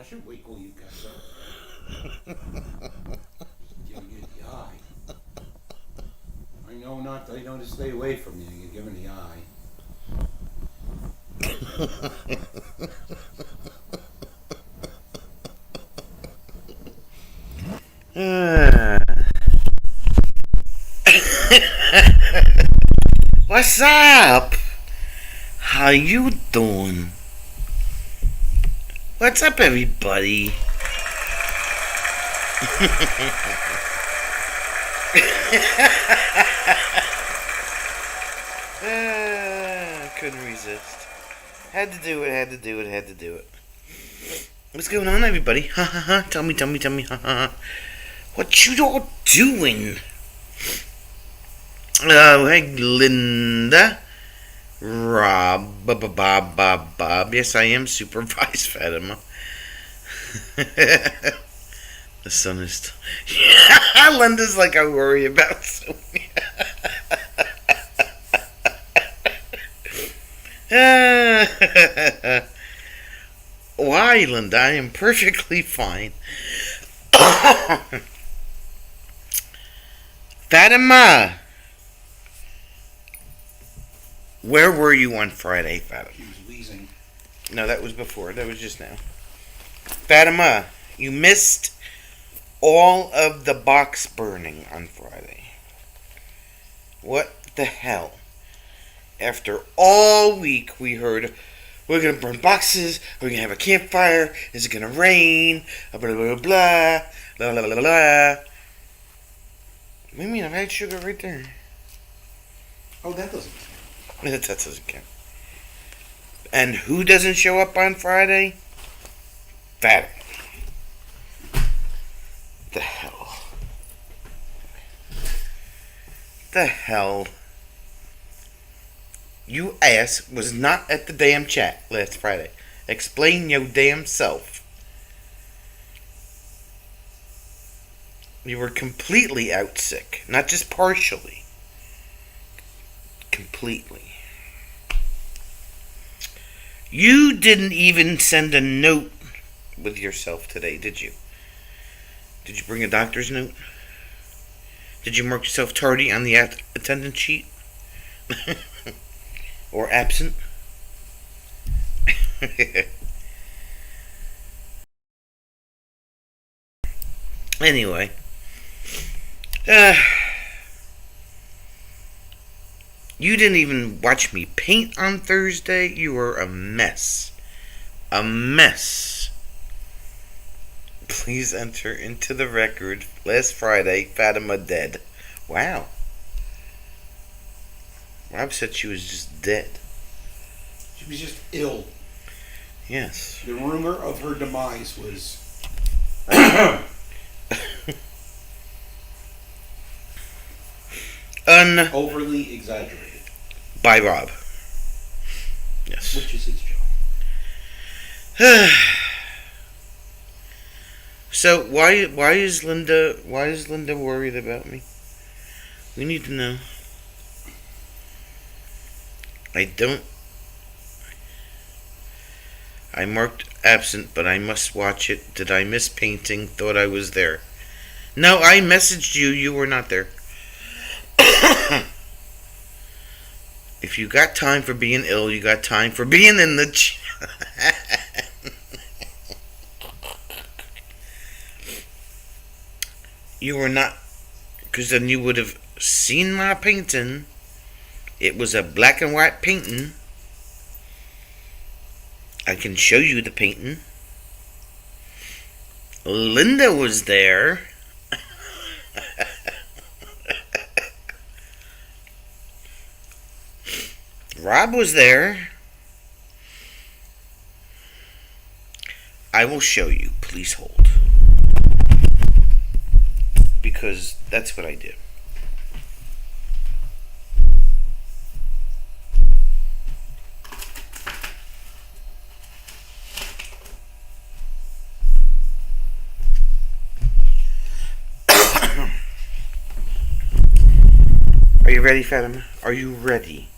should wiggle you guys up. Give you the eye. I know to stay away from you. You're giving the eye. What's up? How you doing? What's up, everybody? Couldn't resist. Had to do it. What's going on, everybody? Ha ha ha. Tell me. Ha ha ha. What you all doing? Oh, hey, Linda. Rob. Bob. Yes, I am supervised, Fatima. The sun is... Yeah, Linda's like, I worry about Sonia. Why, Linda? I am perfectly fine. Fatima! Where were you on Friday, Fatima? She was wheezing. No, that was before. That was just now. Fatima, you missed all of the box burning on Friday. What the hell? After all week we heard, we're going to burn boxes, we're going to have a campfire, is it going to rain, blah, blah, blah, blah, blah, blah, blah, blah. What do you mean? I've had sugar right there. Oh, that doesn't count. That doesn't count. And who doesn't show up on Friday? Fatima. The hell? The hell? You ass was not at the damn chat last Friday. Explain your damn self. You were completely out sick. Not just partially. Completely. You didn't even send a note with yourself today, did you? Did you bring a doctor's note? Did you mark yourself tardy on the attendance sheet? Or absent? Anyway. You didn't even watch me paint on Thursday. You were a mess. A mess. Please enter into the record. Last Friday, Fatima dead. Wow. Rob said she was just dead. She was just ill. Yes. The rumor of her demise was overly exaggerated. By Rob. Yes. Which is his job. So why is Linda worried about me? We need to know. I marked absent, but I must watch it. Did I miss painting? Thought I was there. No, I messaged you. You were not there. If you got time for being ill, you got time for being in the chat. You were not, because then you would have seen my painting. It was a black and white painting. I can show you the painting. Linda was there. Rob was there. I will show you. Please hold. Because that's what I do. Are you ready, Fatima? Are you ready?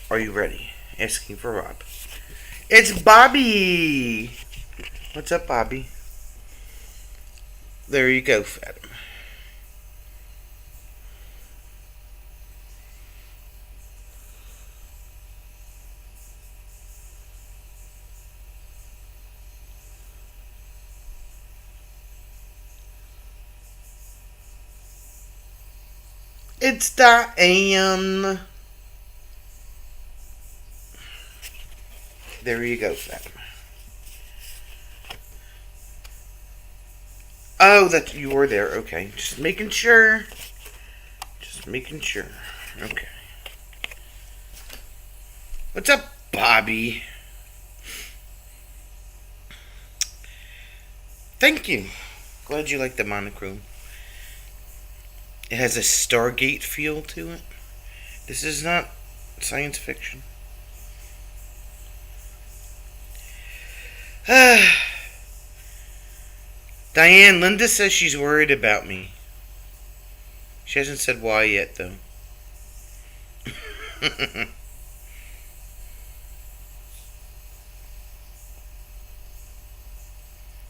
Are you ready? Asking for Rob. It's Bobby! What's up, Bobby? There you go, Fatima. It's Diane. There you go, Fatima. Oh, that you were there. Okay, just making sure. Just making sure. Okay. What's up, Bobby? Thank you. Glad you like the monochrome. It has a Stargate feel to it. This is not science fiction. Diane, Linda says she's worried about me. She hasn't said why yet, though.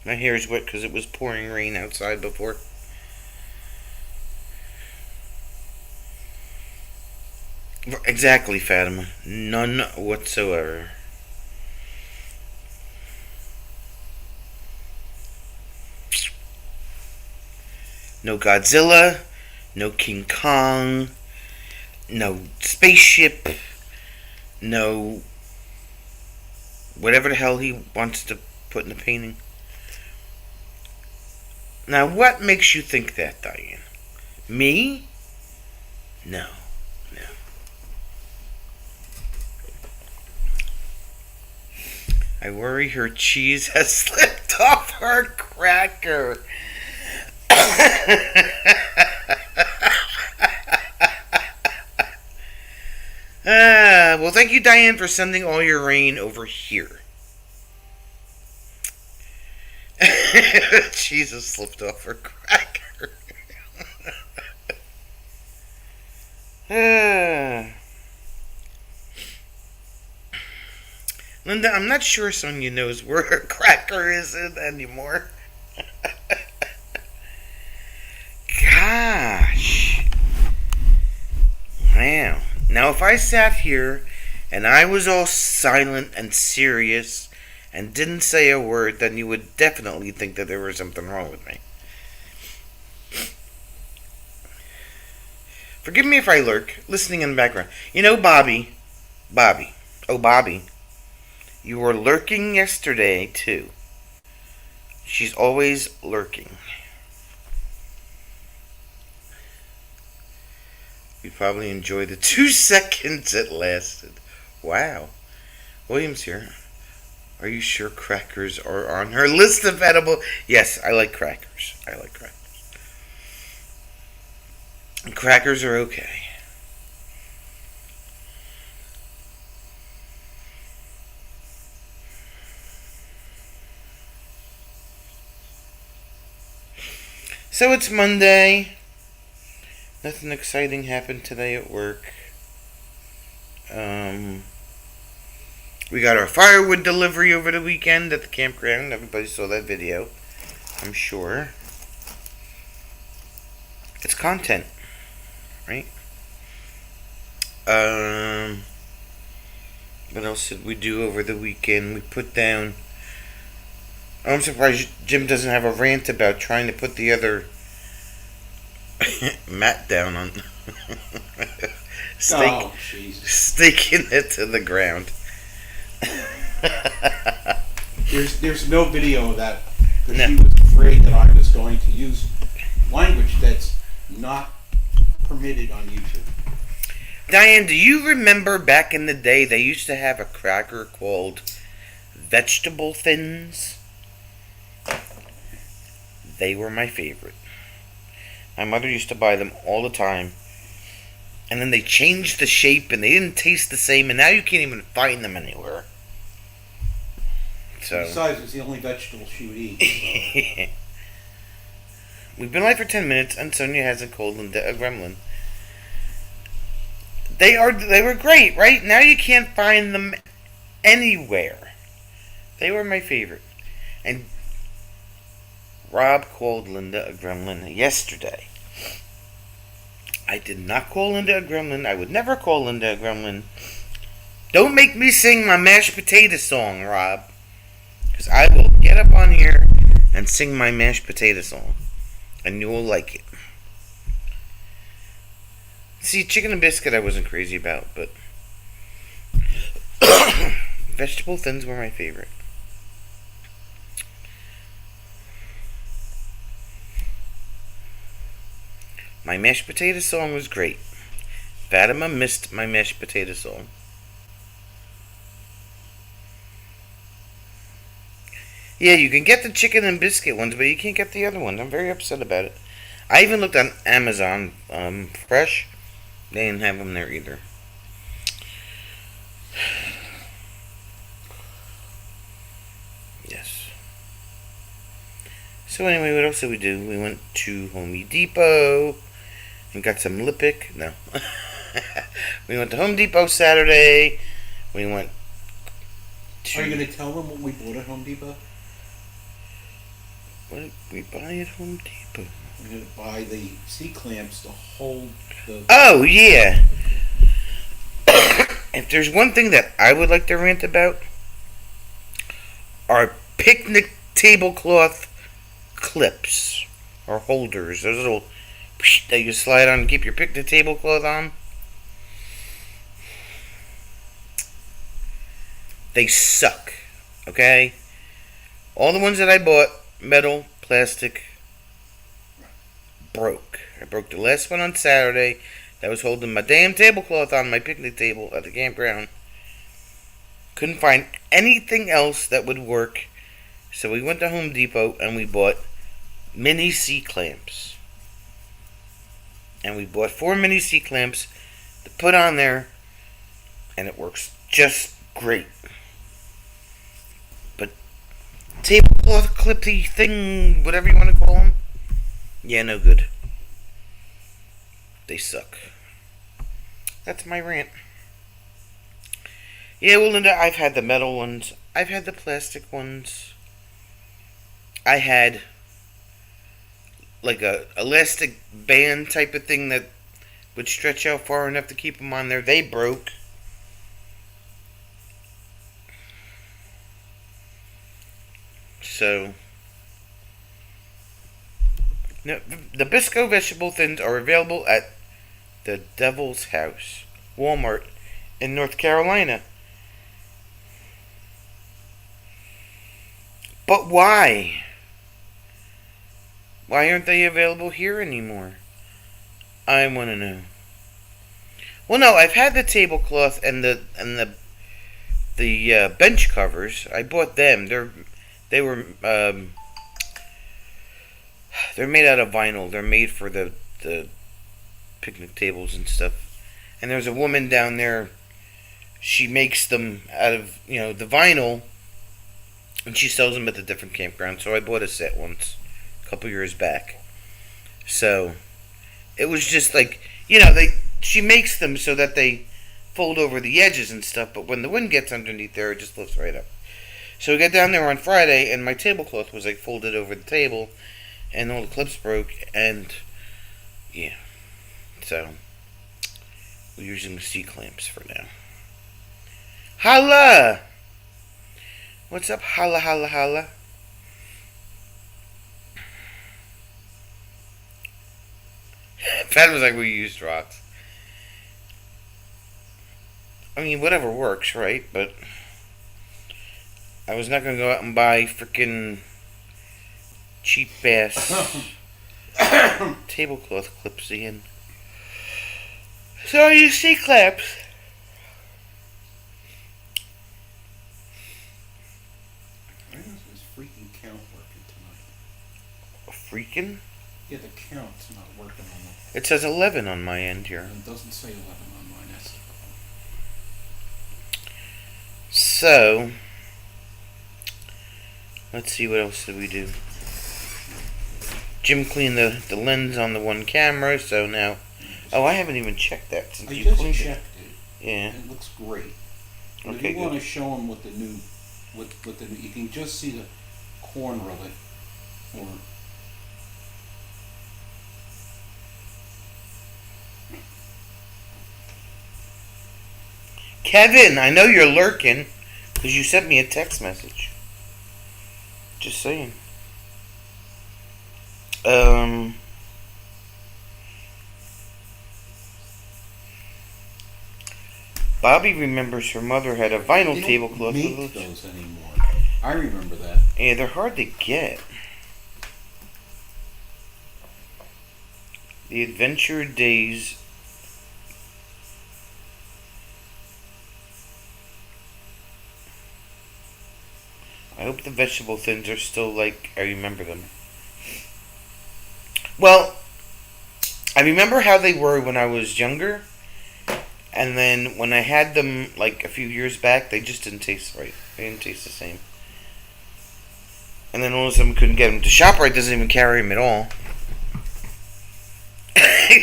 My hair is wet because it was pouring rain outside before. Exactly, Fatima. None whatsoever. No Godzilla, no King Kong, no spaceship, no whatever the hell he wants to put in the painting. Now, what makes you think that, Diane? Me? No. I worry her cheese has slipped off her cracker. Well, thank you, Diane, for sending all your rain over here. Cheese has slipped off her cracker. Linda, I'm not sure Sonia knows where her cracker is anymore. Gosh. Wow. Now, if I sat here and I was all silent and serious and didn't say a word, then you would definitely think that there was something wrong with me. Forgive me if I lurk, listening in the background. You know, Bobby, you were lurking yesterday, too. She's always lurking. You probably enjoyed the 2 seconds it lasted. Wow. William's here. Are you sure crackers are on her list of edible? Yes, I like crackers. Crackers are okay. So it's Monday. Nothing exciting happened today at work. We got our firewood delivery over the weekend at the campground. Everybody saw that video, I'm sure. It's content, right? What else did we do over the weekend? We put down... Oh, I'm surprised Jim doesn't have a rant about trying to put the other mat down on staking it to the ground. There's no video of that because she was afraid that I was going to use language that's not permitted on YouTube. Diane, do you remember back in the day they used to have a cracker called Vegetable Thins? They were my favorite. My mother used to buy them all the time. And then they changed the shape and they didn't taste the same, and now you can't even find them anywhere. So besides, it's the only vegetable she would eat. So. We've been live for 10 minutes and Sonia hasn't called Linda a gremlin. They were great, right? Now you can't find them anywhere. They were my favorite. And Rob called Linda a gremlin yesterday. I did not call Linda a gremlin. I would never call Linda a gremlin. Don't make me sing my mashed potato song, Rob. Because I will get up on here and sing my mashed potato song. And you will like it. See, chicken and biscuit I wasn't crazy about, but vegetable thins were my favorite. My mashed potato song was great. Fatima missed my mashed potato song. Yeah, you can get the chicken and biscuit ones, but you can't get the other ones. I'm very upset about it. I even looked on Amazon Fresh. They didn't have them there either. Yes. So anyway, what else did we do? We went to Home Depot and got some Lipic. No. We went to Home Depot Saturday. We went to... Are you going to tell them what we bought at Home Depot? What did we buy at Home Depot? We're going to buy the C-clamps to hold the... Oh, yeah. If there's one thing that I would like to rant about, are picnic tablecloth clips or holders. Those little that you slide on and keep your picnic tablecloth on. They suck. Okay? All the ones that I bought, metal, plastic, broke. I broke the last one on Saturday. That was holding my damn tablecloth on my picnic table at the campground. Couldn't find anything else that would work. So we went to Home Depot and we bought mini C-clamps. And we bought 4 mini C-clamps to put on there. And it works just great. But tablecloth clippy thing, whatever you want to call them, yeah, no good. They suck. That's my rant. Yeah, well, Linda, I've had the metal ones. I've had the plastic ones. I had like a elastic band type of thing that would stretch out far enough to keep them on there. They broke. So, no, the Bisco vegetable thins are available at the Devil's House, Walmart, in North Carolina. But why? Why aren't they available here anymore? I want to know. Well, no, I've had the tablecloth and the bench covers. I bought them. They're made out of vinyl. They're made for the picnic tables and stuff. And there's a woman down there. She makes them out of the vinyl, and she sells them at the different campgrounds. So I bought a set once, a couple years back. So it was just like she makes them so that they fold over the edges and stuff. But when the wind gets underneath there, it just lifts right up. So we got down there on Friday, and my tablecloth was like folded over the table, and all the clips broke, and yeah. So we're using the C-clamps for now. Holla! What's up, holla, holla, holla? Pat was like, we used rocks. I mean, whatever works, right? But I was not going to go out and buy freaking cheap ass tablecloth clips again. So you see clips. Why is this freaking count working tonight? A freaking? Yeah, the count's not working on the... It says 11 on my end here. It doesn't say 11 on mine. That's the problem. So, let's see, what else did we do? Jim cleaned the lens on the one camera, so now... Oh, I haven't even checked that since you just cleaned checked it. it. Yeah. It looks great. Okay, if you want to show them what the new... you can just see the corn rullet or Kevin, I know you're lurking because you sent me a text message. Just saying. Bobby remembers her mother had a vinyl they tablecloth. don't make those anymore. I remember that. Yeah, they're hard to get. The Adventure Days. I hope the vegetable thins are still like I remember them. Well, I remember how they were when I was younger, and then when I had them like a few years back, they just didn't taste right. They didn't taste the same. And then all of a sudden, couldn't get them. The ShopRite doesn't even carry them at all.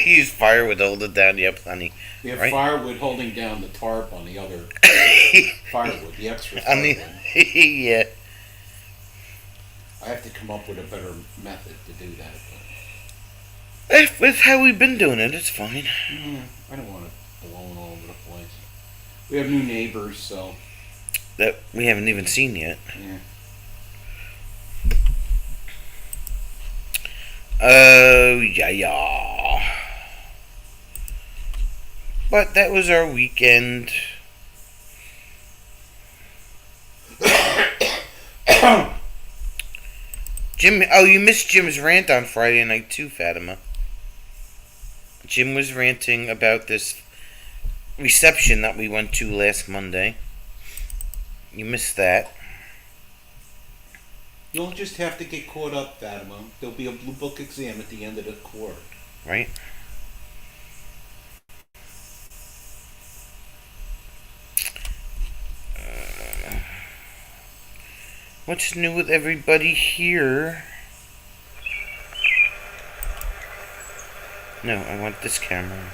Use firewood to hold it down. Yep, honey. We have Right? firewood holding down the tarp on the other firewood, the extra I mean, firewood. yeah. I have to come up with a better method to do that. That's how we've been doing it. It's fine. I don't want it blown all over the place. We have new neighbors, so That we haven't even seen yet. yeah. Oh, yeah. But that was our weekend. Jim, oh, you missed Jim's rant on Friday night too, Fatima. Jim was ranting about this reception that we went to last Monday. You missed that. You'll just have to get caught up, Fatima. There'll be a blue book exam at the end of the course. Right? What's new with everybody here? No, I want this camera.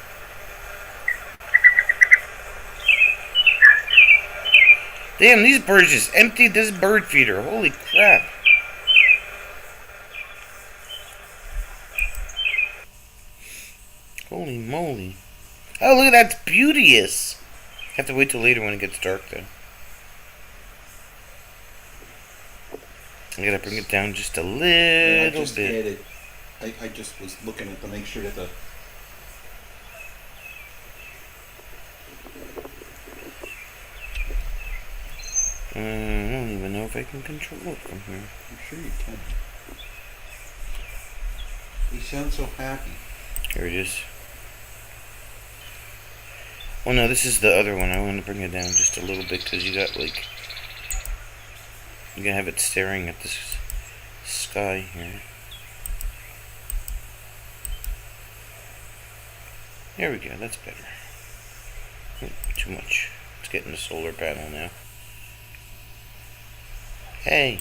Damn, these birds just emptied this bird feeder. Holy crap. Holy moly. Oh, look at that. It's beauteous. Have to wait till later when it gets dark, though. I gotta bring it down just a Yeah, I little just bit. added. I just was looking at to make sure that the I don't even know if I can control it from here. I'm sure you can. You sound so happy. Here it is. Well, no, this is the other one. I want to bring it down just a little bit because you got like. You're gonna have it staring at this sky here. There we go, that's better. Too much. It's getting the solar panel now. Hey.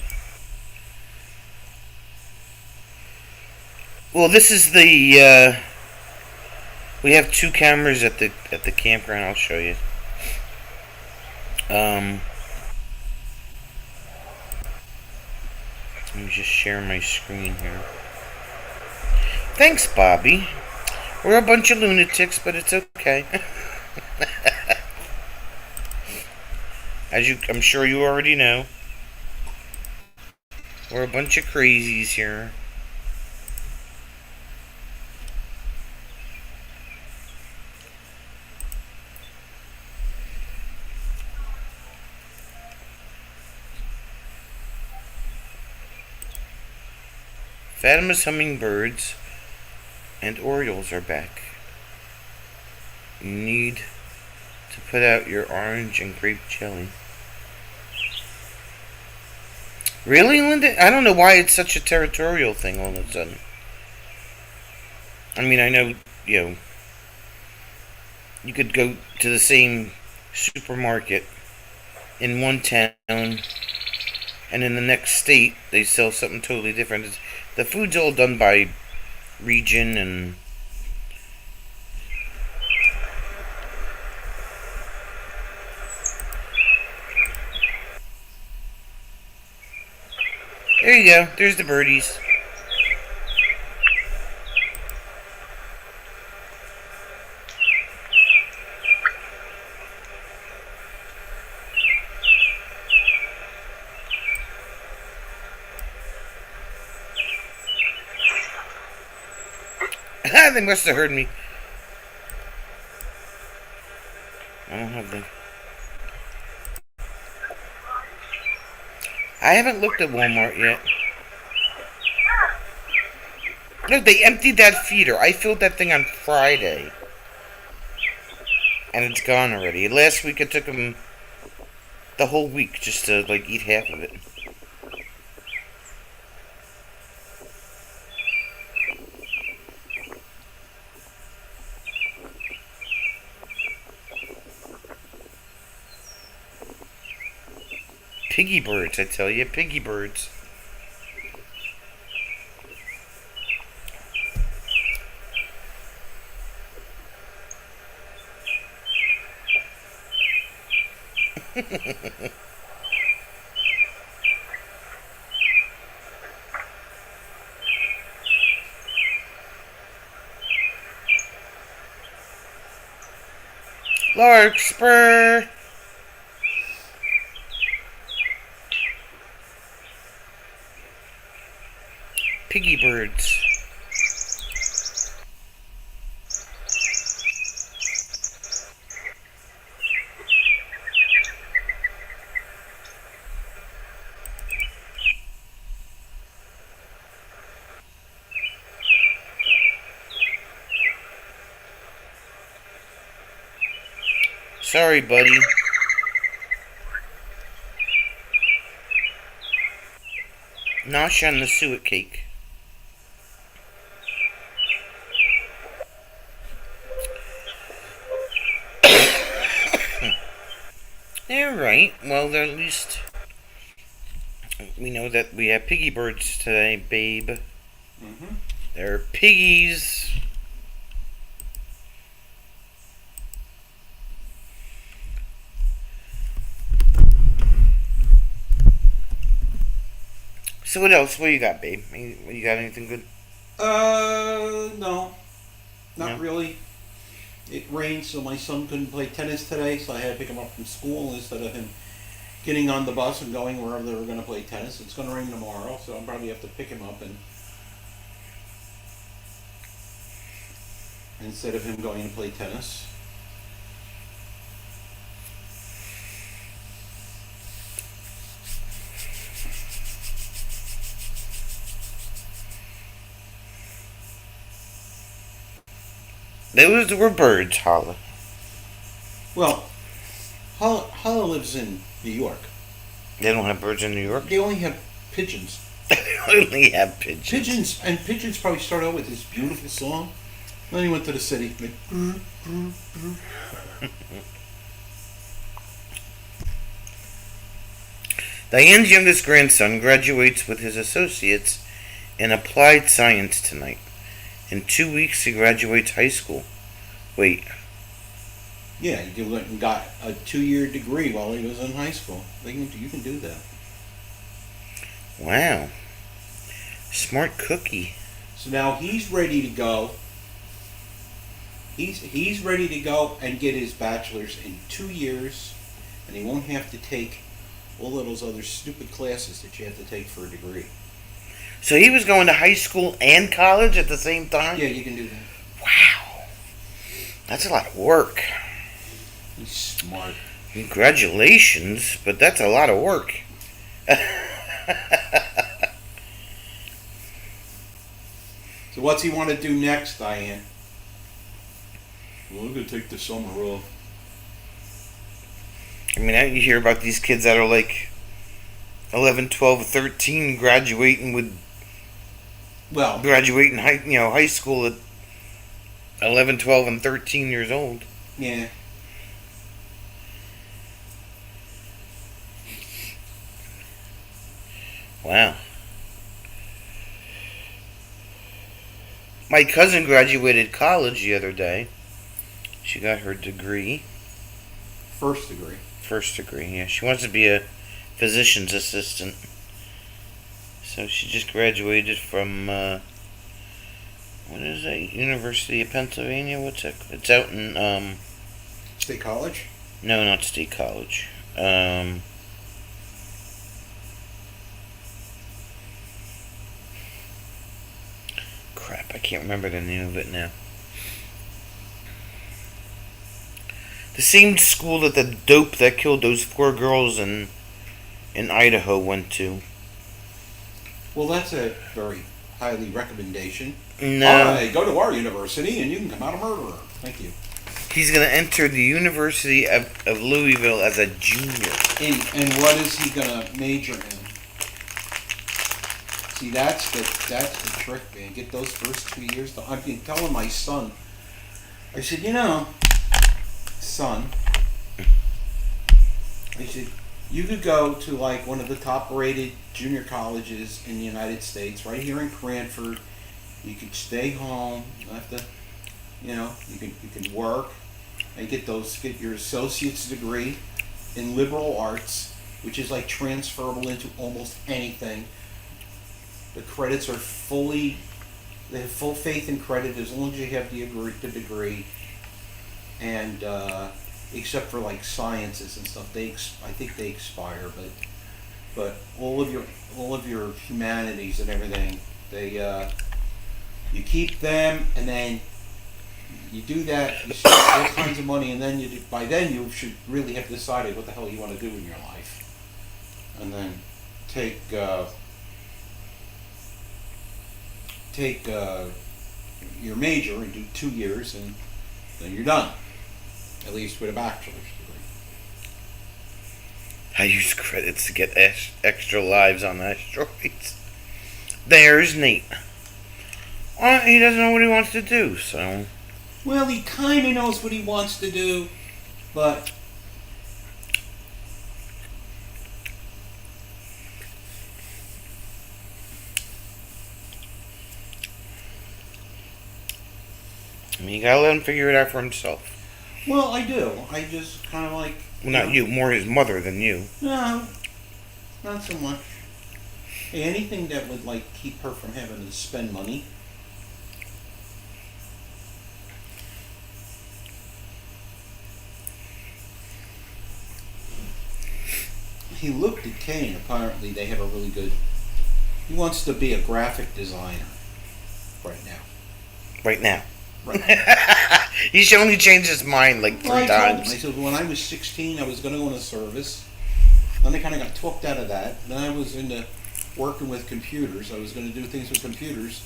Well, this is the, we have two cameras at the campground. I'll show you. Let me just share my screen here. Thanks, Bobby. We're a bunch of lunatics, but it's okay. I'm sure you already know. We're a bunch of crazies here. Fatima's hummingbirds and orioles are back. You need to put out your orange and grape jelly. Really, Linda? I don't know why it's such a territorial thing all of a sudden. I mean, I know, you could go to the same supermarket in one town, and in the next state, they sell something totally different. The food's all done by region and There you go. There's the birdies. They must have heard me. I don't have them. I haven't looked at Walmart yet. No, they emptied that feeder. I filled that thing on Friday. And it's gone already. Last week it took them the whole week just to, like, eat half of it. Piggy birds, I tell you. Piggy birds. Larkspur! Piggy birds. Sorry, buddy. Nosh on the suet cake. Alright, well, at least we know that we have piggy birds today, babe. Mm-hmm. They're piggies. So what else? What you got, babe? You got anything good? No. Not No? really. It rained, so my son couldn't play tennis today, so I had to pick him up from school instead of him getting on the bus and going wherever they were going to play tennis. It's going to rain tomorrow, so I'll probably have to pick him up and instead of him going to play tennis. Those were birds, Holla. Well, Hala lives in New York. They don't have birds in New York? They only have pigeons. They only have pigeons. Pigeons probably start out with this beautiful song. Then he went to the city. Like, Diane's youngest grandson graduates with his associates in applied science tonight. In 2 weeks, he graduates high school. Wait. yeah, he went and got a 2-year degree while he was in high school. You can do that. Wow. Smart cookie. So now he's ready to go. He's ready to go and get his bachelor's in 2 years, and he won't have to take all of those other stupid classes that you have to take for a degree. So he was going to high school and college at the same time? Yeah, you can do that. Wow. That's a lot of work. He's smart. Congratulations, but that's a lot of work. So what's he want to do next, Diane? Well, I'm going to take the summer off. I mean, you hear about these kids that are like 11, 12, 13 graduating high school at 11, 12, and 13 years old. Yeah. Wow. My cousin graduated college the other day. She got her degree. First degree. First degree, yeah. She wants to be a physician's assistant. So she just graduated from what is that? University of Pennsylvania. What's that? It's out in State College? no, not State College. Crap, I can't remember the name of it now. The same school that the dope that killed those 4 girls in Idaho went to. Well, that's a very highly recommendation. No. Hi, go to our university and you can come out a murderer. Thank you. He's going to enter the University of Louisville as a junior. And what is he gonna major in? See, that's the trick, man. Get those first 2 years. I've been telling my son. I said, son. I said, you could go to like one of the top-rated junior colleges in the United States, right here in Cranford. You could stay home. You don't have to, you can work and get your associate's degree in liberal arts, which is like transferable into almost anything. The credits are they have full faith in credit as long as you have the degree. And except for like sciences and stuff, I think they expire. But all of your humanities and everything, you keep them, and then you do that. You save all kinds of money, and then by then you should really have decided what the hell you want to do in your life, and then take your major and do 2 years, and then you're done. At least with a bachelor's degree. I use credits to get extra lives on asteroids. There's Nate. He doesn't know what he wants to do, so. Well, he kind of knows what he wants to do, but I mean, you gotta let him figure it out for himself. well, I do. I just kind of like. Well, not you, more his mother than you. No, not so much. Hey, anything that would like keep her from having to spend money. He looked at Kane. Apparently, they have a really good. He wants to be a graphic designer right now. Right now. Right. He should only change his mind like 3 Well, I told him, times. I said, when I was 16, I was going to go into service. Then I kind of got talked out of that. Then I was into working with computers. I was going to do things with computers.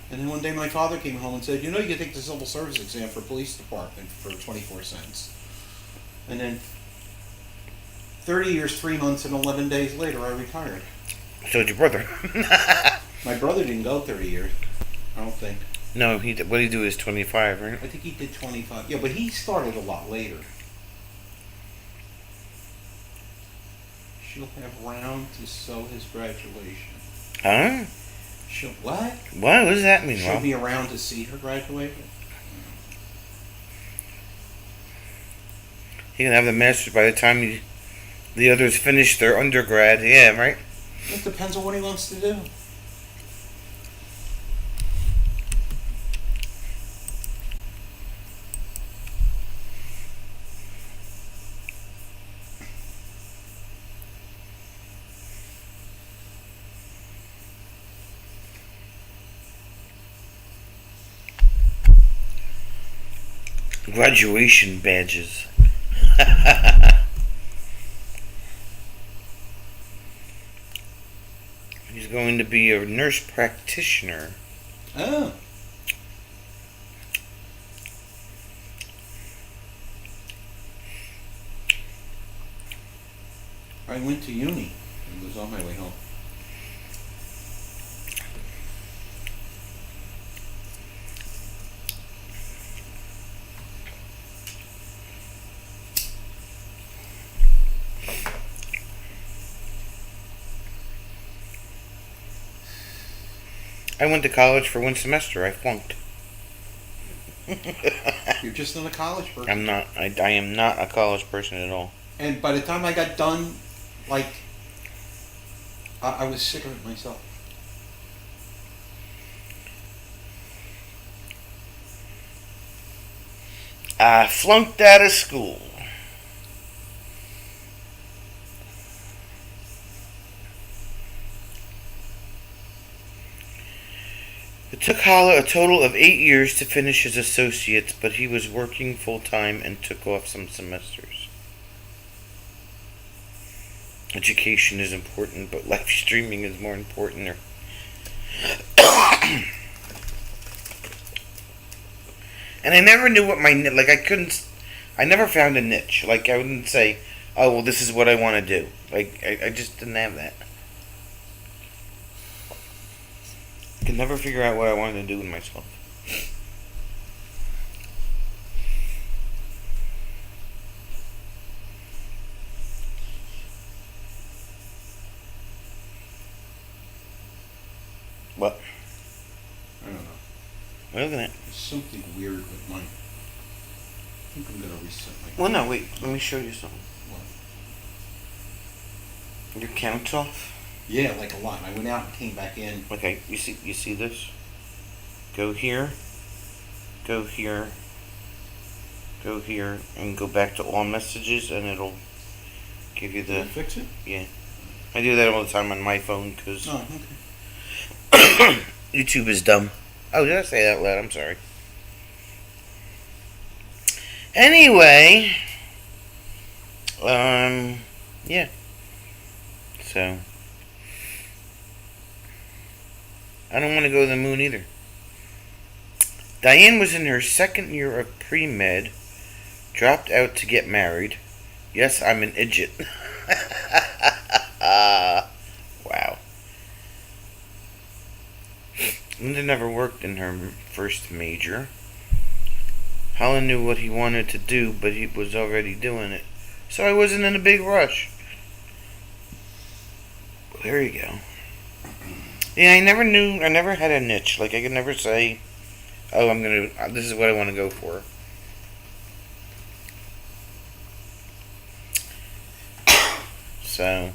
And then one day my father came home and said, you can take the civil service exam for police department for 24 cents. And then 30 years, 3 months, and 11 days later, I retired. So did your brother. My brother didn't go 30 years, I don't think. No, what did he do is 25, right? I think he did 25. Yeah, but he started a lot later. She'll have round to sew his graduation. Huh? She'll what? What does that mean, She'll Rob? be around to see her graduation. He can have the master's by the time the others finish their undergrad. Yeah, right? It depends on what he wants to do. Graduation badges. He's going to be a nurse practitioner. Oh. I went to uni and was on my way home. I went to college for 1 semester. I flunked. You're just not a college person. I'm not. I am not a college person at all. And by the time I got done, like, I was sick of it myself. I flunked out of school. It took Hala a total of 8 years to finish his associates, but he was working full time and took off some semesters. Education is important, but live streaming is more important. And I never knew what my I never found a niche. Like I wouldn't say, oh well, this is what I want to do. Like I just didn't have that. I could never figure out what I wanted to do with myself. What? I don't know. Look at it. There's something weird with mine. I think I'm gonna reset my. Well, no, wait. Let me show you something. What? Your count's off. Yeah, like a lot. I went out and came back in. Okay, you see this? Go here. Go here. Go here, and go back to all messages, and it'll give you Did I the. fix it? Yeah, I do that all the time on my phone because Oh, okay. YouTube is dumb. Oh, did I say that loud? I'm sorry. Anyway, yeah. So, I don't want to go to the moon either. Diane was in her second year of pre-med, dropped out to get married. Yes, I'm an idiot. Wow. Linda never worked in her first major. Holland knew what he wanted to do, but he was already doing it. So I wasn't in a big rush. There you go. Yeah, I never had a niche. Like, I could never say, oh, this is what I want to go for. So.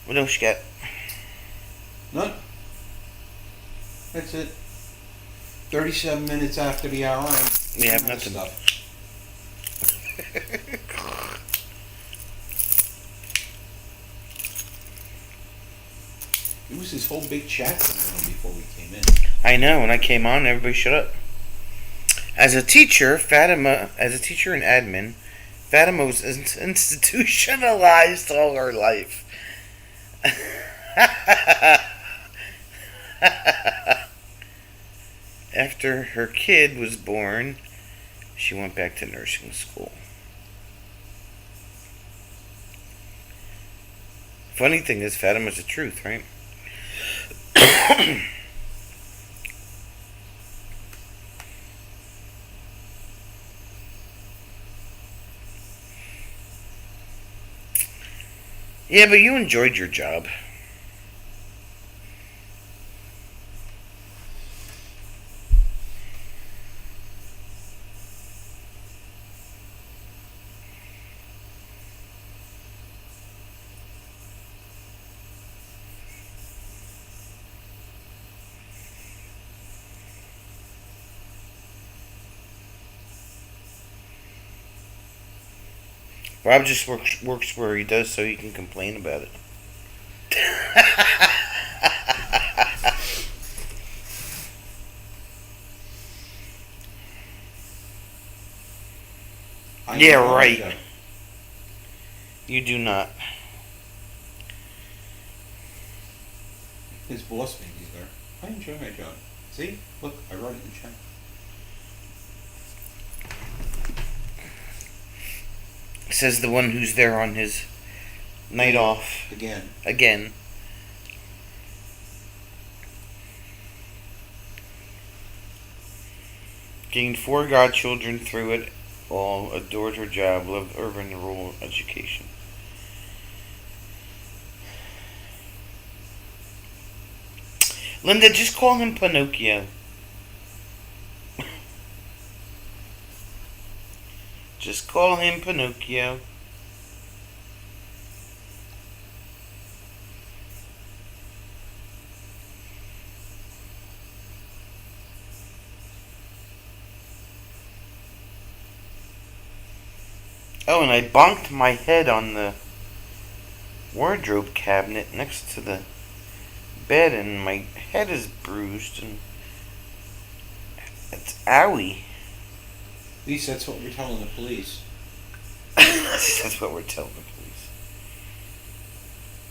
What else you got? None. That's it. 37 minutes after the hour. We have nothing. Stuff. It was this whole big chat going on before we came in. I know. When I came on, everybody shut up. As a teacher and admin, Fatima was institutionalized all her life. After her kid was born, she went back to nursing school. Funny thing is, Fatima's the truth, right? Yeah, but you enjoyed your job. Rob just works where he does so he can complain about it. Yeah, right. You do not. His boss maybe there. I enjoy my job. See? Look, I wrote it in chat. Says the one who's there on his night off. Again. Gained 4 godchildren through it all. Adored her job. Loved urban and rural education. Linda, just call him Pinocchio. Just call him Pinocchio. Oh, and I bonked my head on the wardrobe cabinet next to the bed, and my head is bruised, and it's owie. At least that's what we're telling the police. That's what we're telling the police.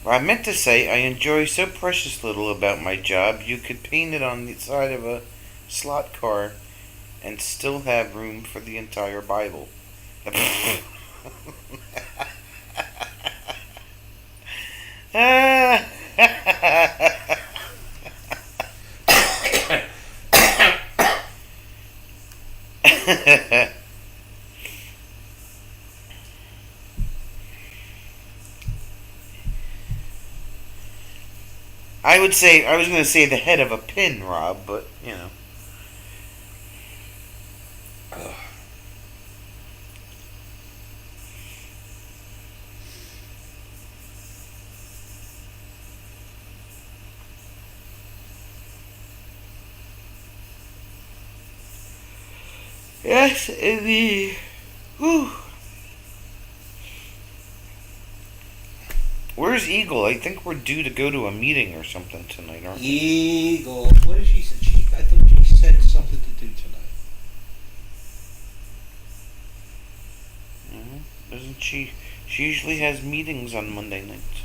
Well, I meant to say I enjoy so precious little about my job, you could paint it on the side of a slot car and still have room for the entire Bible. I was going to say the head of a pin, Rob, but, you know. Yes, indeed. Whew. Where's Eagle? I think we're due to go to a meeting or something tonight, aren't we? Eagle. What did she say? I thought she said something to do tonight. Doesn't she? She usually has meetings on Monday nights.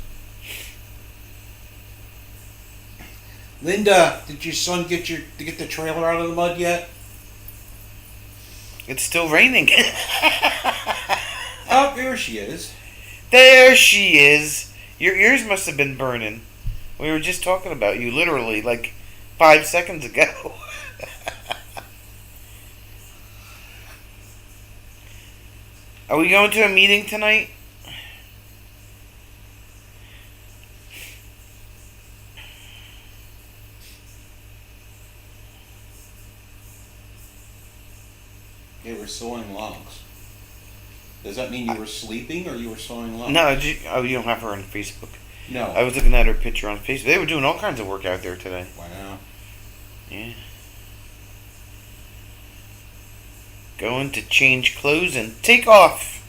Linda, did your son get the trailer out of the mud yet? It's still raining. Oh, there she is. There she is. Your ears must have been burning. We were just talking about you literally like 5 seconds ago. Are we going to a meeting tonight? They were sawing logs. Does that mean you were sleeping or you were sawing logs? No, you don't have her on Facebook. No. I was looking at her picture on Facebook. They were doing all kinds of work out there today. Wow. Yeah. Going to change clothes and take off.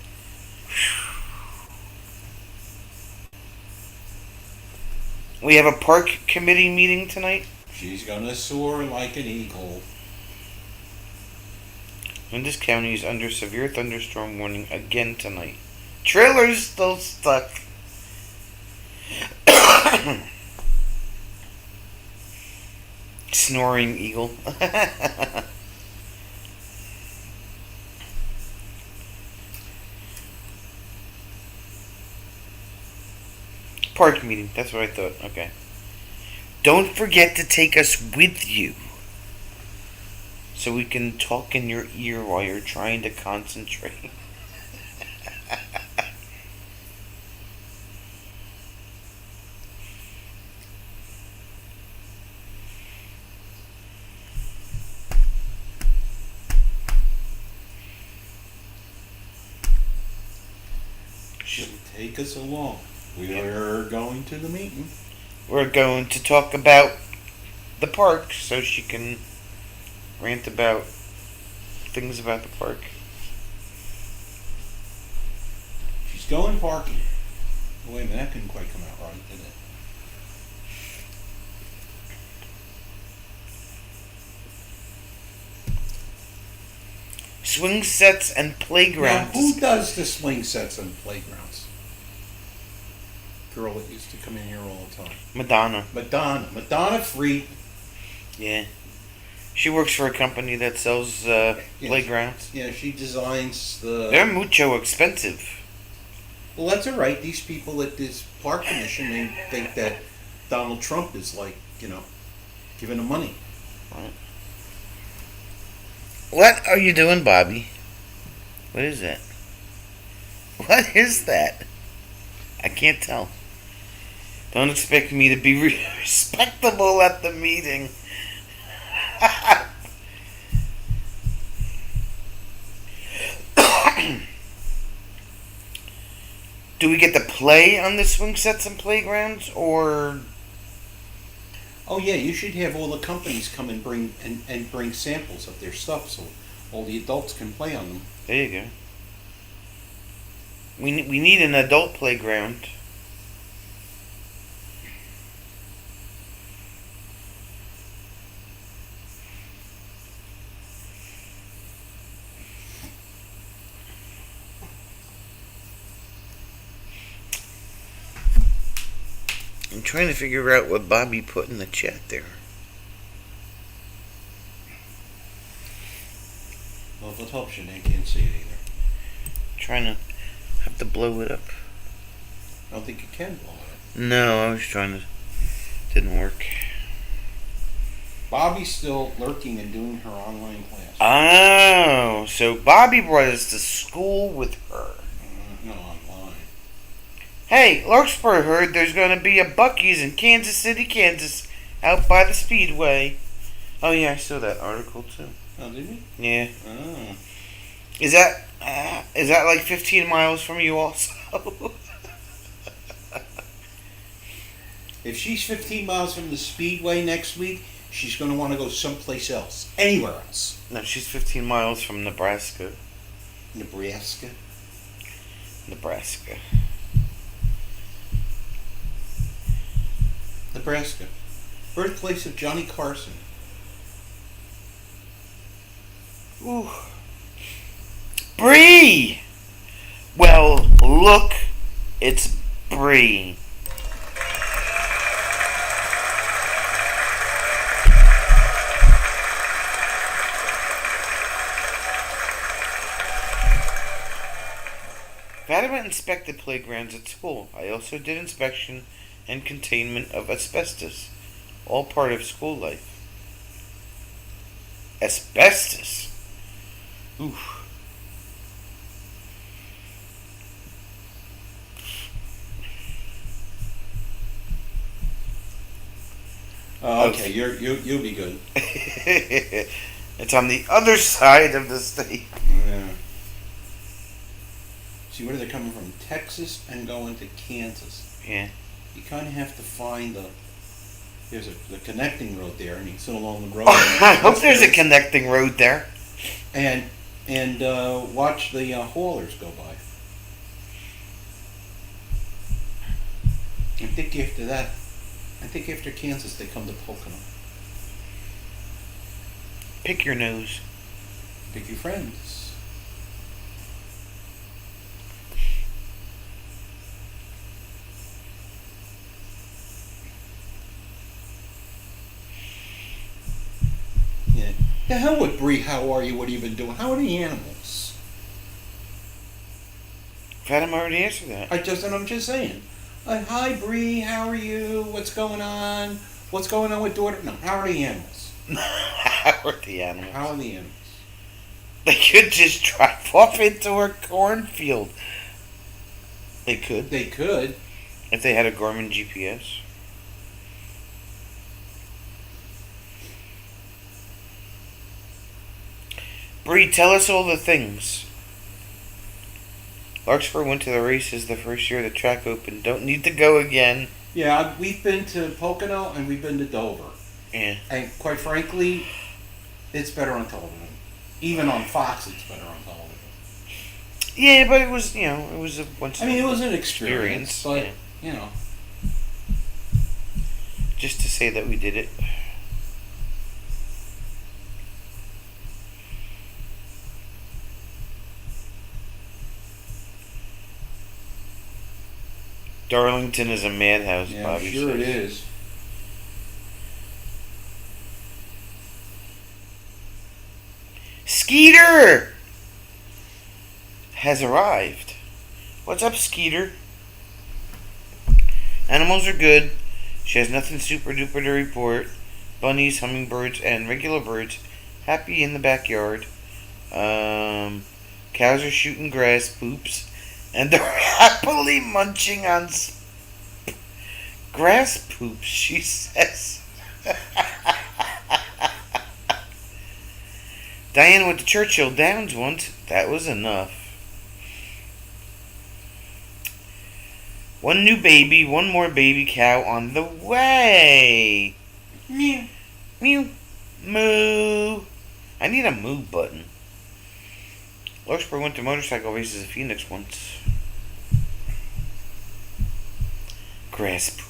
We have a park committee meeting tonight. She's gonna soar like an eagle. Flinders County is under severe thunderstorm warning again tonight. Trailer's still stuck. Snoring eagle. Park meeting, that's what I thought. Okay. Don't forget to take us with you, so we can talk in your ear while you're trying to concentrate. She'll take us along. We're going to the meeting. We're going to talk about the park so she can rant about things about the park. She's going parking. Wait a minute, that couldn't quite come out right, did it? Swing sets and Now, playgrounds. who does the swing sets and playgrounds? Girl that used to come in here all the time. Madonna. Madonna Free. Yeah. She works for a company that sells playgrounds. Yeah, she designs the... They're mucho expensive. Well, that's all right. These people at this park commission, they think that Donald Trump is like, giving them money. Right. What are you doing, Bobby? What is that? What is that? I can't tell. Don't expect me to be respectable at the meeting. Do we get to play on the swing sets and playgrounds, or Oh yeah, you should have all the companies come and bring samples of their stuff so all the adults can play on them. there you go? We need an adult playground. I'm trying to figure out what Bobby put in the chat there. Well, if it helps you, they can't see it either. Trying to have to blow it up. I don't think you can blow it up. No, I was trying to. Didn't work. Bobby's still lurking and doing her online class. Oh, so Bobby brought us to school with her. No, online. Hey, Larkspur heard there's going to be a Buc-ee's in Kansas City, Kansas, out by the Speedway. Oh yeah, I saw that article too. Oh, did you? Yeah. Oh. Is that like 15 miles from you also? If she's 15 miles from the Speedway next week, she's going to want to go someplace else. Anywhere else. No, she's 15 miles from Nebraska. Nebraska. Nebraska. Nebraska. Birthplace of Johnny Carson. Ooh. Bree! Well, look, it's Bree. Fatima inspected playgrounds at school. I also did inspection and containment of asbestos. All part of school life. Asbestos? Oof. Oh, okay, you'll be good. It's on the other side of the state. Yeah. See, where they're coming from? Texas and going to Kansas. Yeah. You kind of have to find there's the connecting road there, and you sit along the road. I hope there's a connecting road there. And watch the haulers go by. I think after that, after Kansas, they come to Pocono. Pick your nose. Pick your friends. Yeah. The hell with Bree, how are you? What have you been doing? How are the animals? Fatima already answered that. I'm just saying. Hi Bree, how are you? What's going on? What's going on with daughter? No, how are the animals? How are the animals? How are the animals? They could just drive off into a cornfield. They could. They could. If they had a Garmin GPS. Bree, tell us all the things. Larkspur went to the races the first year the track opened. Don't need to go again. Yeah, we've been to Pocono and we've been to Dover. Yeah. And quite frankly, it's better on television. Even on Fox, it's better on television. Yeah, but it was, it was a once. I mean, it was an experience, but, yeah. Just to say that we did it. Darlington is a madhouse, Yeah, Bobby sure says. it is. Skeeter has arrived. What's up, Skeeter? Animals are good. She has nothing super duper to report. Bunnies, hummingbirds, and regular birds happy in the backyard. Cows are shooting grass poops, and they're happily munching on Grass poops, she says. Diane went to Churchill Downs once. That was enough. One new baby, one more baby cow on the way. Meow. Mew. Moo. I need a moo button. Larkspur went to motorcycle races at Phoenix once. Grass poops.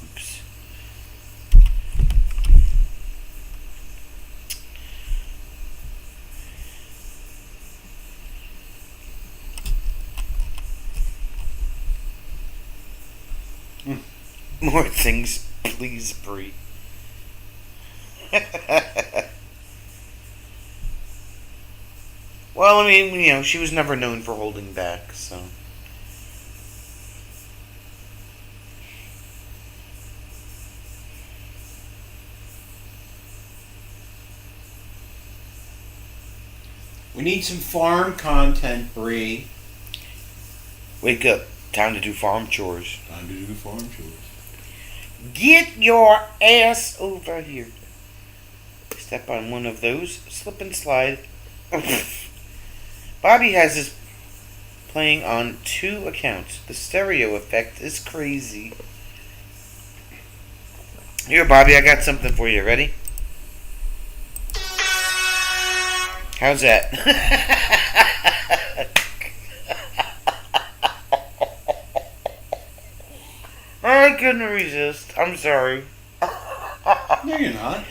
More things, please, Bree. Well, I mean, she was never known for holding back, so. We need some farm content, Bree. Wake up. Time to do farm chores. Time to do farm chores. Get your ass over here. Step on one of those. Slip and slide. Bobby has his playing on 2 accounts. The stereo effect is crazy. Here, Bobby, I got something for you. Ready? How's that? I couldn't resist. I'm sorry. No, you're not.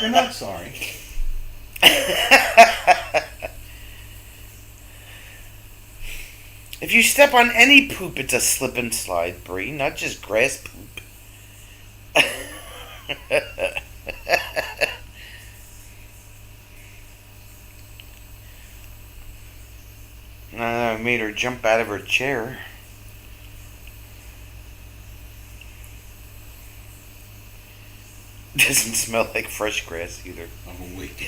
You're not sorry. If you step on any poop, it's a slip and slide, Bree, not just grass poop. I made her jump out of her chair. Doesn't smell like fresh grass either. I'm awake.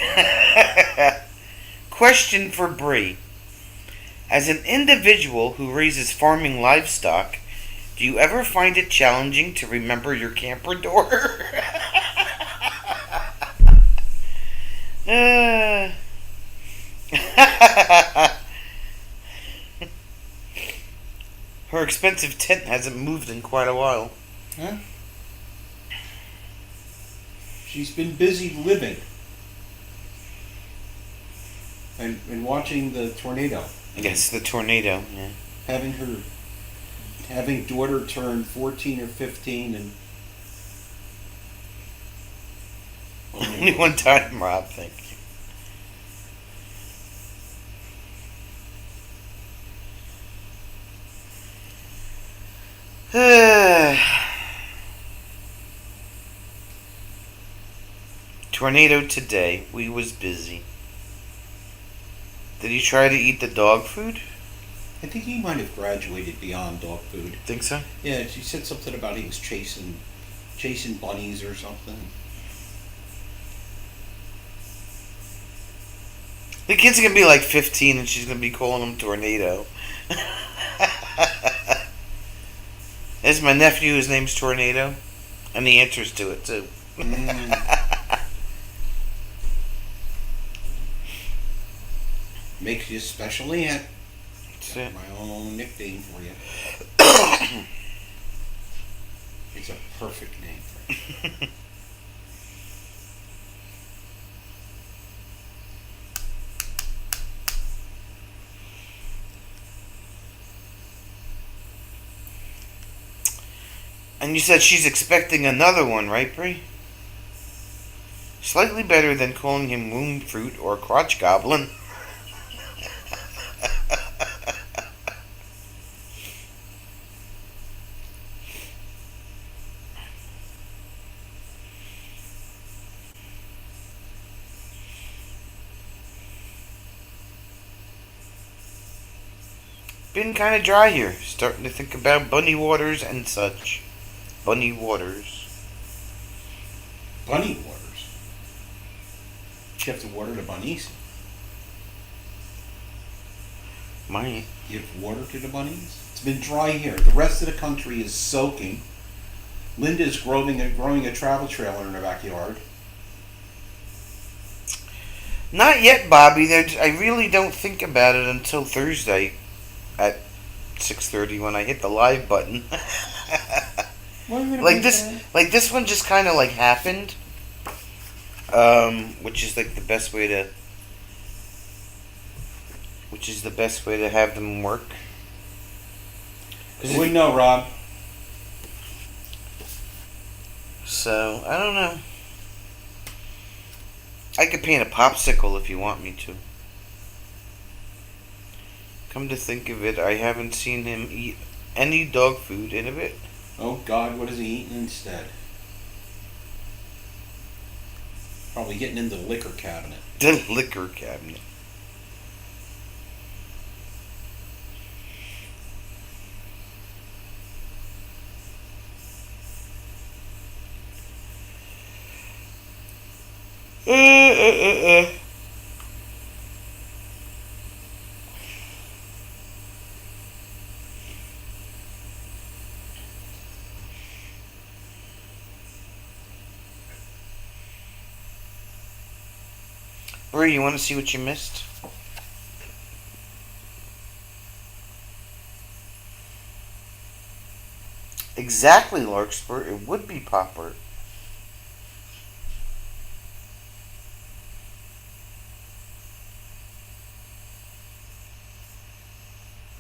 Question for Bree. As an individual who raises farming livestock, do you ever find it challenging to remember your camper door? Her expensive tent hasn't moved in quite a while. Huh? She's been busy living and watching the tornado. Yes, the tornado. Yeah. Having daughter turn 14 or 15 and Only one time, Rob. Thank you. Tornado today. We was busy. Did he try to eat the dog food? I think he might have graduated beyond dog food. Think so? Yeah, she said something about he was chasing bunnies or something. The kid's gonna be like 15 and she's gonna be calling him Tornado. There's my nephew, his name's Tornado. And the answers to it too. Makes you special, Aunt. That's it. My own nickname for you. It's a perfect name for you. And you said she's expecting another one, right, Bree? Slightly better than calling him womb fruit or crotch goblin. Been kind of dry here. Starting to think about bunny waters and such. Bunny waters. Bunny waters. You have to water the bunnies? Might. Give water to the bunnies? It's been dry here. The rest of the country is soaking. Linda's growing a travel trailer in her backyard. Not yet, Bobby. I really don't think about it until Thursday at 6:30 when I hit the live button. Like this one just kind of like happened, which is like the best way to, have them work. Wouldn't know, Rob. So I don't know. I could paint a popsicle if you want me to. Come to think of it, I haven't seen him eat any dog food in a bit. Oh God, what is he eating instead? Probably getting into the liquor cabinet. The liquor cabinet. Bree, you want to see what you missed? Exactly, Larkspur. It would be Popper.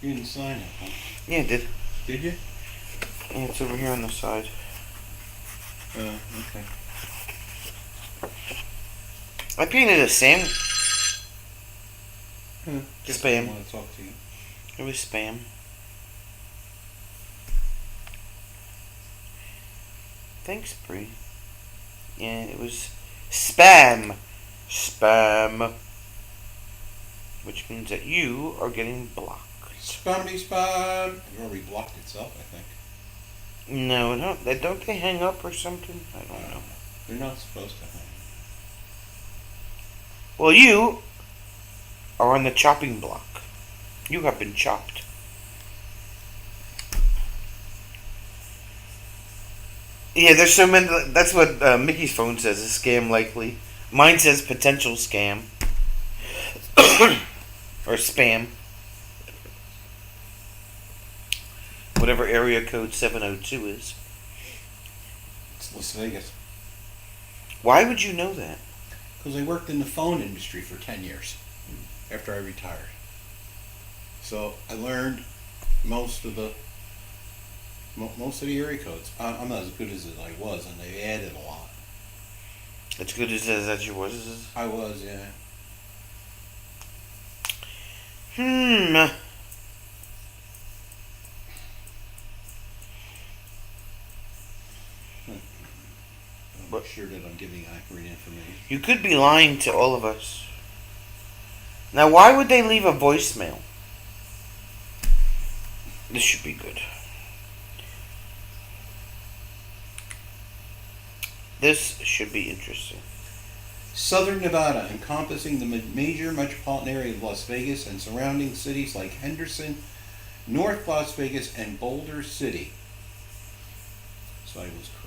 You didn't sign it, huh? Yeah, it did. Did you? Yeah, it's over here on the side. Okay. I painted a Sam. Spam. I Spam. want to talk to you. It was spam. Thanks, Bree. Yeah, it was spam. Spam. Which means that you are getting blocked. Spammy spam. It already blocked itself, I think. No, don't they hang up or something? I don't know. They're not supposed to hang. Well, you are on the chopping block. You have been chopped. Yeah, there's so many. That's what Mickey's phone says. A scam likely. Mine says potential scam. Or spam. Whatever area code 702 is. It's Las Vegas. Why would you know that? Because I worked in the phone industry for 10 years after I retired. So I learned most of the area codes. I'm not as good as I was, and they added a lot. As good as you was? I was, yeah. I'm not sure that I'm giving accurate information. You could be lying to all of us. Now, why would they leave a voicemail? This should be good. This should be interesting. Southern Nevada, encompassing the major metropolitan area of Las Vegas and surrounding cities like Henderson, North Las Vegas, and Boulder City. So I was correct.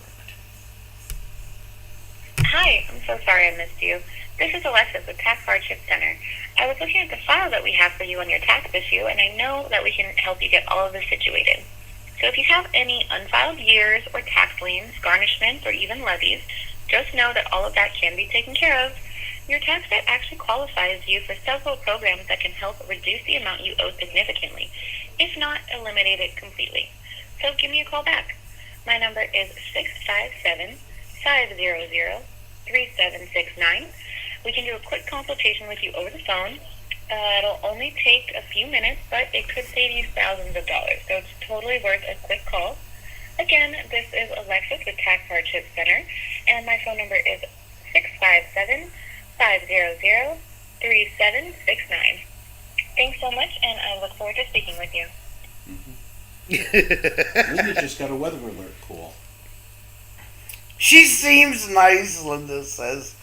Hi, I'm so sorry I missed you. This is Alexis with Tax Hardship Center. I was looking at the file that we have for you on your tax issue, and I know that we can help you get all of this situated. So if you have any unfiled years or tax liens, garnishments, or even levies, just know that all of that can be taken care of. Your tax debt actually qualifies you for several programs that can help reduce the amount you owe significantly, if not eliminate it completely. So give me a call back. My number is 657-500-3769. We can do a quick consultation with you over the phone. It'll only take a few minutes, but it could save you thousands of dollars, so it's totally worth a quick call. Again, this is Alexis with Tax Hardship Center, and my phone number is 657-500-3769. Thanks so much, and I look forward to speaking with you. Linda just got a weather alert call. She seems nice, Linda says.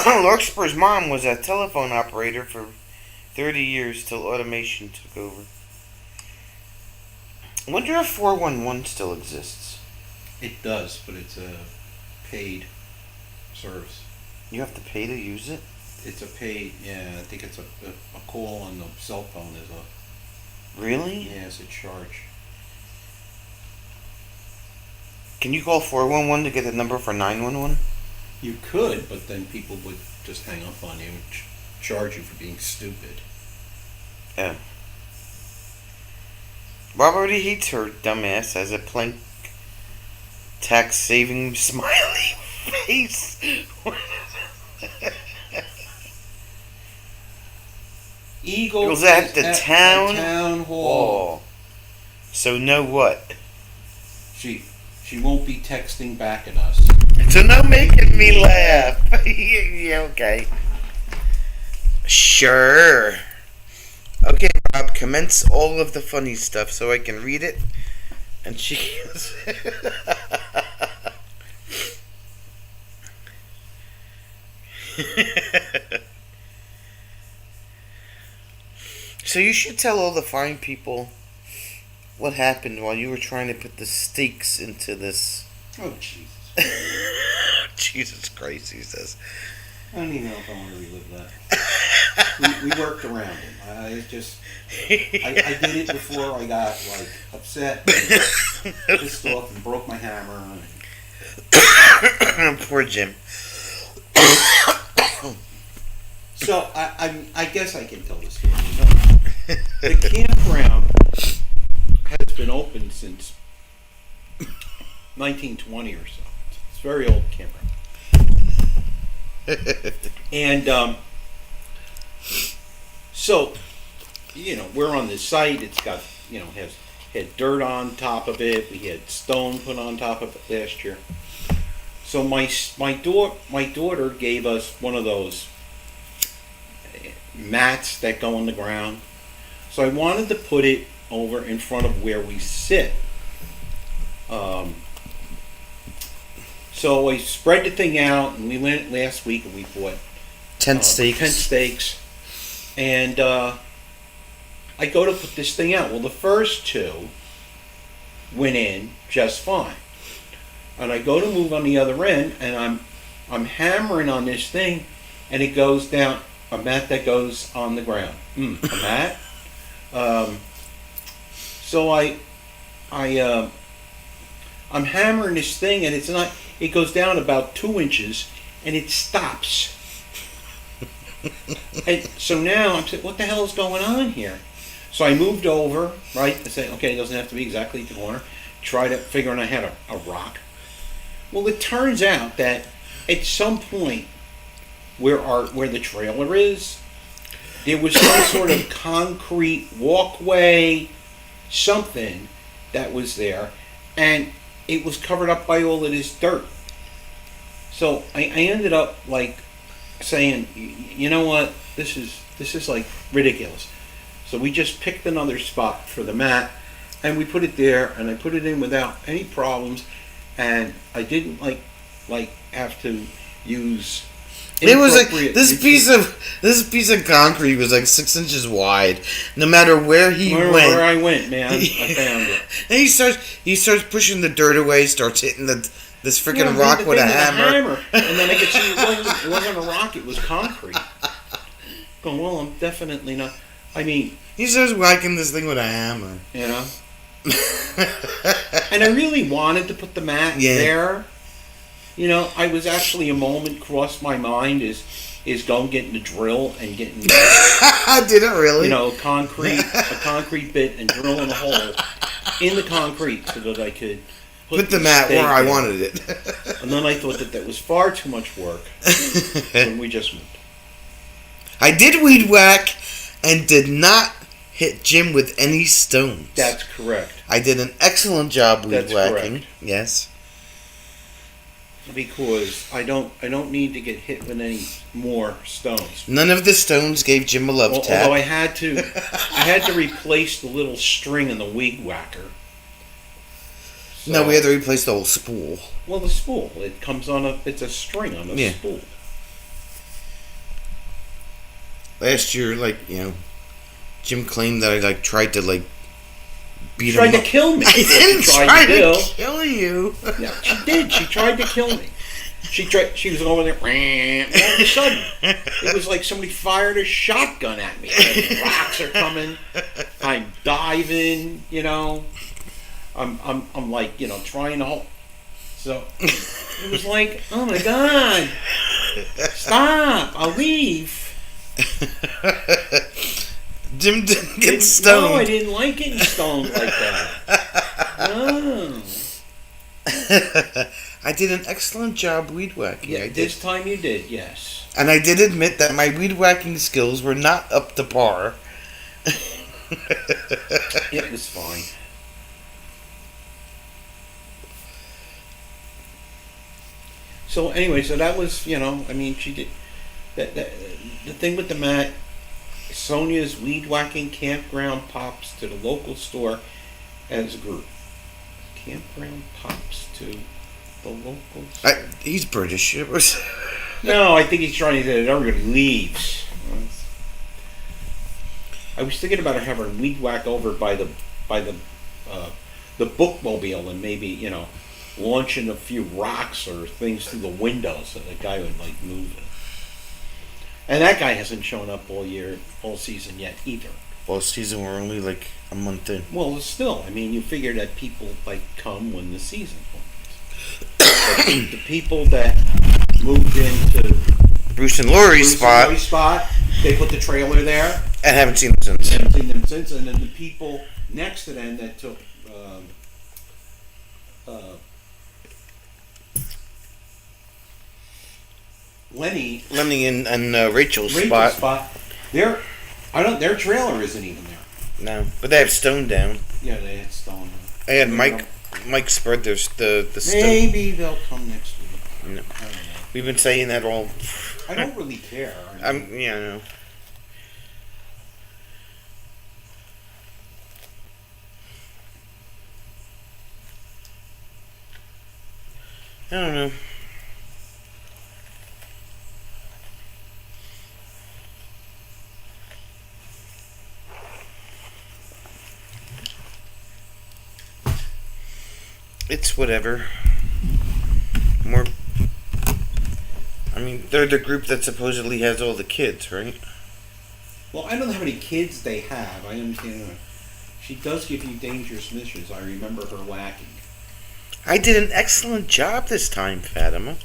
Larkspur's mom was a telephone operator for 30 years till automation took over. I wonder if 411 still exists. It does, but it's a paid service. You have to pay to use it? It's a paid, yeah, I think it's a call on the cell phone is a, Really? yeah, it's a charge. Can you call 411 to get a number for 911? You could, but then people would just hang up on you and charge you for being stupid. Yeah. Bob already hates her dumbass as a plank tax saving smiley face. Eagle It was at is the at town town hall. Oh. So know what? She won't be texting back at us. So no making me laugh. Yeah, okay. Sure. Okay, Rob, commence all of the funny stuff so I can read it. And she So you should tell all the fine people what happened while you were trying to put the stakes into this. Oh, Jesus. Jesus Christ, he says. I don't even know if I want to relive that. We worked around it. I did it before I got, like, upset and pissed off and broke my hammer. Poor Jim. So, I guess I can tell the story. The campground has been open since 1920 or so. It's a very old campground. And so, we're on this site. It's got, had dirt on top of it. We had stone put on top of it last year. So my daughter gave us one of those mats that go on the ground. So I wanted to put it over in front of where we sit. So I spread the thing out, and we went last week and we bought Tent stakes. Tent stakes. And I go to put this thing out. Well, the first two went in just fine. And I go to move on the other end, and I'm hammering on this thing, and it goes down. A mat that goes on the ground. A mat. So I'm hammering this thing, and it's not. It goes down about 2 inches, and it stops. And so now I'm saying, what the hell is going on here? So I moved over, right? I say, okay, it doesn't have to be exactly at the corner. Try to figure out I had a rock. Well, it turns out that at some point where the trailer is, there was some sort of concrete walkway, something that was there, and it was covered up by all of this dirt. So I ended up like saying, you know what, this is like ridiculous. So we just picked another spot for the mat, and we put it there, and I put it in without any problems, and I didn't like have to use. It was like this piece of concrete was like 6 inches wide. No matter where where I went, man, I found it. And he starts pushing the dirt away. Starts hitting this freaking rock with a hammer. And then I could see it wasn't a rock; it was concrete. Going, well, I'm definitely not. I mean, he starts whacking this thing with a hammer. You know. And I really wanted to put the mat there. I was actually a moment crossed my mind is going getting the drill and getting did it really? A concrete bit and drilling a hole in the concrete so that I could put the mat where I wanted it. And then I thought that was far too much work, and we just moved. I did weed whack and did not hit Jim with any stones. That's correct. I did an excellent job weed That's whacking. correct. Yes. Because I don't need to get hit with any more stones. None of the stones gave Jim a love tap. Although I had to replace the little string in the weed whacker. So, No, we had to replace the whole spool. Well, the spool. It's a string on a spool. last year, like, Jim claimed that I like tried to like beat Tried him to up. kill me. I didn't She tried try to to kill. kill you. Yeah, she did. She tried to kill me. She tried. She was over there, and all of a sudden, it was like somebody fired a shotgun at me. And rocks are coming. I'm diving. I'm like, trying to hold. So it was like, oh my god, stop! I'll leave. Jim didn't No, get I stoned. didn't like getting stoned like that. No. I did an excellent job weed whacking. Yeah, I did. this time you did, yes. And I did admit that my weed whacking skills were not up to par. It was fine. So anyway, so that was, she did that. The thing with the mat, Sonia's weed whacking campground pops to the local store as a group. Campground pops to the local store. He's British. It was. No, I think he's trying to say that everybody leaves. I was thinking about having weed whack over by the bookmobile and maybe launching a few rocks or things through the window so the guy would like move it. And that guy hasn't shown up all season yet either. Well, season we're only like a month in. Well, still, you figure that people like come when the season comes. But the people that moved into Bruce and Lori's spot, they put the trailer there. And haven't seen them since. Haven't seen them since. And then the people next to them that took Lenny and Rachel's Rachel's spot. their trailer isn't even there. No, but they have Stone down. Yeah, they had stone. I had Mike spread the stone. Maybe they'll come next week. No. I don't know. We've been saying that all. I don't really care. I know. I don't know. It's whatever. They're the group that supposedly has all the kids, right? Well, I don't know how many kids they have. I understand. She does give you dangerous missions. I remember her whacking. I did an excellent job this time, Fatima.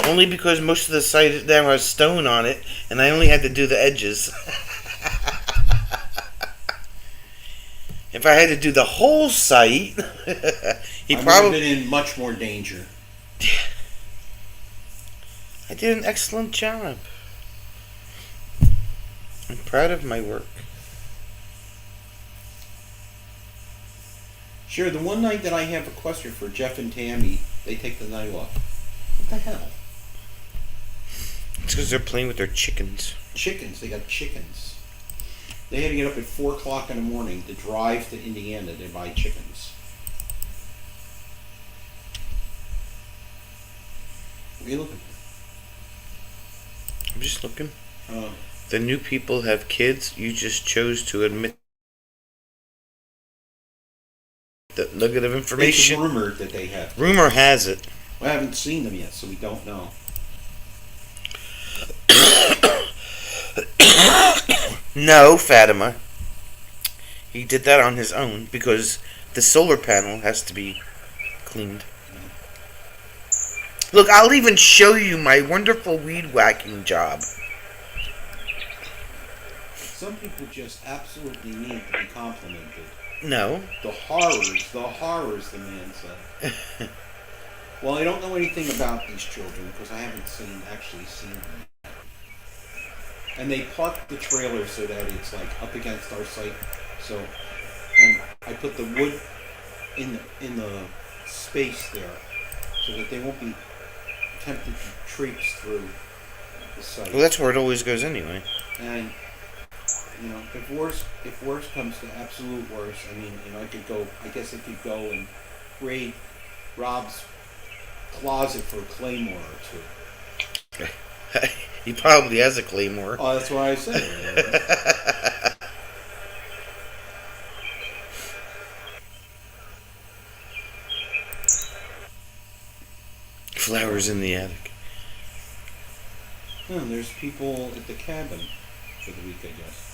Only because most of the site now has stone on it, and I only had to do the edges. If I had to do the whole site, he I would have probably. been in much more danger. I did an excellent job. I'm proud of my work. Sure, the one night that I have a question for Jeff and Tammy, they take the night off. What the hell? It's because they're playing with their chickens. Chickens. They got chickens. They had to get up at 4 o'clock in the morning to drive to Indiana to buy chickens. What are you looking for? I'm just looking. Oh. The new people have kids. You just chose to admit that nugget of It's information. rumored that they have. Rumor has it. I haven't seen them yet, so we don't know. No, Fatima. He did that on his own because the solar panel has to be cleaned. Look, I'll even show you my wonderful weed whacking job. Some people just absolutely need to be complimented. No. The horrors, the man said. Well, I don't know anything about these children because I haven't actually seen them. And they parked the trailer so that it's like up against our site. So, and I put the wood in the space there so that they won't be tempted to traipse through the site. Well, that's where it always goes anyway. And if worse comes to absolute worse, I guess I could go and raid Rob's closet for a claymore or two. He probably has a claymore. Oh, that's why I said it. Flowers in the attic. Oh, there's people at the cabin for the week, I guess.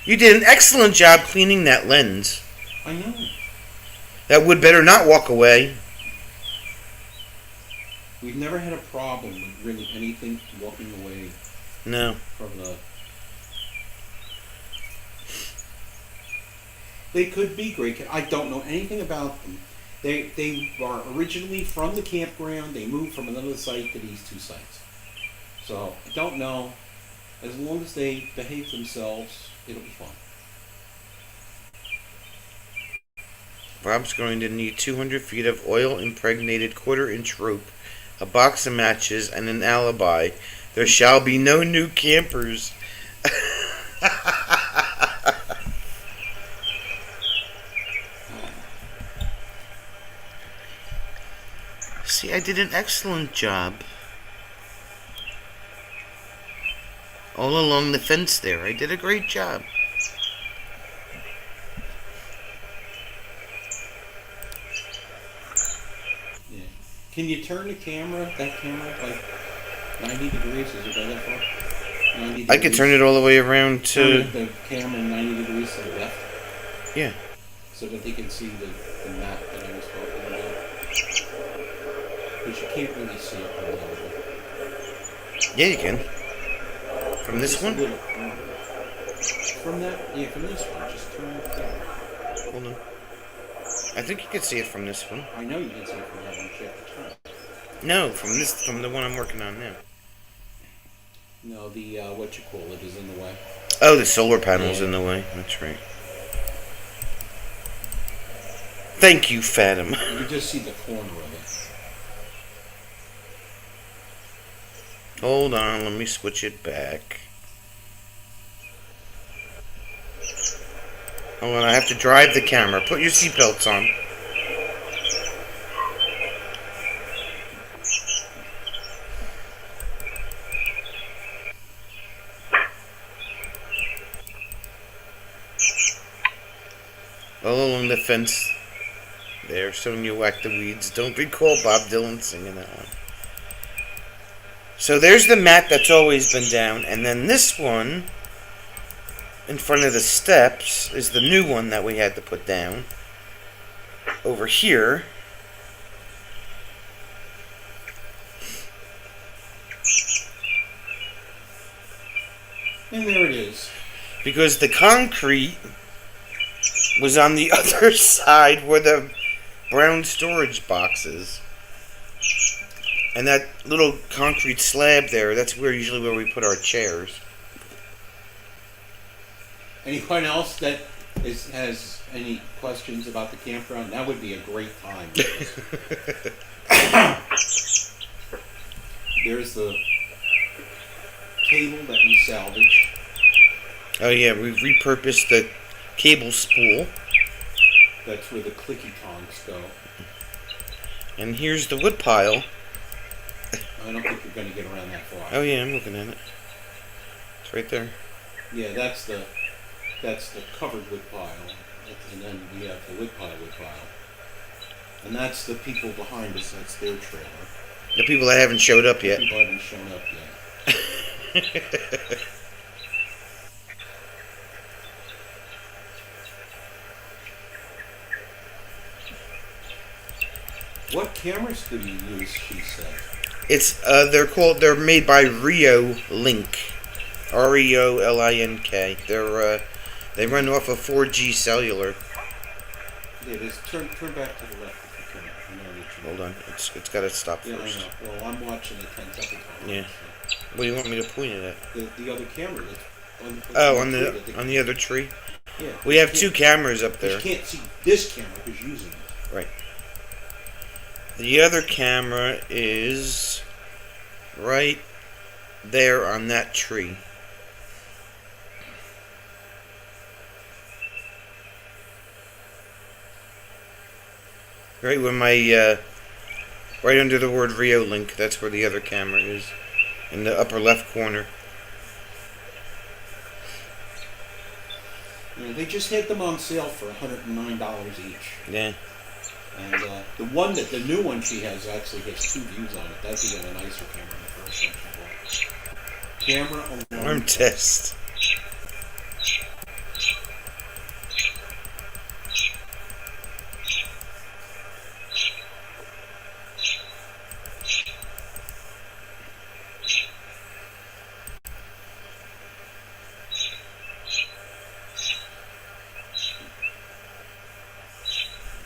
You did an excellent job cleaning that lens. I know. That wood better not walk away. We've never had a problem with really anything walking away No. from the... They could be great. I don't know anything about them. They are originally from the campground. They moved from another site to these two sites. So, I don't know. As long as they behave themselves, it'll be fun. Bob's going to need 200 feet of oil-impregnated quarter-inch rope, a box of matches, and an alibi. There shall be no new campers. See, I did an excellent job. All along the fence there, I did a great job. Yeah. Can you turn the camera, that camera, like 90 degrees? Is it go that far? 90 degrees. I could turn it all the way around to... Turn the camera 90 degrees to the left Yeah. so that they can see the map that I was talking about. Because you can't really see it from the other way. Yeah, you can. From this Just a one? little corner. From that, yeah, from this one. Just turn it down. Hold on. I think you can see it from this one. I know you can see it from that one. You have to turn it. No, from the one I'm working on now. No, the, what you call it is in the way. Oh, the solar panel's in the way. That's right. Thank you, Fatima. You can just see the corner of it. Hold on, let me switch it back. Hold on, I have to drive the camera. Put your seatbelts on. All along the fence there, showing you whack the weeds. Don't recall Bob Dylan singing that one. So there's the mat that's always been down, and then this one in front of the steps is the new one that we had to put down. Over here. And there it is. Because the concrete was on the other side where the brown storage box is. And that little concrete slab there, that's usually where we put our chairs. Anyone else that has any questions about the campground? That would be a great time. There's the cable that we salvaged. Oh yeah, we've repurposed the cable spool. That's where the clicky tongs go. And here's the wood pile. I don't think you're going to get around that far. Oh yeah, I'm looking at it. It's right there. Yeah, that's the covered wood pile, and then we have the wood pile, and that's the people behind us. That's their trailer. The people that haven't showed up yet. People haven't shown up yet. What cameras do you use? She said. It's they're made by Rio Link, REOLINK. They run off of 4G cellular. Yeah, just turn back to the left if you can. I know that you. Hold on, it's got to stop Yeah, first. I know. Well, I'm watching the 10 second time. Yeah. What do you want me to point it at? The other camera that's On the other tree. Yeah. We have two cameras up You there. can't see this camera because you're using it. Right. The other camera is right there on that tree. Right where my Right under the word Rio Link, that's where the other camera is. In the upper left corner. You know, they just had them on sale for $109 each. Yeah. And the new one she has actually has 2 views on it. That's even a nicer camera than the first one she bought. Camera alone. Arm test.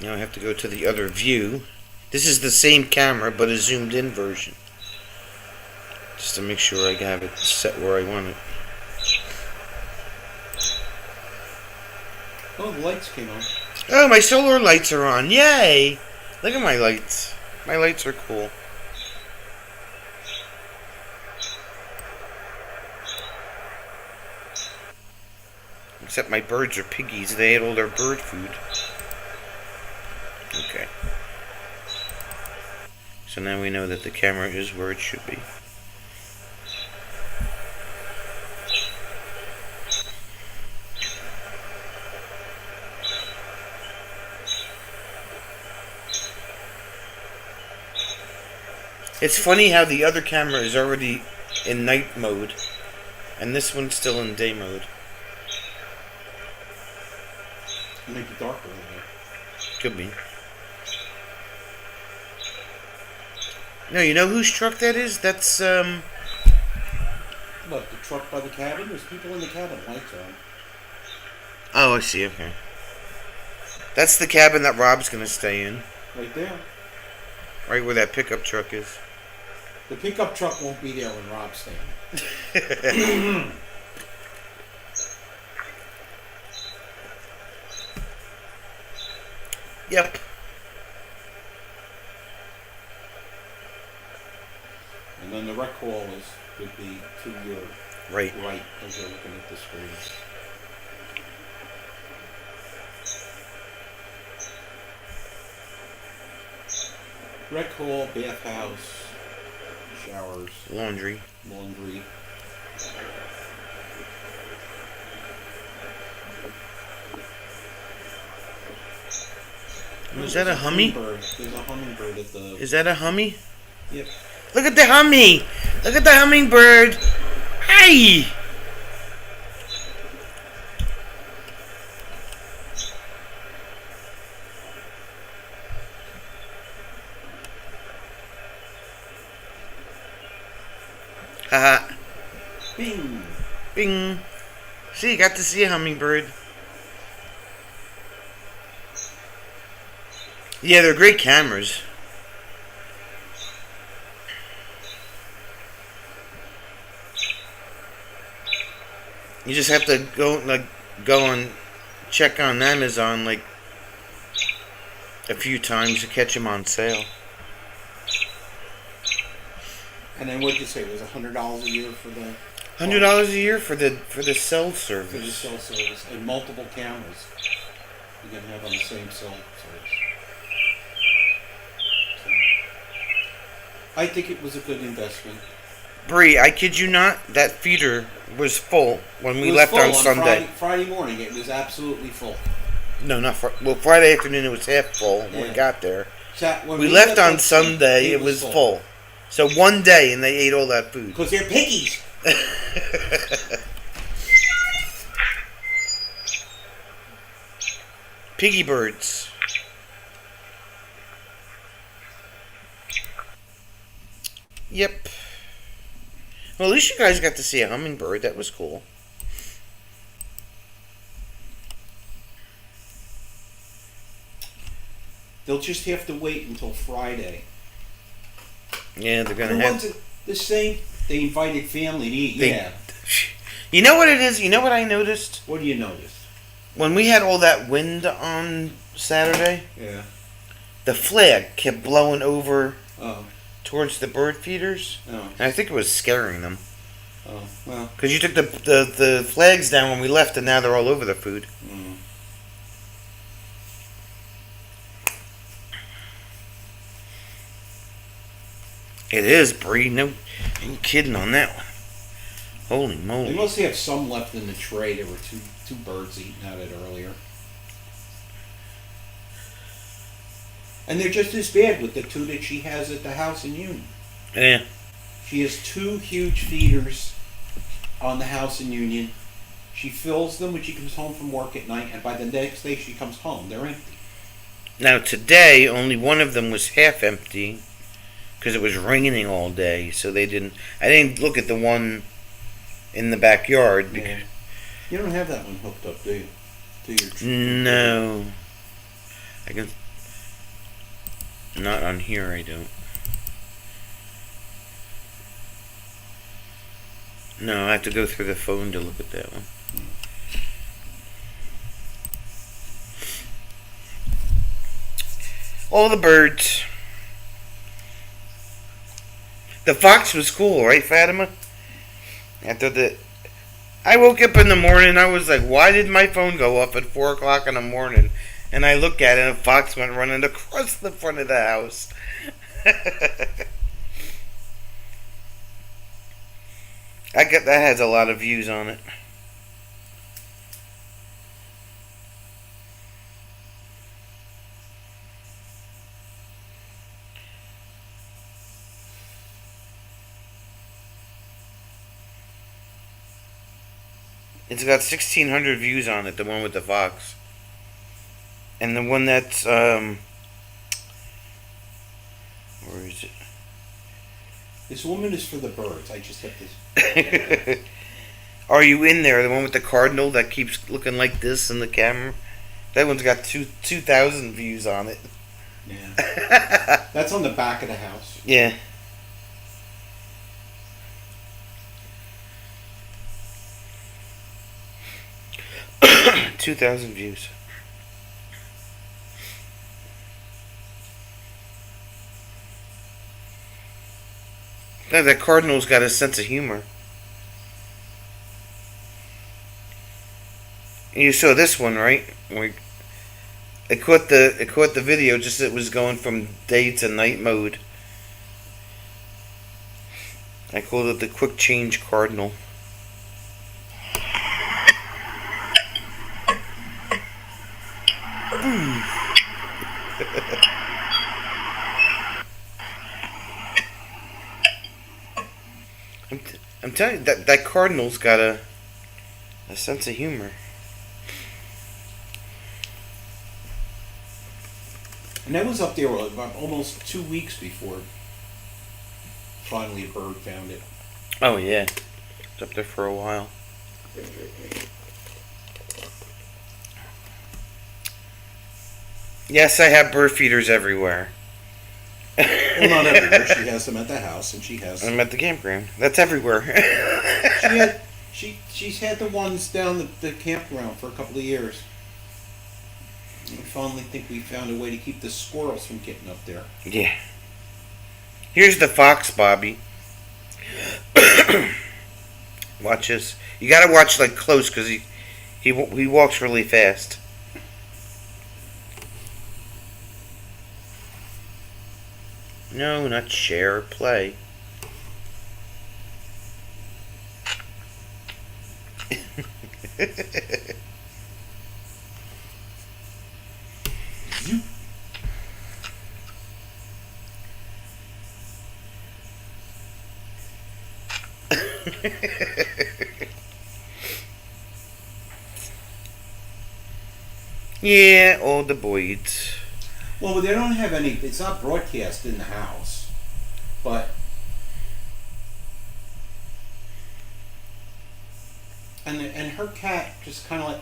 Now I have to go to the other view. This is the same camera, but a zoomed in version. Just to make sure I have it set where I want it. Oh, the lights came on. Oh, my solar lights are on. Yay! Look at my lights. My lights are cool. Except my birds are piggies. They ate all their bird food. Okay. So now we know that the camera is where it should be. It's funny how the other camera is already in night mode, and this one's still in day mode. Make it darker in there. Could be. No, you know whose truck that is? That's, Look, the truck by the cabin? There's people in the cabin. Lights are on. Oh, I see, okay. That's the cabin that Rob's gonna stay in. Right there. Right where that pickup truck is. The pickup truck won't be there when Rob's staying. Yep. And then the rec hall would be to your Right. right as you're looking at the screen. Rec hall, bathhouse, showers, Laundry. laundry. Was that a hummy? There's a hummingbird at the... Is that a hummy? Yep. Look at the hummy! Look at the hummingbird! Hi! Haha. Bing! Bing. See, you got to see a hummingbird. Yeah, they're great cameras. You just have to go and check on Amazon like a few times to catch them on sale. And then what'd you say? It was $100 a year for the... $100 a year for the cell For the service. cell service. And multiple cameras. You can have on the same cell service. So, I think it was a good investment. Bree, I kid you not, that feeder was full when we It was left full on Sunday. Friday morning, it was absolutely full. No, not well. Friday afternoon it was half full when we Yeah. got there. When We left on that Sunday. It was full. So one day, and they ate all that food. Because they're piggies. Piggy birds. Yep. Well, at least you guys got to see a hummingbird. That was cool. They'll just have to wait until Friday. Yeah, they're The gonna ones have. that, the same, they invited family to eat. They- Yeah. You know what it is? You know what I noticed? What do you notice? When we had all that wind on Saturday, Yeah. the flag kept blowing over Oh. towards the bird feeders. Oh. And I think it was scaring them. Oh. Well. Because you took the flags down when we left, and now they're all over the food. Mm. It is, Bree. No, ain't kidding on that one. Holy They moly. mostly have some left in the tray. There were two birds eating at it earlier. And they're just as bad with the two that she has at the house in Union. Yeah. She has two huge feeders on the house in Union. She fills them when she comes home from work at night, and by the next day she comes home, they're empty. Now today, only one of them was half empty because it was raining all day. So they didn't. I didn't look at the one in the backyard. Yeah. You don't have that one hooked up, do you? To your No, I can. Not on here. I don't. No, I have to go through the phone to look at that one. All the birds. The fox was cool, right, Fatima? After the, I woke up in the morning. I was like, "Why did my phone go off at 4 o'clock in the morning?" And I look at it, and a fox went running across the front of the house. That has a lot of views on it. It's got 1,600 views on it, the one with the fox. And the one that's, where is it? This woman is for the birds. I just have this. Are You In There? The one with the cardinal that keeps looking like this in the camera? That one's got 2,000 views on it. Yeah. That's on the back of the house. Yeah. $2,000 views. Now that cardinal's got a sense of humor. You saw this one, right? It caught the video just as it was going from day to night mode. I called it the quick change cardinal. I'm telling you, that cardinal's got a sense of humor. And that was up there about almost 2 weeks before finally a bird found it. Oh yeah, it's up there for a while. Yes, I have bird feeders everywhere. Well, not everywhere. She has them at the house, and she has. I'm at the campground. That's everywhere. She's had the ones down the campground for a couple of years. And we finally think we found a way to keep the squirrels from getting up there. Yeah. Here's the fox, Bobby. Watch this. You gotta watch like close because he walks really fast. No, not share, play. Zoop. Yeah, all the boys. Well, they don't have any. It's not broadcast in the house, but and her cat just kind of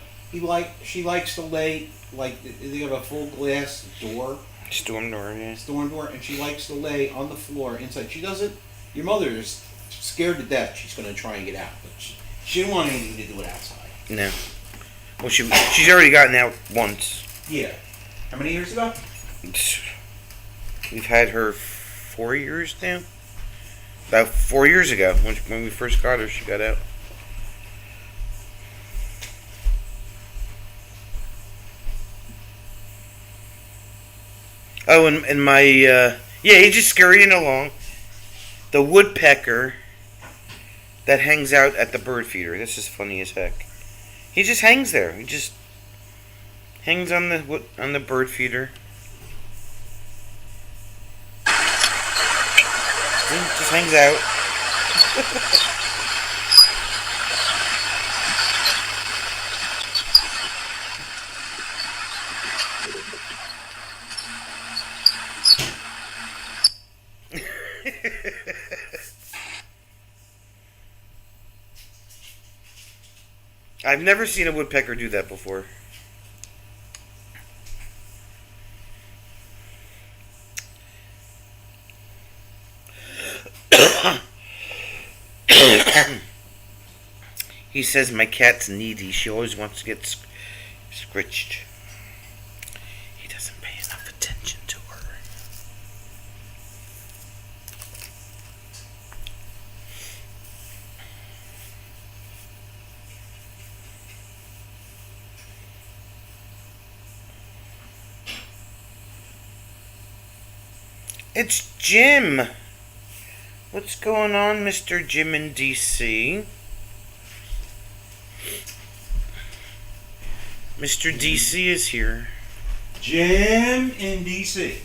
she likes to lay they have a full glass door, Storm door, yeah. storm door, and she likes to lay on the floor inside. She doesn't. Your mother is scared to death. She's going to try and get out, but she didn't want anything to do it outside. No. Well, she's already gotten out once. Yeah. How many years ago? We've had her 4 years now. About 4 years ago, when we first got her, she got out. Oh, and my yeah, he's just scurrying along. the woodpecker that hangs out at the bird feeder. This is funny as heck. He just hangs there. He just hangs on the bird feeder. He just hangs out. I've never seen a woodpecker do that before. He says my cat's needy. She always wants to get scritched. He doesn't pay enough attention to her. It's Jim. What's going on, Mr. Jim in DC? Mr. DC is here. Jim in DC.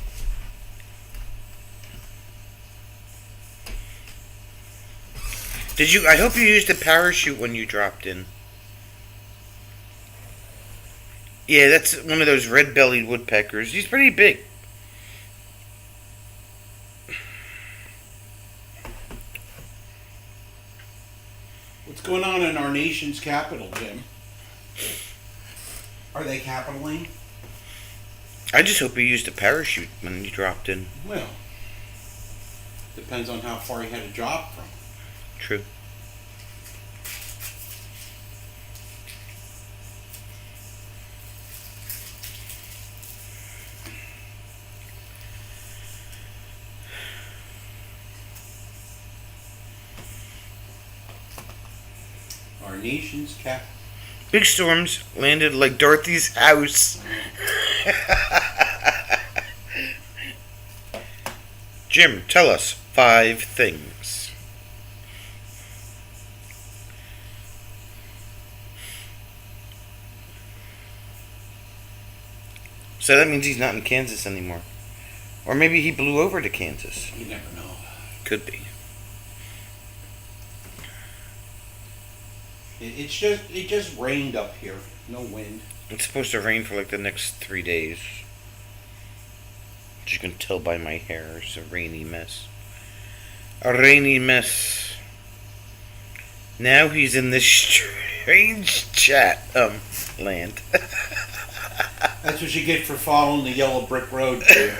I hope you used a parachute when you dropped in. Yeah, that's one of those red-bellied woodpeckers. He's pretty big. What's going on in our nation's capital, Jim? Are they capitaling? I just hope you used a parachute when you dropped in. Well, depends on how far you had to drop from. True. Our nation's capital. Big storms landed like Dorothy's house. Jim, tell us 5 things. So that means he's not in Kansas anymore. Or maybe he blew over to Kansas. You never know. Could be. It just rained up here. No wind. It's supposed to rain for like the next 3 days. As you can tell by my hair, it's a rainy mess. A rainy mess. Now he's in this strange chat land. That's what you get for following the yellow brick road, dude.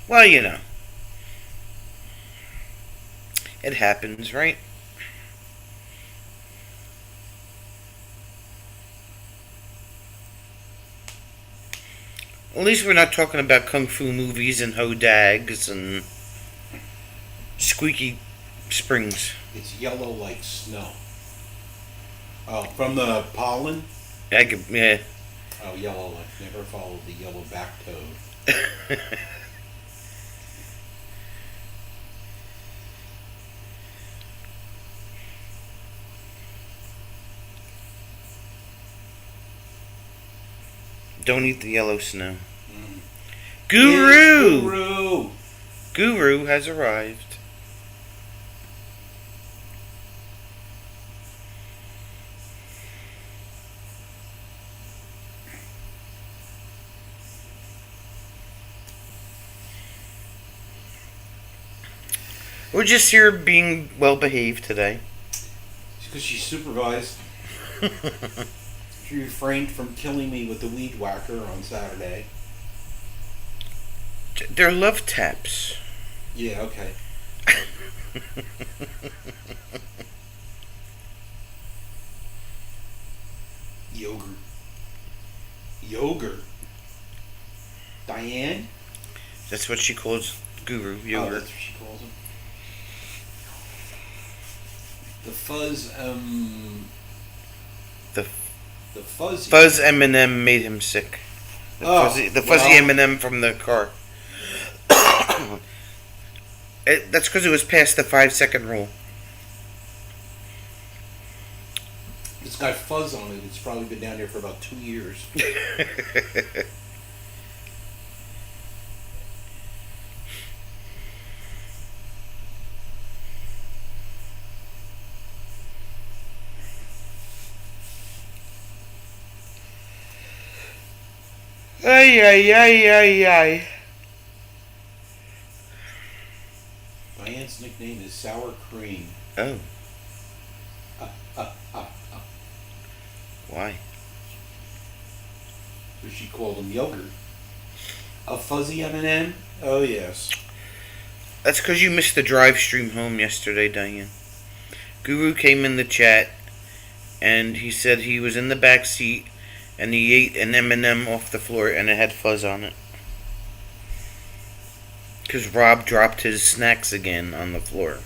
Well, you know. It happens, right? At least we're not talking about kung fu movies and hodags and squeaky springs. It's yellow like snow. Oh, from the pollen? Yeah. Oh, yellow like never followed the yellow back toad. Don't eat the yellow snow. Mm. Guru! Guru! Guru has arrived. We're just here being well behaved today. Because she's supervised. She refrained from killing me with the weed whacker on Saturday. They're love taps. Yeah, okay. Yogurt. Yogurt. Diane? That's what she calls Guru, Oh, yogurt. that's what she calls him. The fuzz, The fuzzy. fuzz M&M made him sick. The fuzzy M&M from the car. That's because it was past the 5-second rule. It's got fuzz on it. It's probably been down there for about 2 years. Ay, ay, ay, ay, ay. Diane's nickname is Sour Cream. Oh. Why? So she called him yogurt. A fuzzy M&M? Oh, yes. That's because you missed the drive stream home yesterday, Diane. Guru came in the chat, and he said he was in the back seat, and he ate an M&M off the floor, and it had fuzz on it. Because Rob dropped his snacks again on the floor.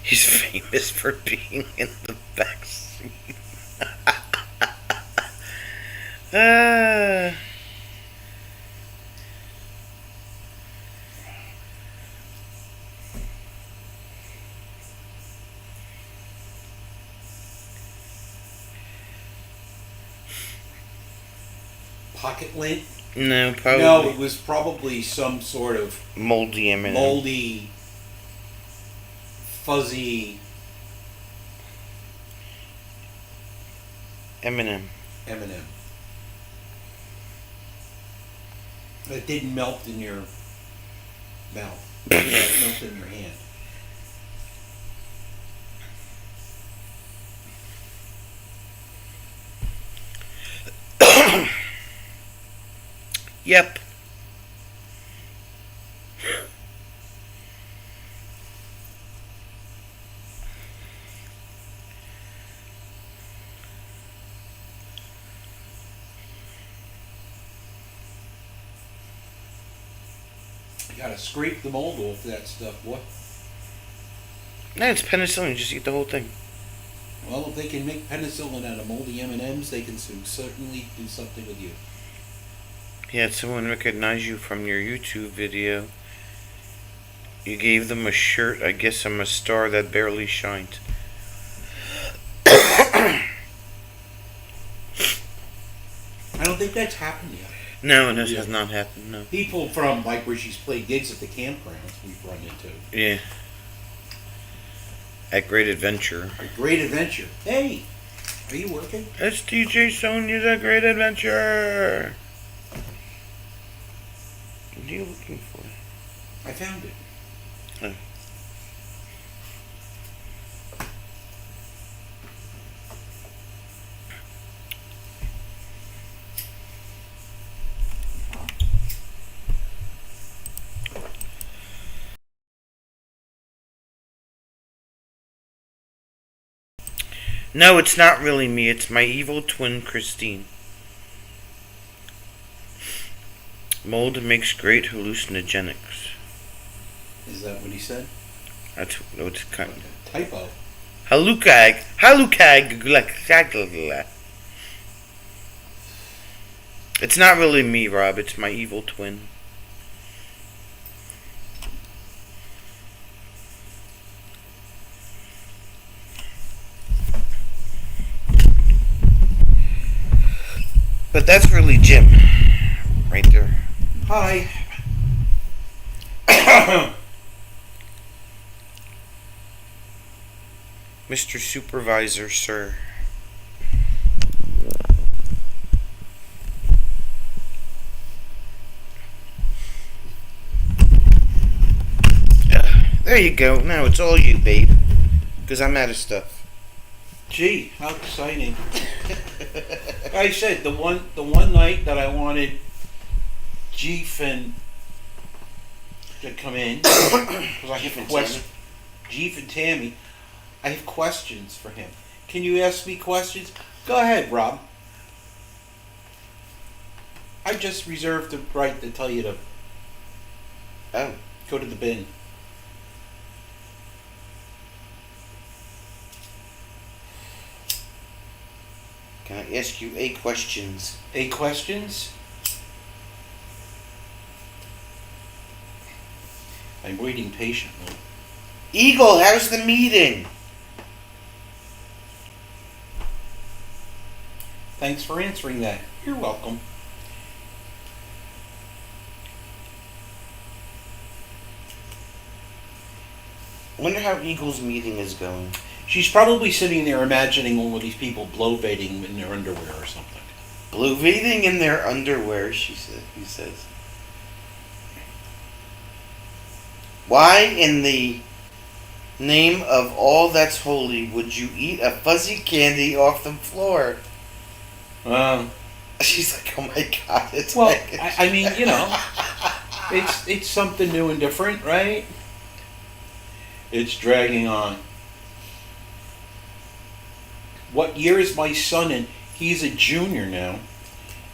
He's famous for being in the back seat. Pocket lint? No, probably. No, it was probably some sort of moldy M&M. moldy, fuzzy M&M. M&M. It didn't melt in your mouth. It melted in your hand. Yep. You gotta scrape the mold off that stuff, boy. No, it's penicillin. Just eat the whole thing. Well, if they can make penicillin out of moldy M&Ms, they can certainly do something with you. Yeah, someone recognized you from your YouTube video. You gave them a shirt. I guess I'm a star that barely shined. I don't think that's happened yet. No, this has not happened, no. People from, like, where she's played gigs at the campgrounds we've run into. Yeah. At Great Adventure. A Great Adventure. Hey, are you working? It's DJ Sonia's A Great Adventure. What are you looking for? I found it. Oh. No, it's not really me. It's my evil twin, Christine. Mold makes great hallucinogenics. Is that what he said? That's what's kind of... Typo. Halukag. It's not really me, Rob. It's my evil twin. But that's really Jim. Right there. Hi. Mr. Supervisor, sir. There you go. Now it's all you, babe. Because I'm out of stuff. Gee, how exciting. Like I said, the one night that I wanted Jeef and to come in, because I have questions. Jeef and Tammy, I have questions for him. Can you ask me questions? Go ahead, Rob. I just reserved the right to tell you to Oh. Go to the bin. Can I ask you 8 questions? 8 questions? I'm waiting patiently. Eagle, how's the meeting? Thanks for answering that. You're welcome. Wonder how Eagle's meeting is going. She's probably sitting there imagining all of these people blow baiting in their underwear or something. Blue bathing in their underwear, he says. Why in the name of all that's holy would you eat a fuzzy candy off the floor? She's like, oh my god, it's well, like I mean, you know, it's something new and different, right? It's dragging on. What year is my son in? He's a junior now.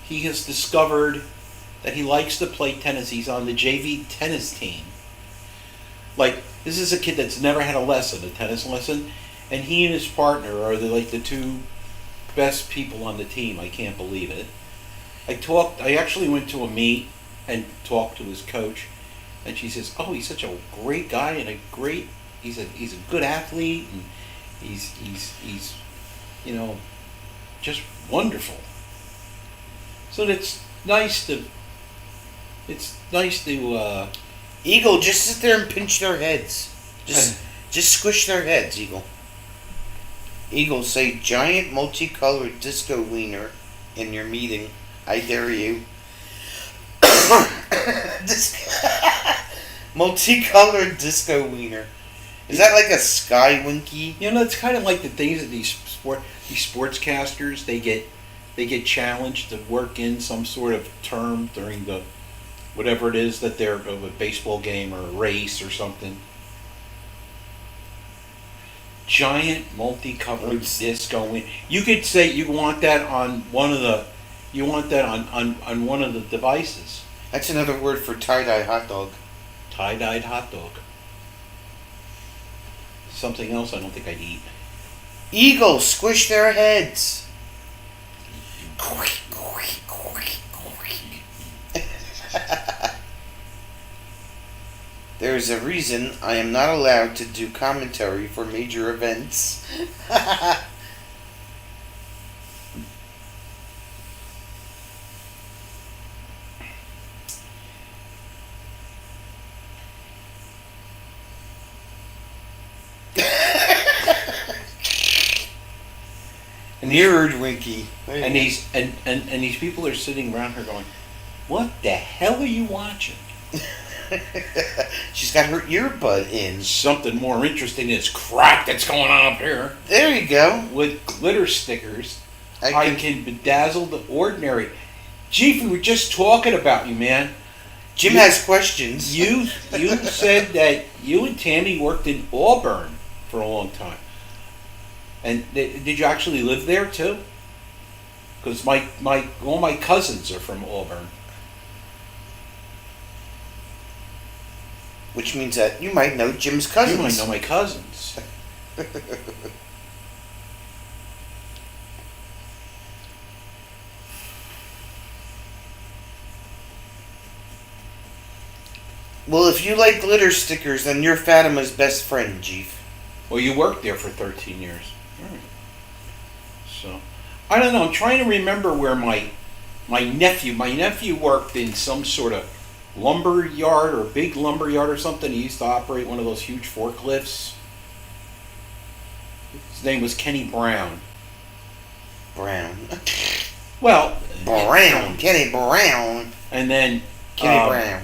He has discovered that he likes to play tennis. He's on the JV tennis team. Like, this is a kid that's never had a tennis lesson, and he and his partner are the 2 best people on the team. I can't believe it. I actually went to a meet and talked to his coach, and she says, "Oh, he's such a great guy and he's a good athlete, and he's you know, just wonderful." So it's nice to Eagle, just sit there and pinch their heads. Just squish their heads, Eagle. Eagle, say giant multicolored disco wiener in your meeting. I dare you. Multicolored disco wiener. Is that like a sky winky? You know, it's kind of like the things that these sportscasters they get challenged to work in some sort of term during the whatever it is that they're of a baseball game or a race or something. Giant multicolored disco wiener. You could say you want that on one of the one of the devices. That's another word for tie-dye hot dog. Tie-dyed hot dog. Something else I don't think I'd eat. Eagle, squish their heads. There's a reason I am not allowed to do commentary for major events. Nerd Winky. And these people are sitting around her going, "What the hell are you watching?" She's got her earbud in. Something more interesting is crap that's going on up here. There you go. With glitter stickers, I can bedazzle the ordinary. Chief, we were just talking about you, man. Jim has questions. You said that you and Tammy worked in Auburn for a long time. And did you actually live there too? Because all my cousins are from Auburn. Which means that you might know Jim's cousins. You might know my cousins. Well, if you like glitter stickers, then you're Fatima's best friend, Chief. Well, you worked there for 13 years. Right. So, I don't know. I'm trying to remember where my nephew worked in some sort of lumber yard or big lumber yard or something. He used to operate one of those huge forklifts. His name was Kenny Brown. Brown. Well, Brown. Kenny Brown. And then Kenny Brown.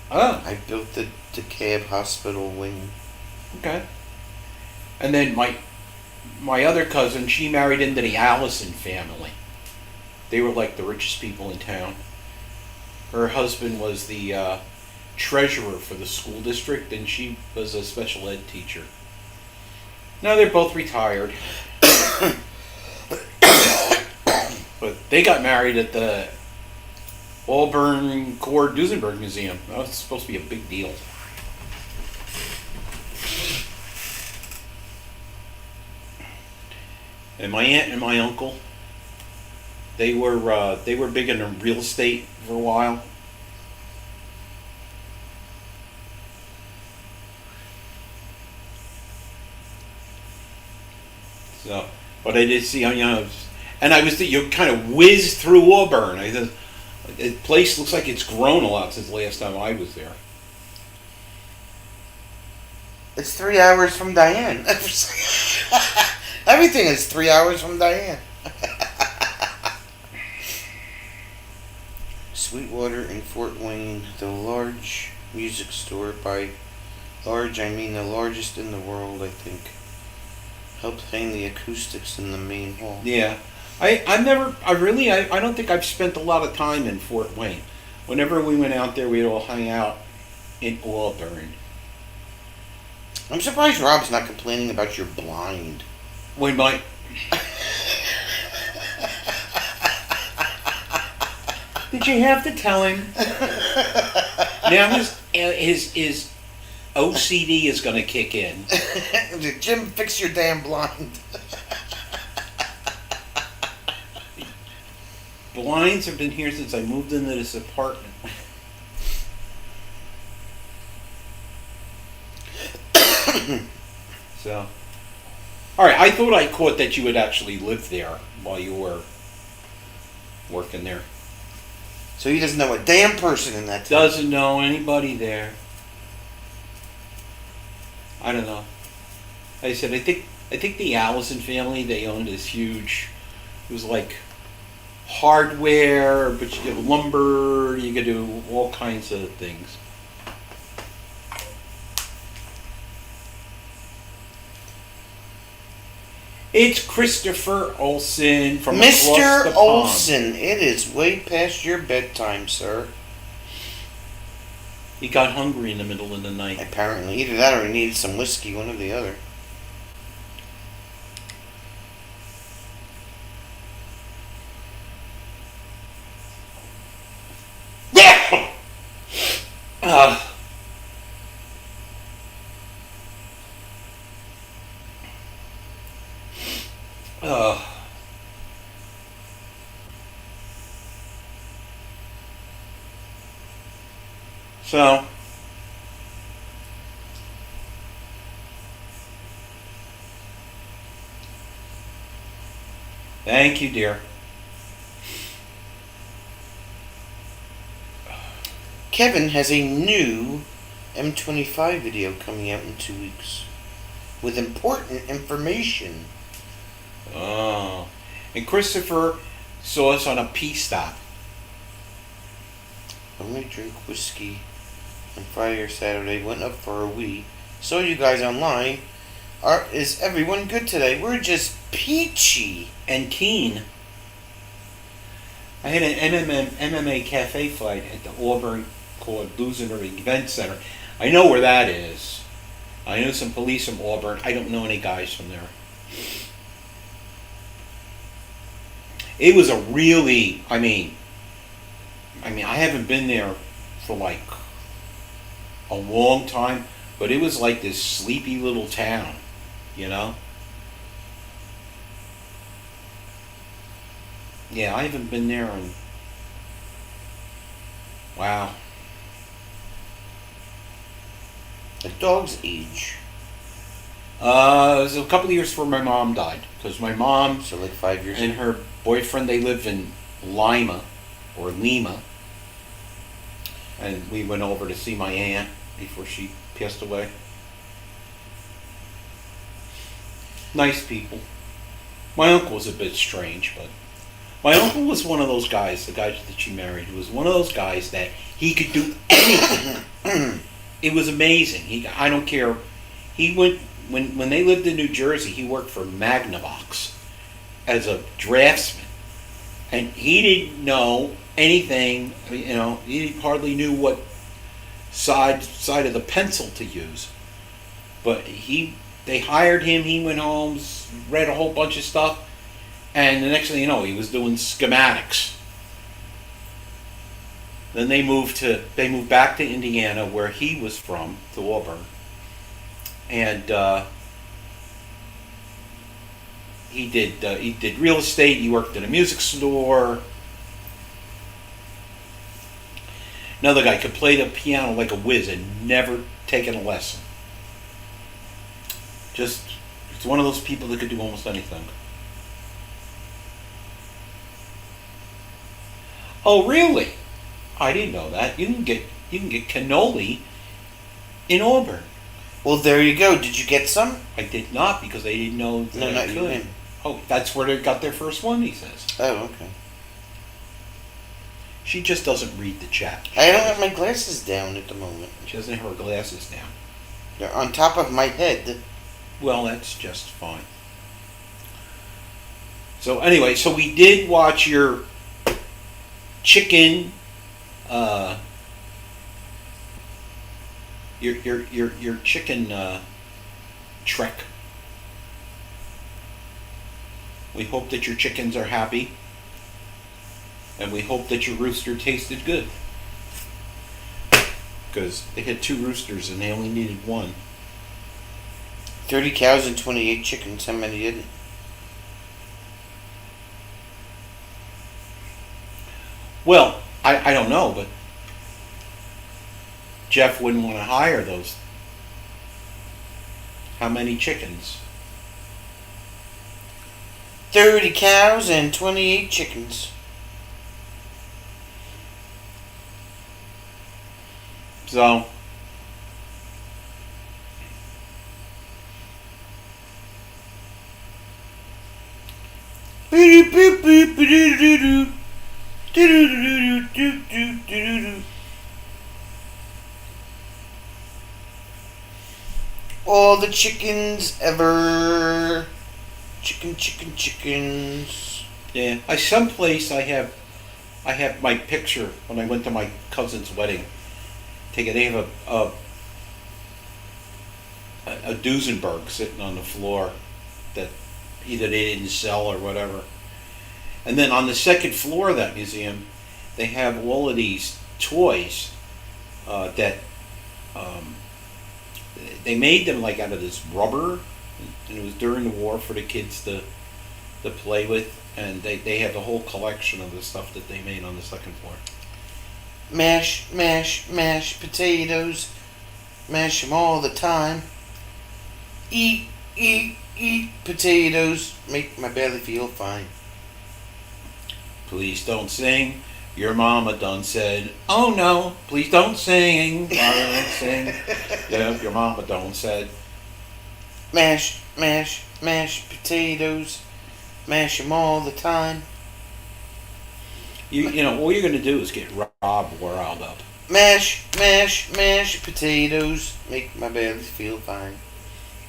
Oh. I built the DeKalb Hospital wing. Okay. And then my other cousin, she married into the Allison family. They were like the richest people in town. Her husband was the treasurer for the school district, and she was a special ed teacher. Now they're both retired. But they got married at the Auburn Cord Duesenberg Museum. That was supposed to be a big deal. And my aunt and my uncle, they were big into real estate for a while. So, but I did see, and you kind of whizzed through Auburn. The place looks like it's grown a lot since the last time I was there. It's 3 hours from Diane. Everything is 3 hours from Diane. Sweetwater in Fort Wayne, the large music store. By large, I mean the largest in the world, I think. Helped hang the acoustics in the main hall. Yeah. I don't think I've spent a lot of time in Fort Wayne. Whenever we went out there, we'd all hang out in Auburn. I'm surprised Rob's not complaining about your blind. We might. Did you have to tell him? Now his OCD is going to kick in. Jim, fix your damn blind. Blinds have been here since I moved into this apartment. So, all right. I thought I caught that you had actually lived there while you were working there. So he doesn't know a damn person in that town. Doesn't know anybody there. I don't know. Like I said, I think the Allison family, they owned this huge. It was like hardware, but you get lumber. You could do all kinds of things. It's Christopher Olsen from across the Mr. pond. Olsen, it is way past your bedtime, sir. He got hungry in the middle of the night. Apparently, either that or he needed some whiskey, one or the other. Yeah. So, thank you, dear. Kevin has a new M25 video coming out in 2 weeks with important information. Oh. And Christopher saw us on a pee stop. Only drink whiskey on Friday or Saturday. Went up for a wee. Saw you guys online. Is everyone good today? We're just peachy. And keen. I had an MMA cafe fight at the Auburn called Duesenberg Event Center. I know where that is. I know some police from Auburn. I don't know any guys from there. It was a really, I mean, I haven't been there for like a long time, but it was like this sleepy little town, you know? Yeah, I haven't been there in, wow. A dog's age. It was a couple of years before my mom died, because my mom So like 5 years and her boyfriend, they lived in Lima, and we went over to see my aunt before she passed away. Nice people. My uncle was a bit strange, but my uncle was one of those guys, the guy that she married, was one of those guys that he could do anything. It was amazing. I don't care. He went, when they lived in New Jersey, he worked for Magnavox as a draftsman. And he didn't know anything, you know, he hardly knew what side of the pencil to use. But they hired him, he went home, read a whole bunch of stuff, and the next thing you know, he was doing schematics. Then they moved back to Indiana, where he was from, to Auburn, and he did real estate. He worked at a music store. Another guy could play the piano like a whiz and never taken a lesson. Just, it's one of those people that could do almost anything. Oh, really? I didn't know that. You can get cannoli in Auburn. Well, there you go. Did you get some? I did not, because they didn't know that No, I not could. you. Him. Oh, that's where they got their first one, he says. Oh, okay. She just doesn't read the chat. I don't have my glasses down at the moment. She doesn't have her glasses down. They're on top of my head. Well, that's just fine. So anyway, so we did watch your chicken, your chicken trek. We hope that your chickens are happy, and we hope that your rooster tasted good, because they had 2 roosters and they only needed 1. 30 cows and 28 chickens. How many didn't? Well, I don't know, but Jeff wouldn't want to hire those. How many chickens? 30 cows and 28 chickens. So, All the chickens ever. Chickens. yeah, someplace I have my picture when I went to my cousin's wedding. They have a Duesenberg sitting on the floor that either they didn't sell or whatever. And then on the second floor of that museum, they have all of these toys that they made them like out of this rubber, and it was during the war for the kids to play with, and they have a whole collection of the stuff that they made on the second floor. Mash, mash, mash potatoes. Mash them all the time. Eat, eat, eat potatoes. Make my belly feel fine. Please don't sing. Your mama done said, oh no, please don't sing. Don't sing. Yeah, your mama done said. Mash, mash, mash potatoes. Mash them all the time. You know, all you're going to do is get Rob riled up. Mash, mash, mash potatoes. Make my belly feel fine.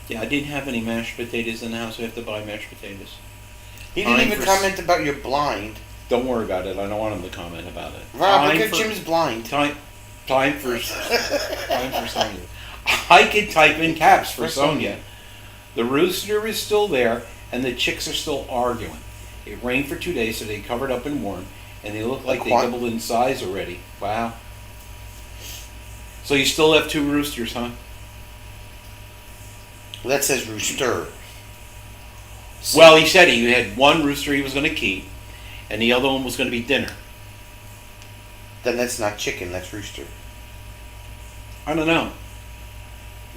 Yeah, I didn't have any mashed potatoes in the house. We have to buy mashed potatoes. He didn't even comment about you're blind. Don't worry about it. I don't want him to comment about it. Rob, look at Jim's blind. Time for Sonia. I could type in caps for Sonia. The rooster is still there, and the chicks are still arguing. It rained for 2 days, so they covered up and warm, and they look like they doubled in size already. Wow. So you still have 2 roosters, huh? Well, that says rooster. Well, he said he had 1 rooster he was going to keep, and the other one was going to be dinner. Then that's not chicken, that's rooster. I don't know.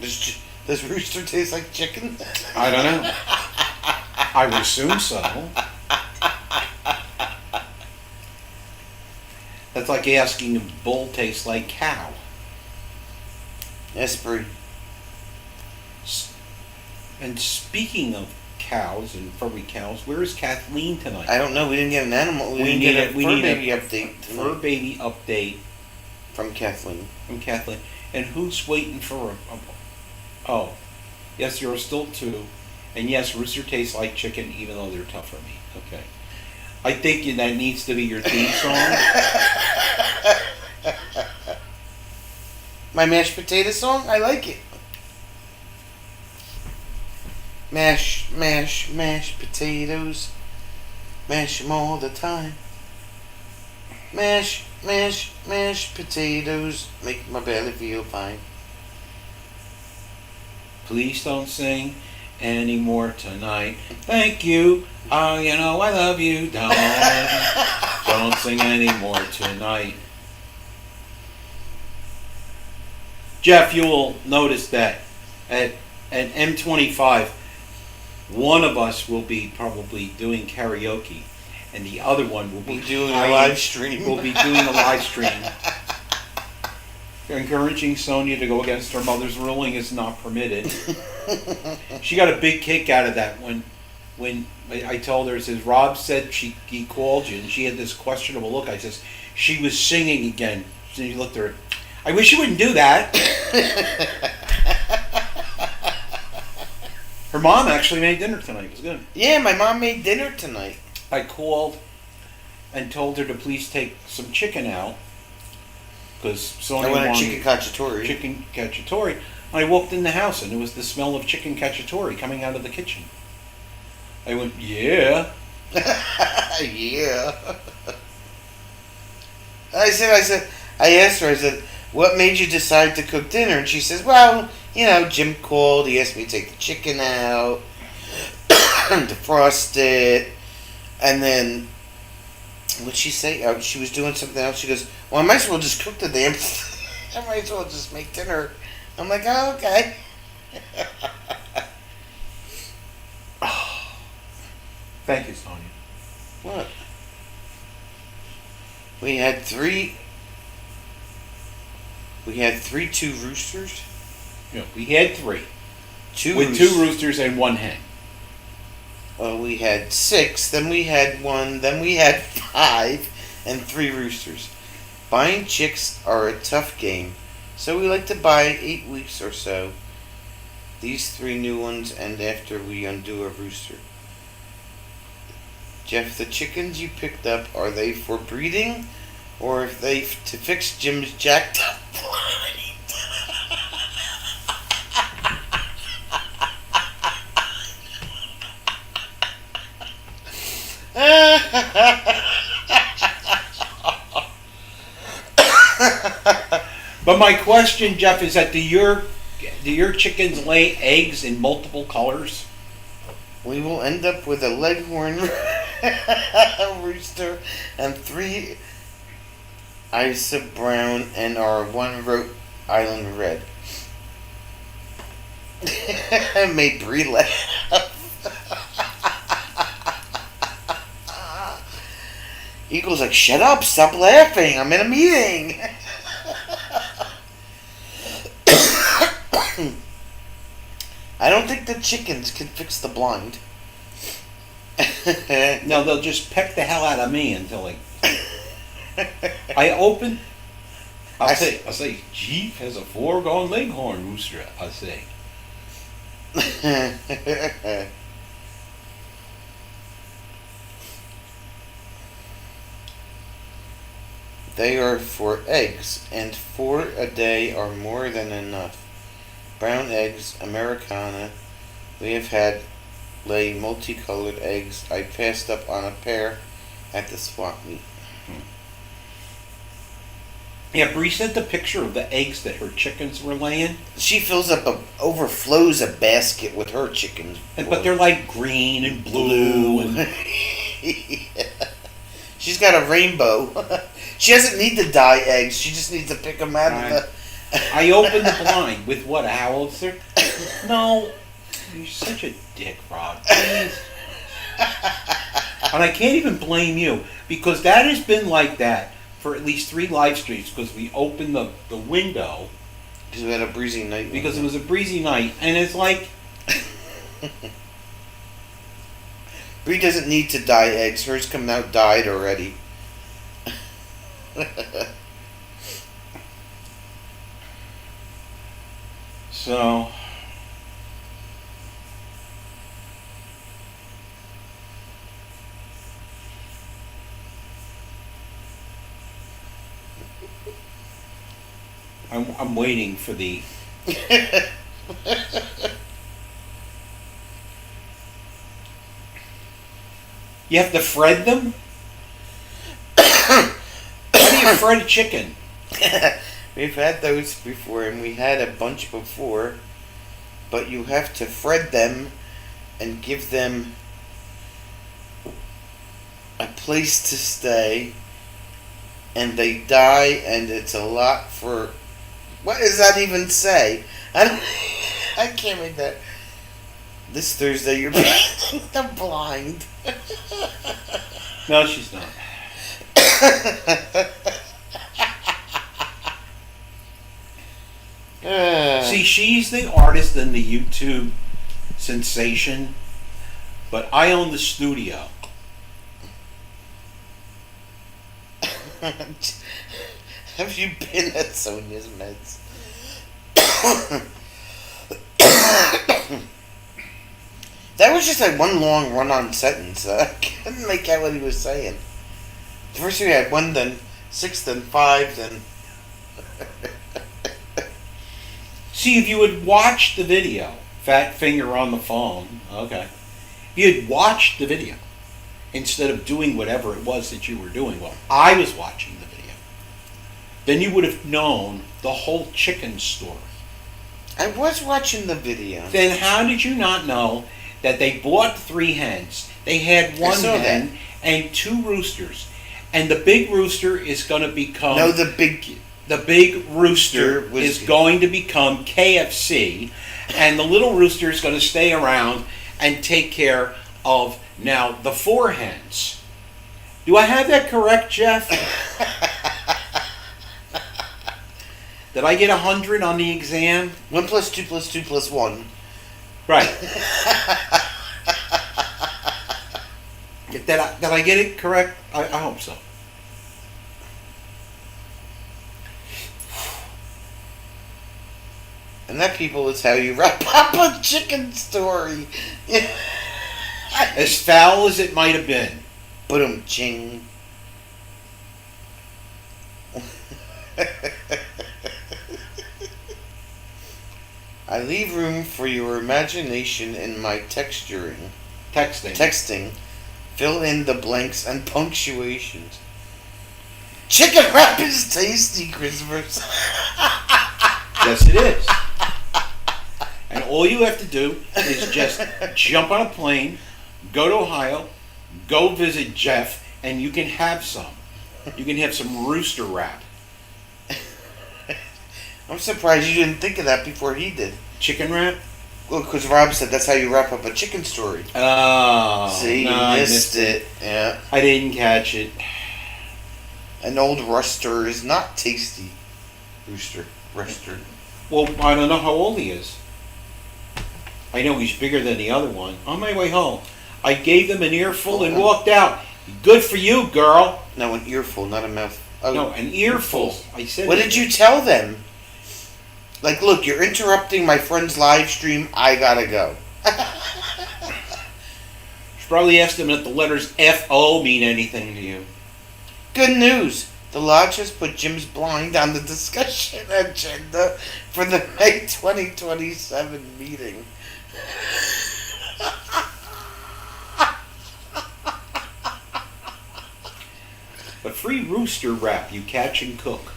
Does rooster taste like chicken? I don't know. I would assume so. That's like asking if bull tastes like cow. Esprit. And speaking of cows and furry cows, where is Kathleen tonight? I don't know. We didn't get an animal. We didn't get a fur baby update. Fur baby update from Kathleen. And who's waiting for oh, yes, you're still 2. And yes, rooster tastes like chicken, even though they're tougher meat. Okay. I think that needs to be your theme song. My mashed potato song? I like it. Mash, mash, mash potatoes. Mash them all the time. Mash, Mashed potatoes make my belly feel fine. Please don't sing anymore tonight. Thank you. Oh, you know I love you. Don't sing anymore tonight. Jeff, you will notice that at M25, one of us will be probably doing karaoke, and the other one will be We're doing a hiding- live stream. We'll be doing a live stream. Encouraging Sonia to go against her mother's ruling is not permitted. She got a big kick out of that when I told her, says Rob said he called you, and she had this questionable look. I says she was singing again. She looked at her. I wish you wouldn't do that. Her mom actually made dinner tonight. It was good. Yeah, my mom made dinner tonight. I called and told her to please take some chicken out because Sonia I wanted wanted chicken cacciatore. chicken cacciatore. I walked in the house and it was the smell of chicken cacciatore coming out of the kitchen. I went, yeah. Yeah. I asked her, I said, what made you decide to cook dinner? And she says, well, Jim called, he asked me to take the chicken out, defrost it, and then, what'd she say? She was doing something else. She goes, well, I might as well just cook the damn thing. I might as well just make dinner. I'm like, oh, okay. Thank you, Sonia. What? We had three 2 roosters. Yeah, we had 3 Two with 2 roosters and 1 hen. We had 6, then we had 1, then we had 5, and 3 roosters. Buying chicks are a tough game, so we like to buy 8 weeks or so. These 3 new ones, and after we undo a rooster. Jeff, the chickens you picked up, are they for breeding, or if they to fix Jim's jacked up blind? But my question, Jeff, is that do your chickens lay eggs in multiple colors? We will end up with a leghorn rooster and 3 Isa brown and our 1 Rhode Island red. Made Brie laugh. Eagle's like, shut up, stop laughing, I'm in a meeting. I don't think the chickens can fix the blind. No, they'll just peck the hell out of me until I open. I'll say, Jeep has a 4-gone leghorn rooster. I say. They are for eggs, and 4 a day are more than enough. Brown eggs, Americana. We have had lay multicolored eggs. I passed up on a pair at the swap meet. Yeah, Bree sent a picture of the eggs that her chickens were laying, She overflows a basket with her chickens. but they're like green and blue. And She's got a rainbow. She doesn't need to dye eggs. She just needs to pick them out of the... I opened the blind with what, a howitzer? No, you're such a dick, Rob. Please. And I can't even blame you, because that has been like that for at least 3 live streams, because we opened the window Because we had a breezy night. because it was a breezy night, and it's like, Bree doesn't need to dye eggs. Hers come out dyed already. so. I'm waiting for the. You have to thread them? How do you fried chicken. We've had those before, and we had a bunch before. But you have to fred them and give them a place to stay, and they die, and it's a lot for. What does that even say? I can't read that. This Thursday, you're painting the blind. No, she's not. See, she's the artist and the YouTube sensation, but I own the studio. Have you been at Sonia's Meds? That was just like one long run-on sentence. I couldn't make out what he was saying. First we had 1, then 6, then 5, then... See, if you had watched the video, fat finger on the phone, okay. If you had watched the video, instead of doing whatever it was that you were doing, well, I was watching the video, then you would have known the whole chicken story. I was watching the video. Then how did you not know that they bought 3 hens? They had 1 hen and 2 roosters. And the big rooster is going to become... No, the big rooster is going to become KFC. And the little rooster is going to stay around and take care of, now, the 4 hens. Do I have that correct, Jeff? Did I get 100 on the exam? 1 plus 2 plus 2 plus 1. Right. Did I get it correct? I hope so. And that, people, is how you wrap up a chicken story. As foul as it might have been. Ba-dum-ching. I leave room for your imagination in my texturing. Texting. Fill in the blanks and punctuations. Chicken wrap is tasty, Christopher. Yes, it is. And all you have to do is just jump on a plane, go to Ohio, go visit Jeff, and you can have some. You can have some rooster wrap. I'm surprised you didn't think of that before he did. Chicken wrap? Well, because Rob said that's how you wrap up a chicken story. Oh. See, no, you missed it. Yeah. I didn't catch it. An old rooster is not tasty. Rooster. Well, I don't know how old he is. I know he's bigger than the other one. On my way home, I gave them an earful and walked out. Good for you, girl. No, an earful, not a mouth. Oh, no, an earful. I said. What did you tell them? Like, look, you're interrupting my friend's live stream. I gotta go. Should probably ask them if the letters F-O mean anything to you. Good news. The Lodge has put Jim's Blind on the discussion agenda for the May 2027 meeting. A free rooster wrap you catch and cook.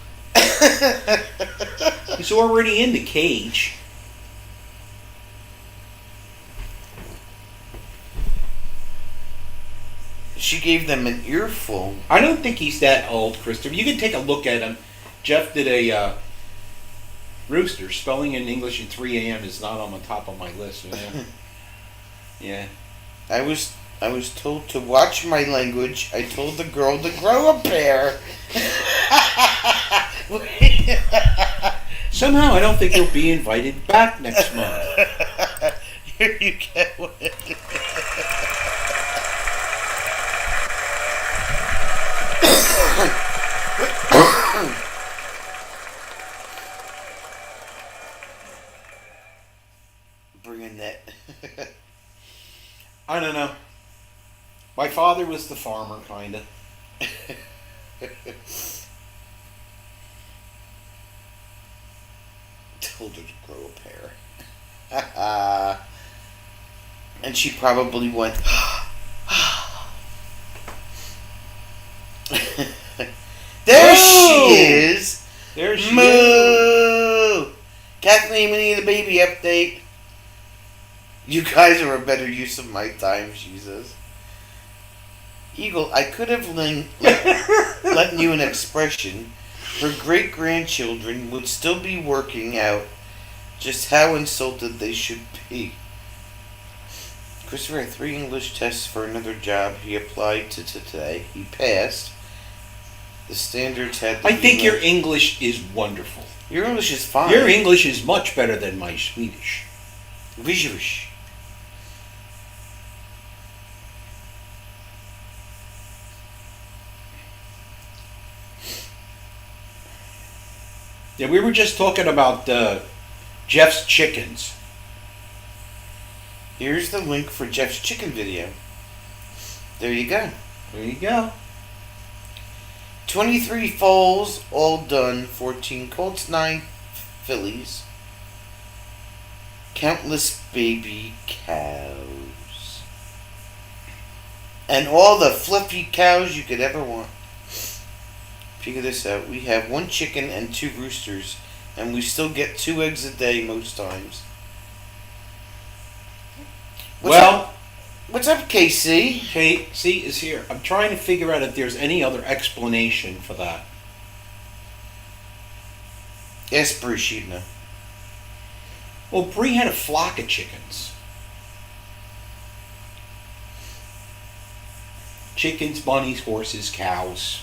He's already in the cage. She gave them an earful. I don't think he's that old, Christopher. You can take a look at him. Jeff did a rooster. Spelling in English at 3 a.m. is not on the top of my list. You know? Yeah. I was told to watch my language. I told the girl to grow a pair. Somehow I don't think you'll be invited back next month. Here you go. Bringing that. I don't know. My father was the farmer, kinda. Told her to grow a pair. And she probably went, there she Boo! Kathleen, we need a baby update. You guys are a better use of my time, she says. Eagle, I could have lent you an expression. Her great-grandchildren would still be working out just how insulted they should be. Christopher had 3 English tests for another job he applied to today. He passed. The standards had to I be think met. your English is wonderful. Your English is fine. Your English is much better than my Swedish. Visuish. Yeah, we were just talking about Jeff's chickens. Here's the link for Jeff's chicken video. There you go. There you go. 23 foals, all done. 14 colts, 9 fillies. Countless baby cows. And all the fluffy cows you could ever want. Figure this out. We have 1 chicken and 2 roosters. And we still get 2 eggs a day most times. What's up, KC? KC is here. I'm trying to figure out if there's any other explanation for that. Ask Bruce, she'd know. Well, Bree had a flock of chickens. Chickens, bunnies, horses, cows.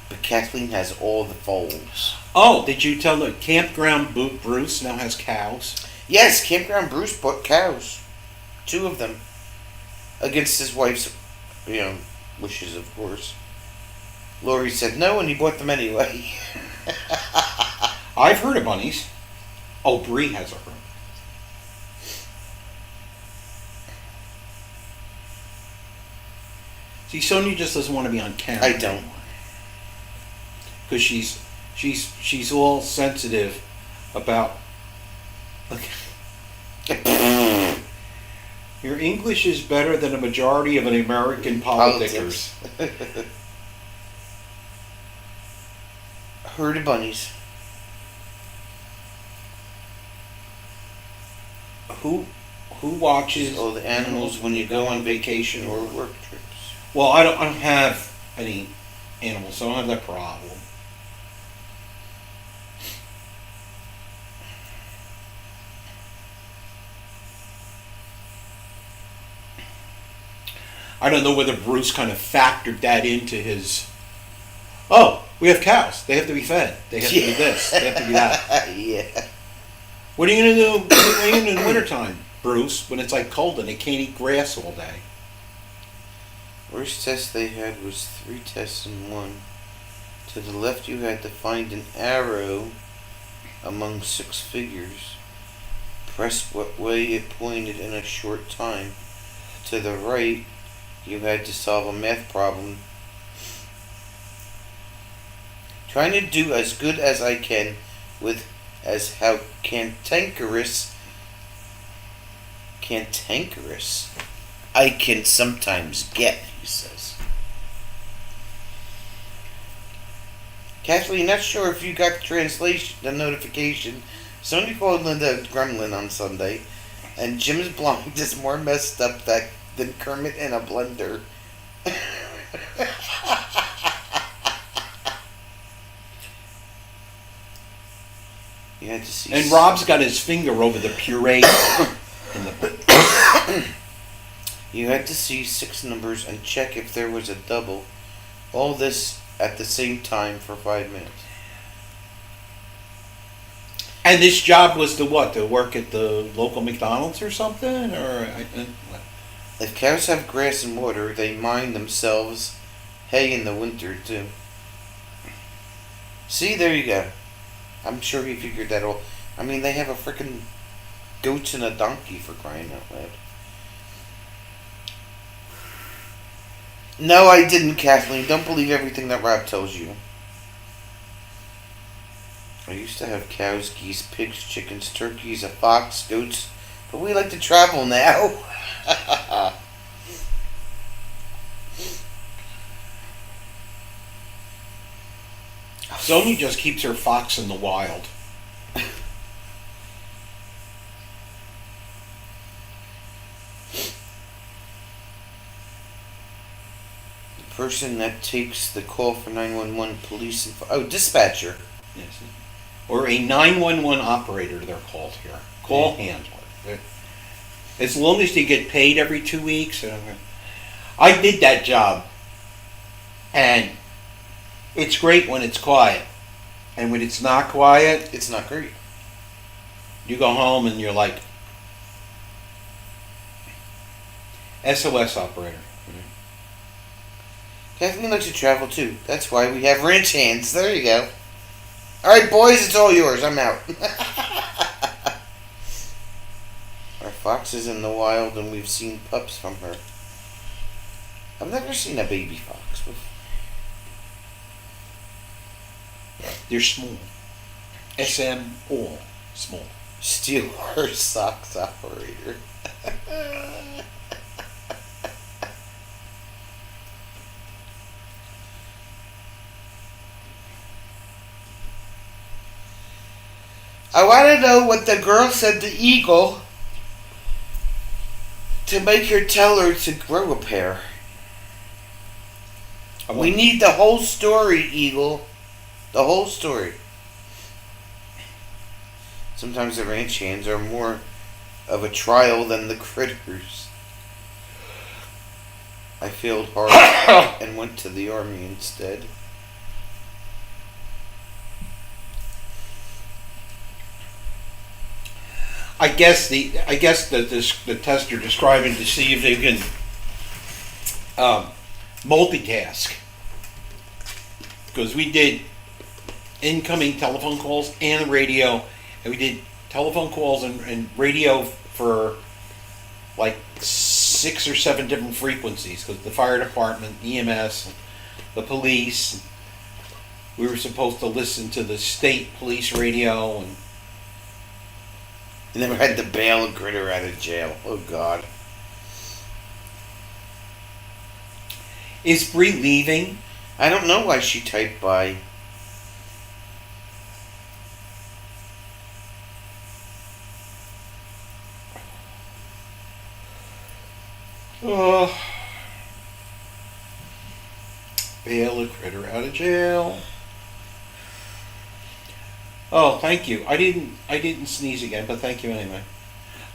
But Kathleen has all the foals. Oh, did you tell the Campground Bruce now has cows? Yes, Campground Bruce bought cows. 2 of them. Against his wife's, wishes, of course. Lori said no, and he bought them anyway. I've heard of bunnies. Oh, Bree has a herd. See, Sonia just doesn't want to be on camera. I don't. Because she's all sensitive about. Your English is better than a majority of an American politicers. Herd of bunnies. Who watches all the animals when you go on vacation or work trips? Well, I don't have any animals, so I don't have that problem. I don't know whether Bruce kind of factored that into his. Oh, we have cows. They have to be fed. They have to be this. They have to be that. Yeah. What are you going to do? What are you going to do in the wintertime, Bruce, when it's like cold and they can't eat grass all day? Worst test they had was 3 tests in 1. To the left you had to find an arrow among 6 figures. Press what way it pointed in a short time. To the right, you had to solve a math problem. Trying to do as good as I can with as how cantankerous I can sometimes get, he says. Kathleen, not sure if you got the notification. Somebody called Linda a gremlin on Sunday, and Jim's blind is more messed up than Kermit in a blender. You had to see. And Rob's got his finger over the puree in the. You had to see 6 numbers and check if there was a double. All this at the same time for 5 minutes. And this job was to what? To work at the local McDonald's or something? Or what? If cows have grass and water, they mine themselves hay in the winter too. See, there you go. I'm sure he figured that all. I mean, they have a frickin' goats and a donkey, for crying out loud. No, I didn't, Kathleen. Don't believe everything that Rob tells you. I used to have cows, geese, pigs, chickens, turkeys, a fox, goats, but we like to travel now. Sonya just keeps her fox in the wild. Person that takes the call for 911 police and dispatcher. Yes. Or a 911 operator, they're called here. Call handler. As long as they get paid every 2 weeks. I did that job. And it's great when it's quiet. And when it's not quiet, It's not great. you go home and you're like, SOS operator. Kathleen likes to travel too. That's why we have ranch hands. There you go. Alright, boys, it's all yours. I'm out. Our fox is in the wild and we've seen pups from her. I've never seen a baby fox before. They're small. SMO. Small. Steal her socks operator. I want to know what the girl said to Eagle to make her tell her to grow a pair. We need the whole story, Eagle. The whole story. Sometimes the ranch hands are more of a trial than the critters. I failed hard and went to the army instead. I guess the test you're describing to see if they can multitask, because we did incoming telephone calls and radio, and we did telephone calls and radio for like 6 or 7 different frequencies, because the fire department, EMS, the police, we were supposed to listen to the state police radio. And I never had to bail a critter out of jail. Oh, God. Is Bree leaving? I don't know why she typed by. Oh. Bail a critter out of jail. Oh, thank you. I didn't sneeze again, but thank you anyway.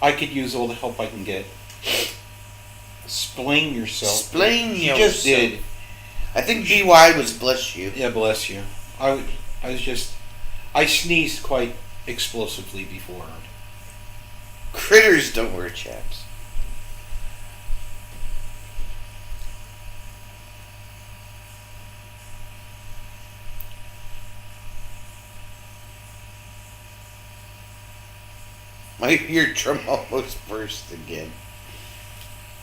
I could use all the help I can get. Explain yourself. Explain You yourself. just did. I think BY was bless you. Yeah, bless you. I sneezed quite explosively before. Critters don't wear chaps. My eardrum almost burst again.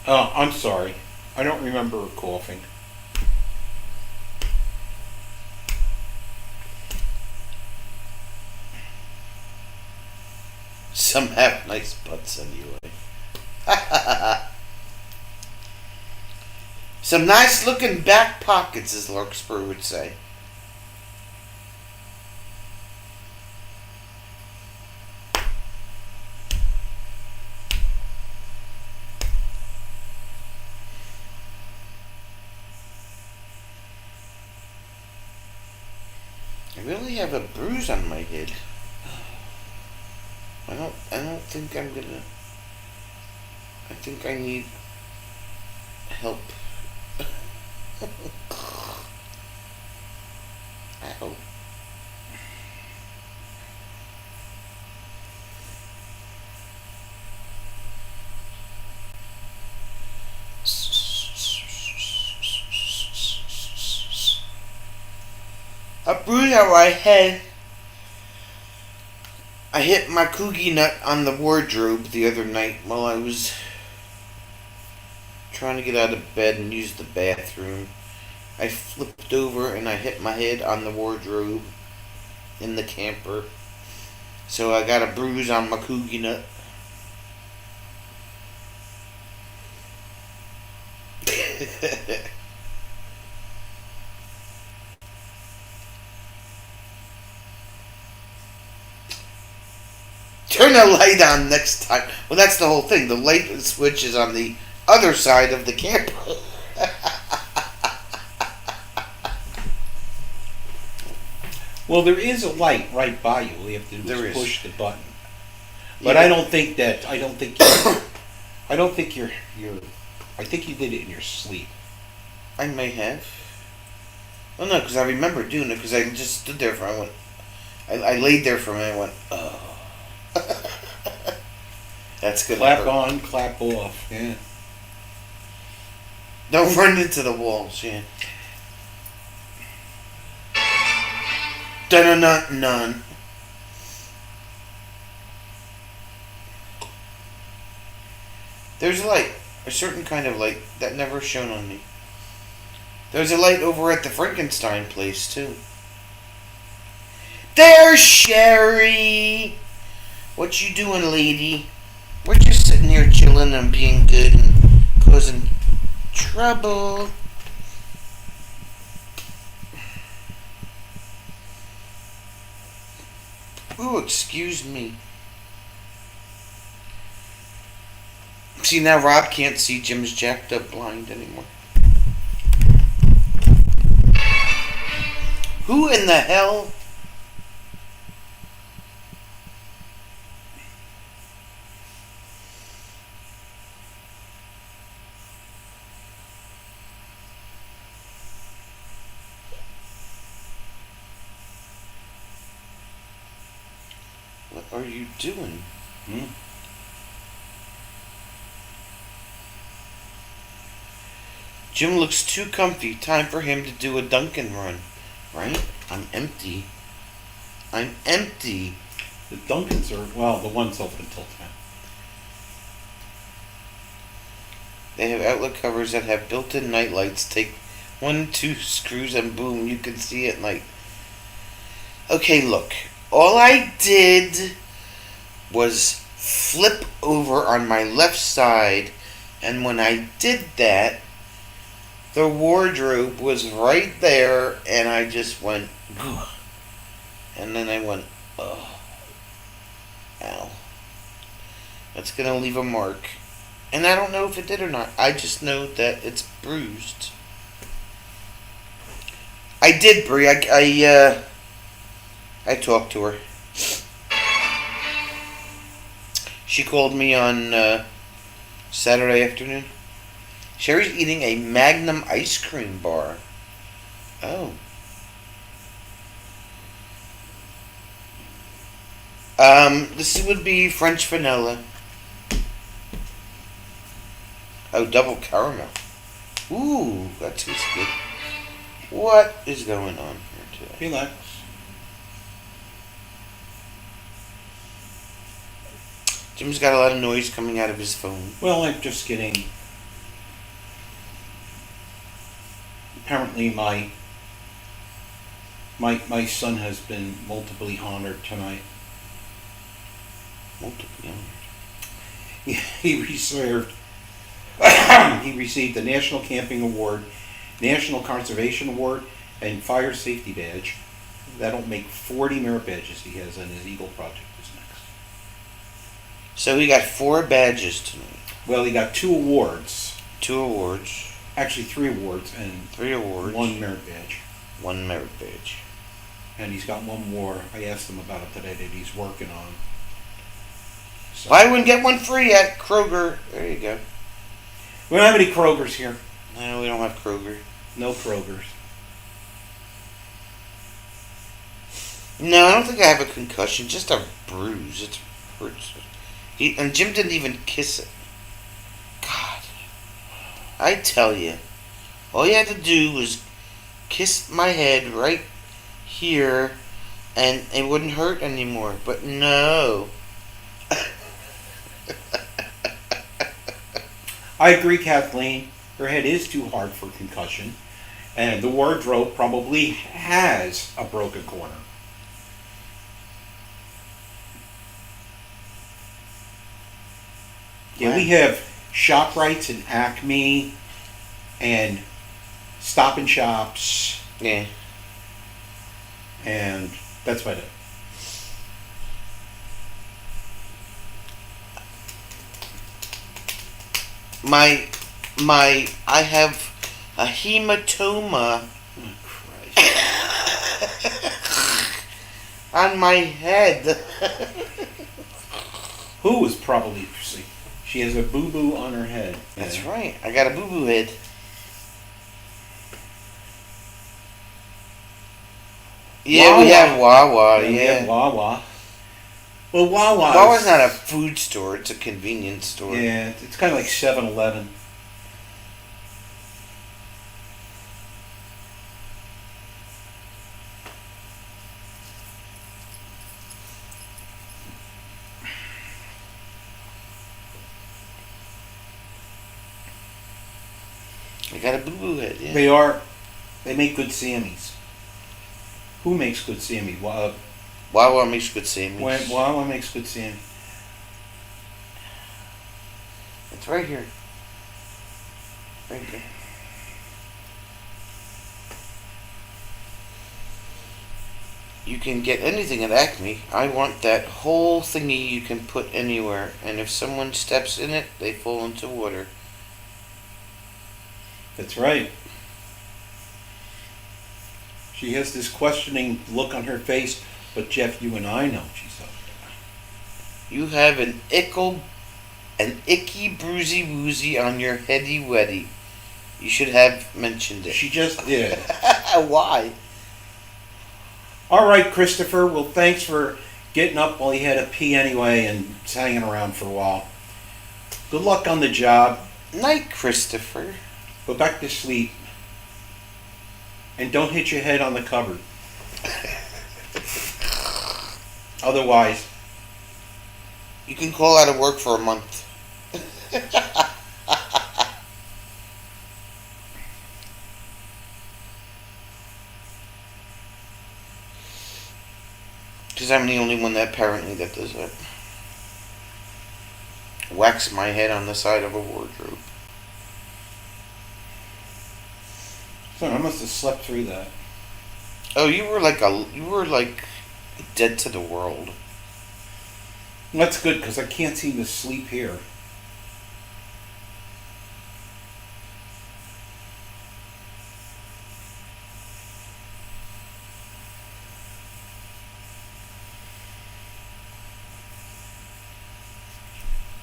Oh, I'm sorry. I don't remember coughing. Some have nice butts anyway. Some nice looking back pockets, as Larkspur would say. I really have a bruise on my head. I don't think I'm gonna. I think I need help. Ow. A bruise on my head. I hit my cookie nut on the wardrobe the other night while I was trying to get out of bed and use the bathroom. I flipped over and I hit my head on the wardrobe in the camper. So I got a bruise on my cookie nut. Turn the light on next time. Well, that's the whole thing. The light switch is on the other side of the camper. Well, there is a light right by you. All you have to do There is is. push the button. But Yeah. I don't think that. I don't think. You're, I don't think you're. I think you did it in your sleep. I may have. Oh no, because I remember doing it. Because I just stood there for. I laid there for a minute. And went, oh. That's good. Clap on, clap off. Yeah. Don't run into the walls. Yeah. Dun none. There's a light, a certain kind of light that never shone on me. There's a light over at the Frankenstein place too. There's Sherry. What you doing, lady? We're just sitting here chilling and being good and causing trouble. Ooh, excuse me. See, now Rob can't see Jim's jacked up blind anymore. Who in the hell? What are you doing? Jim looks too comfy. Time for him to do a Dunkin' run. Right? I'm empty. I'm empty. The Dunkins are, well, the one's open until 10. They have outlet covers that have built-in night lights. Take 1, 2 screws and boom, you can see at night. Okay, look. All I did was flip over on my left side, and when I did that, the wardrobe was right there, and I just went, ugh. And then I went, oh, ow. That's going to leave a mark. And I don't know if it did or not. I just know that it's bruised. I did, Brie. I talked to her. She called me on Saturday afternoon. Sherry's eating a Magnum ice cream bar. Oh. This would be French vanilla. Oh, double caramel. Ooh, that tastes good. What is going on here today? Relax. Jim's got a lot of noise coming out of his phone. Well, I'm just getting. Apparently, my son has been multiply honored tonight. Multiple. He received the National Camping Award, National Conservation Award, and Fire Safety Badge. That'll make 40 merit badges he has, and his Eagle Project is next. So he got 4 badges tonight. Well, he got 2 awards. 2 awards. Actually, 3 awards and 3 awards. 1 merit badge. 1 merit badge. And he's got 1 more. I asked him about it today that he's working on. So, Buy one, get one free at Kroger. There you go. we don't have any Krogers here. No, we don't have Kroger. No Krogers. No, I don't think I have a concussion. Just a bruise. It hurts. And Jim didn't even kiss it. God. I tell you. All you had to do was kiss my head right here and it wouldn't hurt anymore. But no. I agree, Kathleen. Her head is too hard for concussion, and the wardrobe probably has a broken corner. Yeah, we have ShopRites and Acme and Stop and Shops, Yeah. and that's about it. I have a hematoma Oh, Christ. on my head. Who is probably sick? She has a boo-boo on her head. That's right. I got a boo-boo head. Yeah, we Wawa. have Wawa. We have Yeah. Wawa. Well, Wawa. Wawa's not a food store. It's a convenience store. Yeah, it's kind of like 7-Eleven. I got a boo-boo head. Yeah. They make good Sammys. Who makes good Sammy? Wawa makes good sandwiches. Wawa makes good Sammy. It's right here. Right there. You can get anything at Acme. I want that whole thingy you can put anywhere, and if someone steps in it, they fall into water. That's right. She has this questioning look on her face, but Jeff, you and I know she's up there. You have an icky bruisey woozy on your heady weddy. You should have mentioned it. She just did. Why? All right, Christopher. Well, thanks for getting up while you had a pee anyway and hanging around for a while. Good luck on the job. Night, Christopher. Go back to sleep. And don't hit your head on the cupboard. Otherwise, You can call out of work for a month. Because I'm the only one that apparently that does that. Wax my head on the side of a wardrobe. son, I must have slept through that. Oh, you were like dead to the world. That's good because I can't seem to sleep here.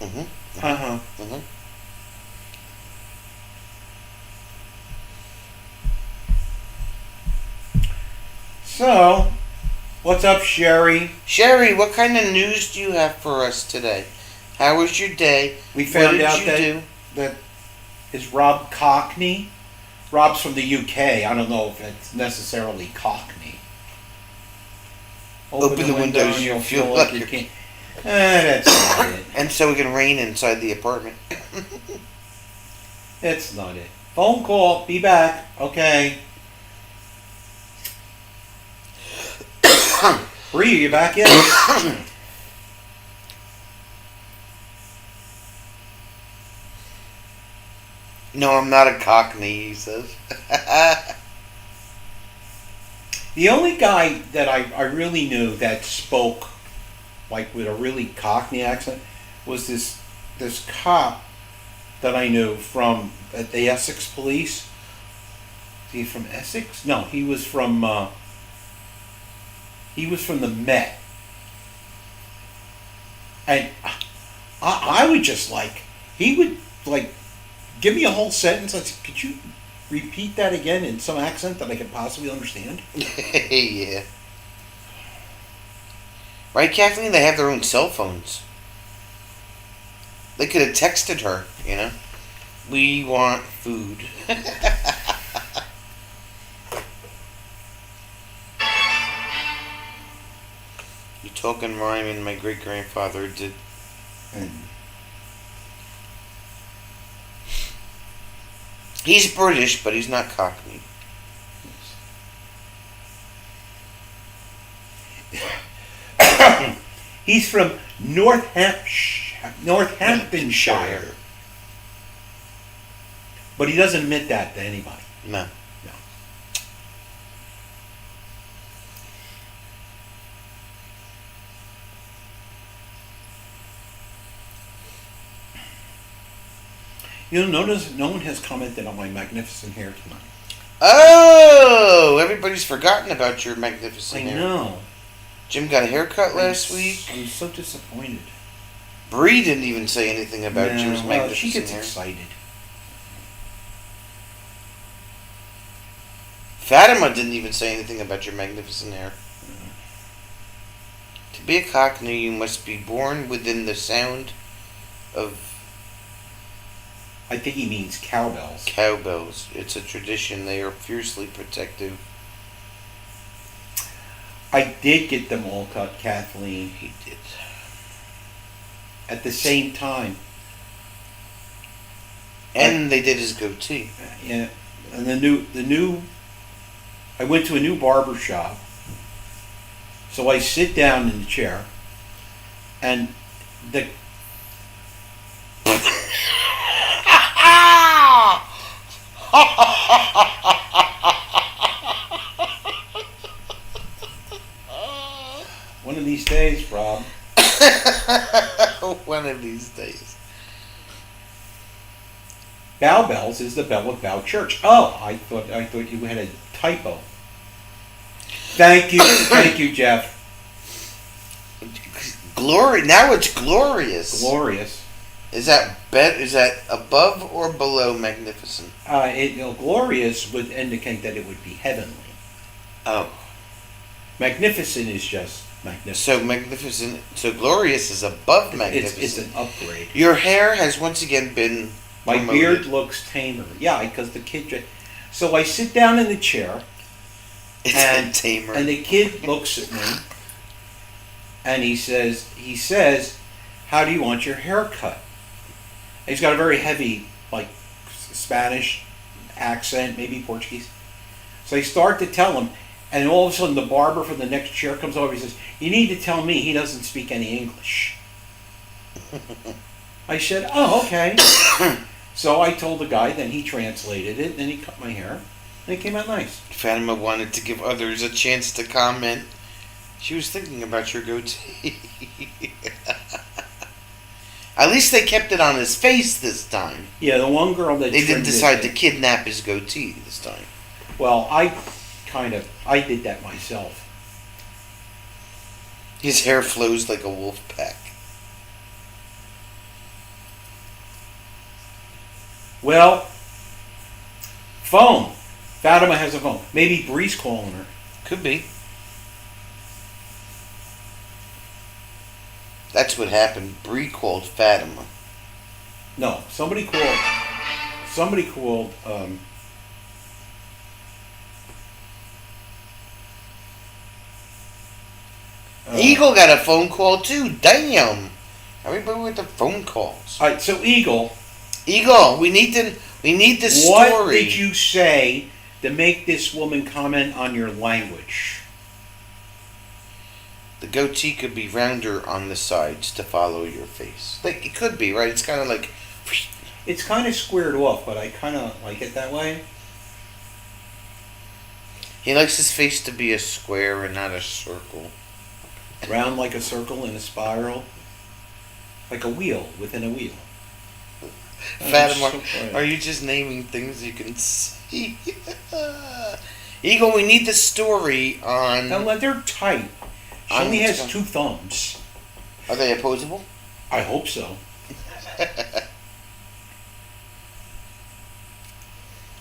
Mm-hmm. Uh-huh. Mm-hmm. So, what's up, Sherry? Sherry, what kind of news do you have for us today? How was your day? We What found did out you that do? that is Rob Cockney. Rob's from the UK. I don't know if it's necessarily Cockney. Open the windows, and you'll you'll feel feel like like you can't. That's not it. And so it can rain inside the apartment. That's not it. Phone call. Be back. Okay. Bree, you back yet? No, I'm not a cockney, he says. The only guy that I really knew that spoke like with a really Cockney accent was this cop that I knew from the Essex Police. Is he from Essex? No, he was from the Met. And I would just he would give me a whole sentence. I said, could you repeat that again in some accent that I could possibly understand? Yeah. Right, Kathleen? They have their own cell phones. They could have texted her, you know? We want food. You talking rhyming my great-grandfather did. And He's British, but he's not Cockney. he's from Northamptonshire. But he doesn't admit that to anybody. No. No. You'll notice no one has commented on my magnificent hair tonight. Oh, everybody's forgotten about your magnificent I hair. know. Jim got a haircut last week. I'm so disappointed. Bree didn't even say anything about Jim's Well, magnificent she gets hair. excited. Fatima didn't even say anything about your magnificent hair. To be a Cockney, you must be born within the sound of I think he means cowbells. cowbells. It's a tradition. They are fiercely protective. I did get them all cut, Kathleen, He did. at the same time. And they did his goatee. Yeah, and the new. I went to a new barber shop, so I sit down in the chair, and the one of these days, Rob. One of these days. Bow Bells is the bell of Bow Church. Oh, I thought you had a typo. Thank you, Jeff. Glory. Now it's glorious. Glorious. Is that above or below magnificent? Glorious would indicate that it would be heavenly. Oh, Magnificent is just magnificent. so magnificent. So glorious is above magnificent. It's an upgrade. Your hair has once again been My promoted. beard looks tamer. Yeah, because the kid. So I sit down in the chair, It's and- been tamer. and the kid looks at me, and he says, "How do you want your hair cut?" He's got a very heavy, like Spanish accent, maybe Portuguese. So I start to tell him, and all of a sudden the barber from the next chair comes over. He says, "You need to tell me he doesn't speak any English." I said, "Oh, okay." So I told the guy, then he translated it, and he cut my hair, and it came out nice. Fatima wanted to give others a chance to comment. She was thinking about your goatee. At least they kept it on his face this time. Yeah, the one girl that They didn't trimmed decide to it- kidnap his goatee this time. Well, I did that myself. His hair flows like a wolf pack. Well, phone. Fatima has a phone. Maybe Bree's calling her. Could be. That's what happened. Bree called Fatima. No, somebody called. Somebody called. Eagle got a phone call too. Damn. Everybody with the phone calls. All right, so Eagle, Eagle, we need the story. what did you say to make this woman comment on your language? The goatee could be rounder on the sides to follow your face. Like it could be, right? It's kind of like. It's kind of squared off, but I kind of like it that way. He likes his face to be a square and not a circle. Round like a circle in a spiral. Like a wheel within a wheel. Fatima, so funny. are you just naming things you can see? Eagle, we need the story on. Now, they're tight. She On only has the- 2 thumbs. Are they opposable? I hope so.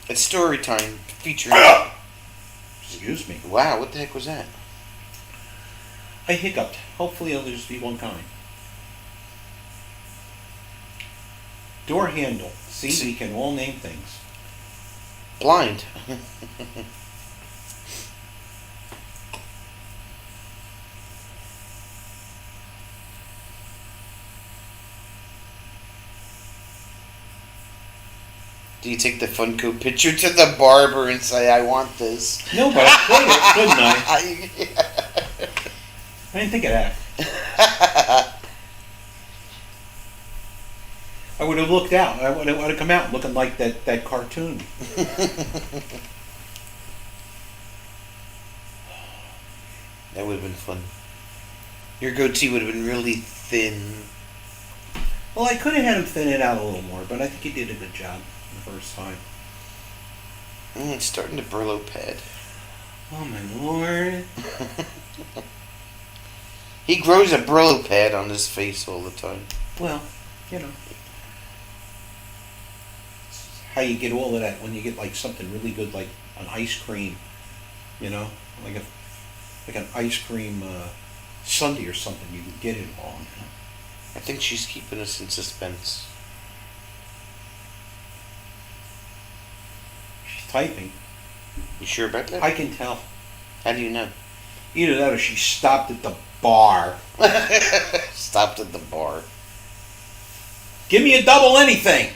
It's story time featuring. Excuse me. Wow, what the heck was that? I hiccuped. Hopefully it'll just be one kind. Door handle. See, we can all name things. Blind. Do you take the Funko picture to the barber and say, I want this? No, but I could have, couldn't I? I didn't think of that. I would have looked out. I would have come out looking like that cartoon. That would have been fun. Your goatee would have been really thin. Well, I could have had him thin it out a little more, but I think he did a good job the first time. It's starting to Brillo pad. Oh my lord. He grows a Brillo pad on his face all the time. Well, you know. How you get all of that when you get like something really good like an ice cream, you know? Like an ice cream sundae or something, you can get it all. You know? I think she's keeping us in suspense. She's typing. You sure about that? I can tell. How do you know? Either that or she stopped at the bar. Stopped at the bar. Give me a double anything!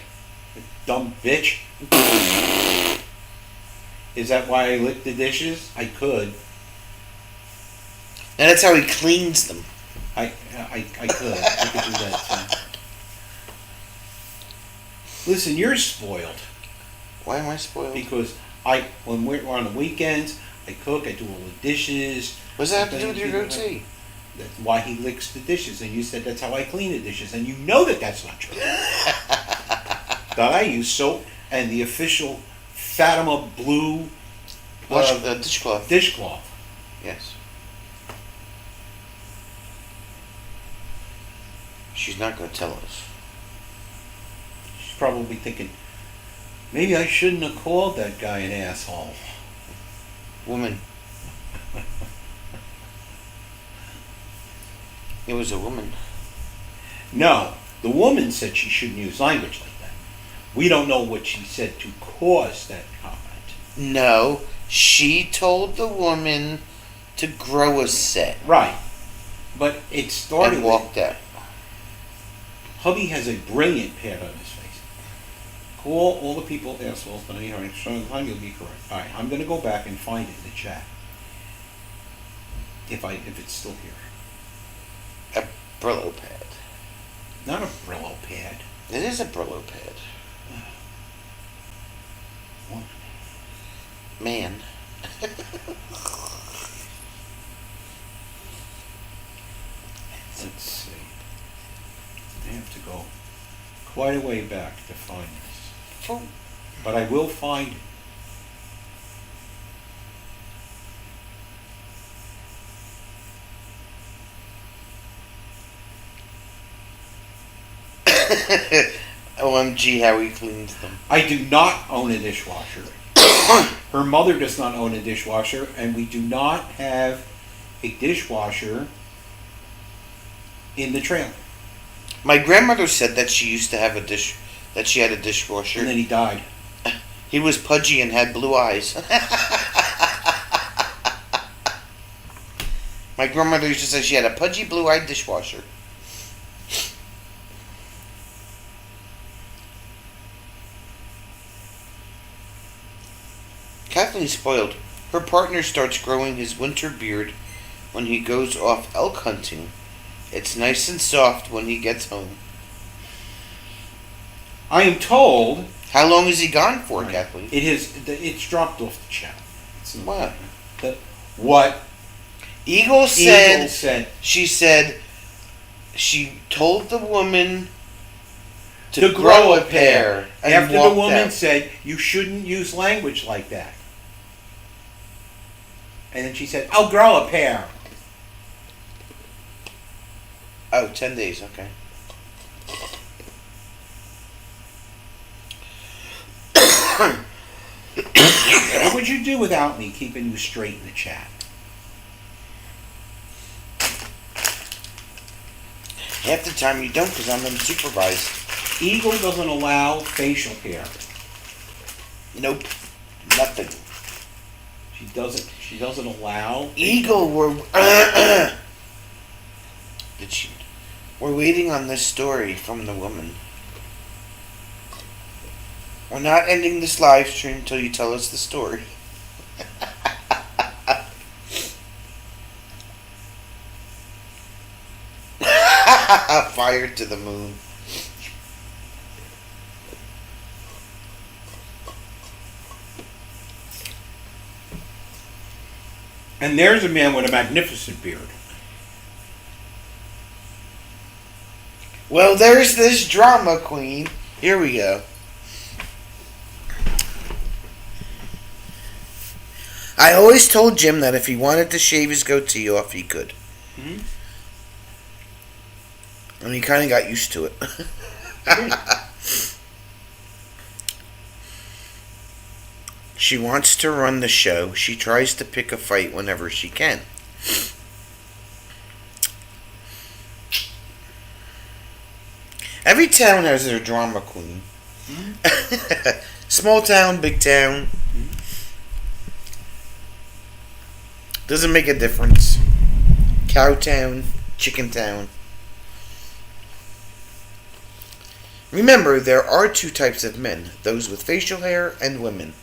Dumb bitch. Is that why I licked the dishes? I could. And that's how he cleans them. I could. I could do that too. Listen, you're spoiled. Why am I spoiled? Because when we're on the weekends, I cook, I do all the dishes. What does that have to do with your goatee? That's why he licks the dishes, and you said that's how I clean the dishes, and you know that that's not true. That I use soap and the official Fatima Blue dishcloth. dishcloth. Yes. She's not going to tell us. She's probably thinking, maybe I shouldn't have called that guy an asshole. Woman. It was a woman. No, the woman said she shouldn't use language like that. We don't know what she said to cause that comment. No, she told the woman to grow a set. Right. But it started And walked out. Hubby has a brilliant pad on his face. Call all the people assholes, but anyway, sometime you'll be correct. Alright, I'm gonna go back and find it in the chat. If it's still here. A Brillo pad. Not a Brillo pad. It is a Brillo pad. What? Man. Let's see. I have to go quite a way back to find this. Oh. But I will find it. OMG, how he cleans them. I do not own a dishwasher. Her mother does not own a dishwasher, and we do not have a dishwasher in the trailer. My grandmother said that she used to have that she had a dishwasher. And then he died. He was pudgy and had blue eyes. My grandmother used to say she had a pudgy blue-eyed dishwasher. Kathleen's spoiled. Her partner starts growing his winter beard when he goes off elk hunting. It's nice and soft when he gets home. I am told. How long is he gone for, Kathleen? It's dropped off the channel. What? What? Eagle said. She told the woman to grow a pair. And after the walked woman out. said you shouldn't use language like that. And then she said, "I'll grow a pair." Oh, 10 days, okay. What would you do without me keeping you straight in the chat? Half the time you don't because I'm unsupervised. Eagle doesn't allow facial hair. Nope. Nothing. She doesn't allow. Eagle, we're waiting on this story from the woman. We're not ending this live stream until you tell us the story. Fired to the moon. And there's a man with a magnificent beard. Well, there's this drama queen. Here we go. I always told Jim that if he wanted to shave his goatee off, he could. Hmm? And he kind of got used to it. She wants to run the show. She tries to pick a fight whenever she can. Every town has their drama queen. Hmm? Small town, big town. Doesn't make a difference. Cow town, chicken town. Remember, there are two types of men, those with facial hair and women.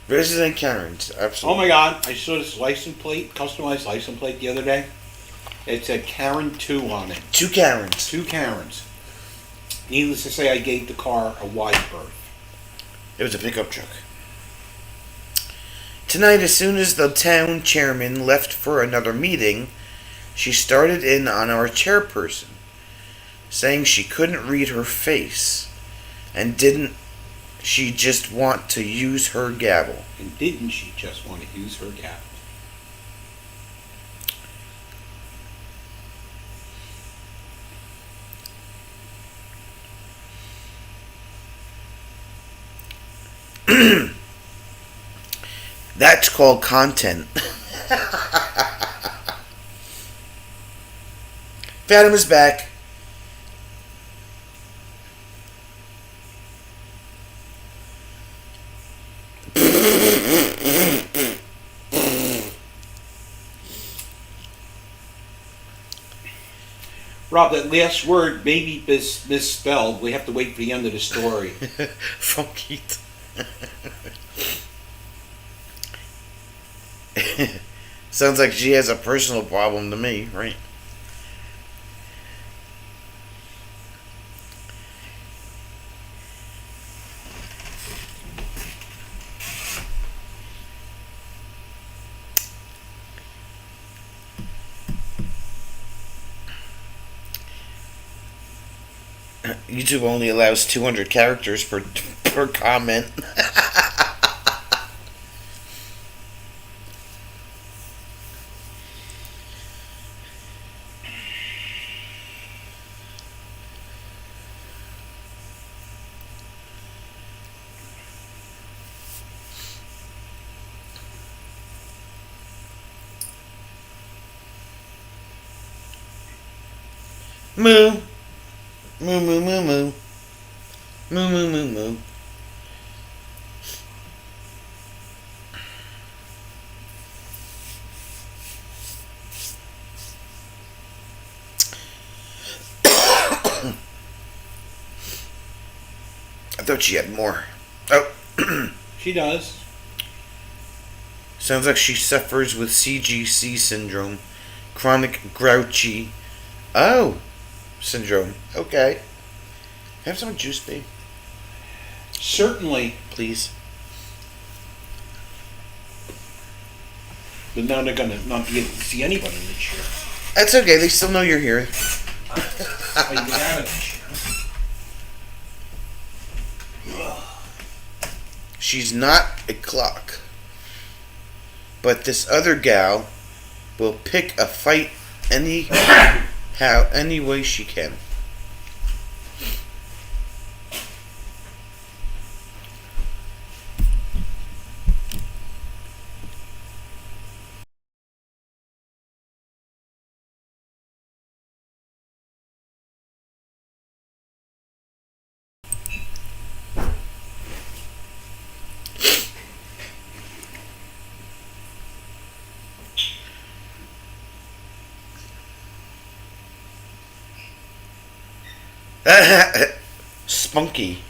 Resident Karens, Oh absolutely. my God! I saw this license plate, customized license plate the other day. It said Karen 2 on it. Two Karens. 2 Karens. Needless to say, I gave the car a wide berth. It was a pickup truck. Tonight, as soon as the town chairman left for another meeting, she started in on our chairperson, saying she couldn't read her face and didn't she just want to use her gavel. And didn't she just want to use her gavel? That's called content. Fatima's back. Rob, that last word may be misspelled. We have to wait for the end of the story. Funky. Sounds like she has a personal problem to me, right? YouTube only allows 200 characters per comment. Moo. Moo moo moo moo. Moo moo moo moo. I thought she had more. Oh. She does. Sounds like she suffers with CGC syndrome. Chronic grouchy. Oh. Syndrome. Okay. Have some juice, babe. Certainly. Please. But now they're going to not be able to see anybody in the chair. That's okay. They still know you're here. I get out of the chair. She's not a clock. But this other gal will pick a fight any way she can. Spunky.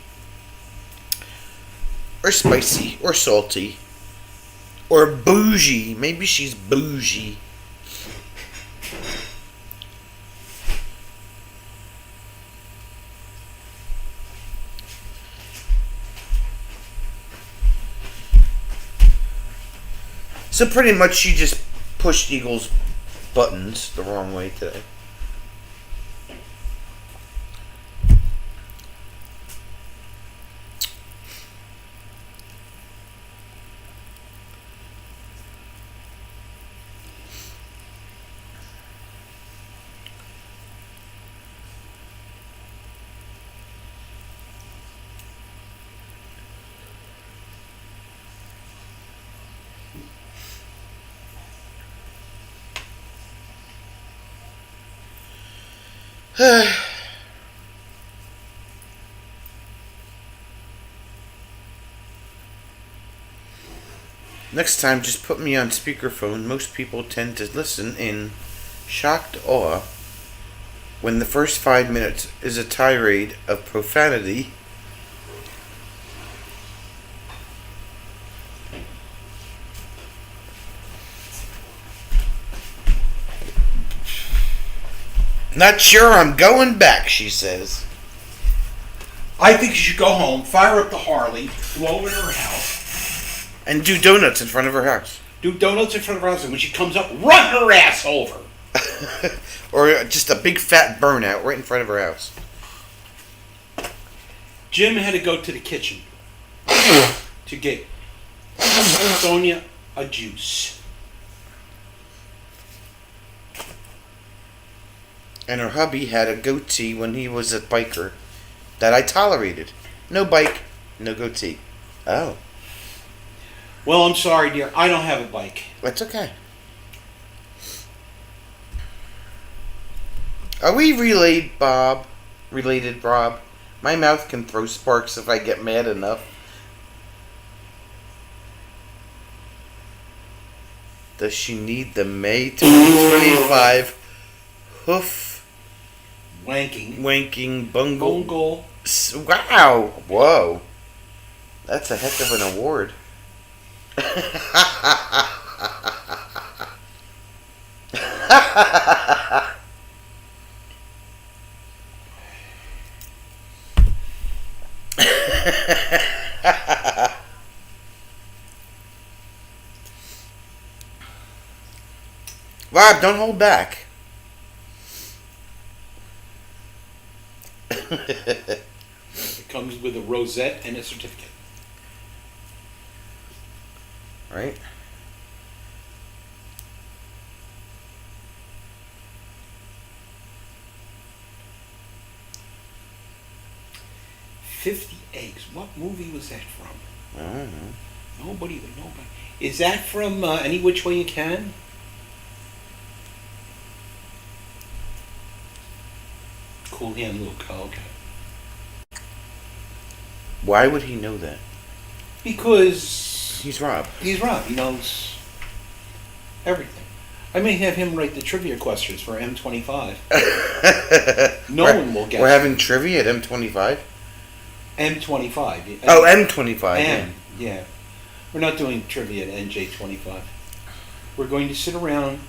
Or spicy. Or salty. Or bougie. Maybe she's bougie. So pretty much she just pushed Eagle's buttons the wrong way today. Next time, just put me on speakerphone. Most people tend to listen in shocked awe when the first 5 minutes is a tirade of profanity. Not sure I'm going back, she says. I think you should go home, fire up the Harley, blow in her house, And do donuts in front of her house. do donuts in front of her house, and when she comes up, run her ass over. Or just a big fat burnout right in front of her house. Jim had to go to the kitchen to get Sonia a juice. And her hubby had a goatee when he was a biker that I tolerated. No bike, no goatee. Oh, Well, I'm sorry, dear. I don't have a bike. that's okay. Are we related, Bob? Related, Rob? My mouth can throw sparks if I get mad enough. Does she need the May 2025 hoof Wanking. bungle? Bungle. Wow! Whoa! That's a heck of an award. Rob, don't hold back. It comes with a rosette and a certificate. Right? $50 eggs. What movie was that from? I don't know. Nobody would know. Is that from Any Which Way You Can? Cool Hand Luke. Oh, okay. Why would he know that? Because He's Rob. he's Rob. He knows everything. I may have him write the trivia questions for M25. No one will guess. We're having trivia at M25? M25. Oh, M25. M, yeah. We're not doing trivia at NJ25. We're going to sit around,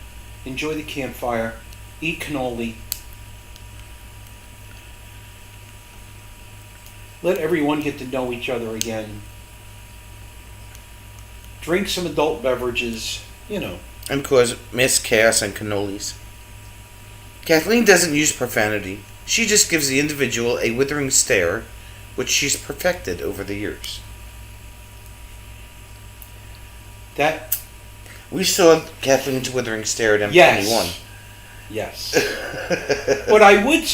enjoy the campfire, eat cannoli, let everyone get to know each other again, drink some adult beverages, you know. And cause Miss Chaos and cannolis. Kathleen doesn't use profanity. She just gives the individual a withering stare, which she's perfected over the years. That, We saw Kathleen's withering stare at M21. yes. Yes. But I do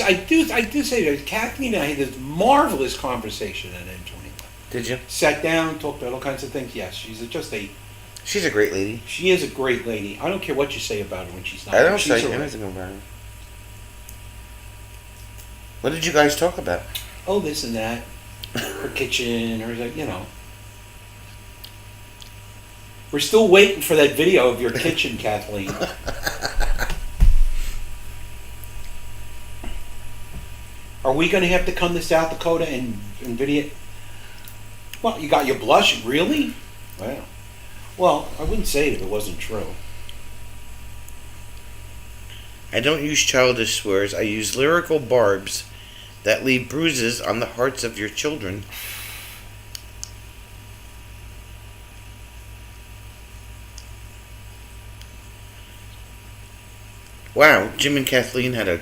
say that Kathleen and I had this marvelous conversation at M21. Did you? Sat down, talked about all kinds of things. Yes, she's She's a great lady. she is a great lady. I don't care what you say about her when she's not. I don't she's say a- anything about her. What did you guys talk about? Oh, this and that. Her kitchen, or you know. We're still waiting for that video of your kitchen, Kathleen. Are we going to have to come to South Dakota and video? Well, you got your blush, really? Wow. Well, I wouldn't say it if it wasn't true. I don't use childish swears. I use lyrical barbs that leave bruises on the hearts of your children. Wow, Jim and Kathleen had a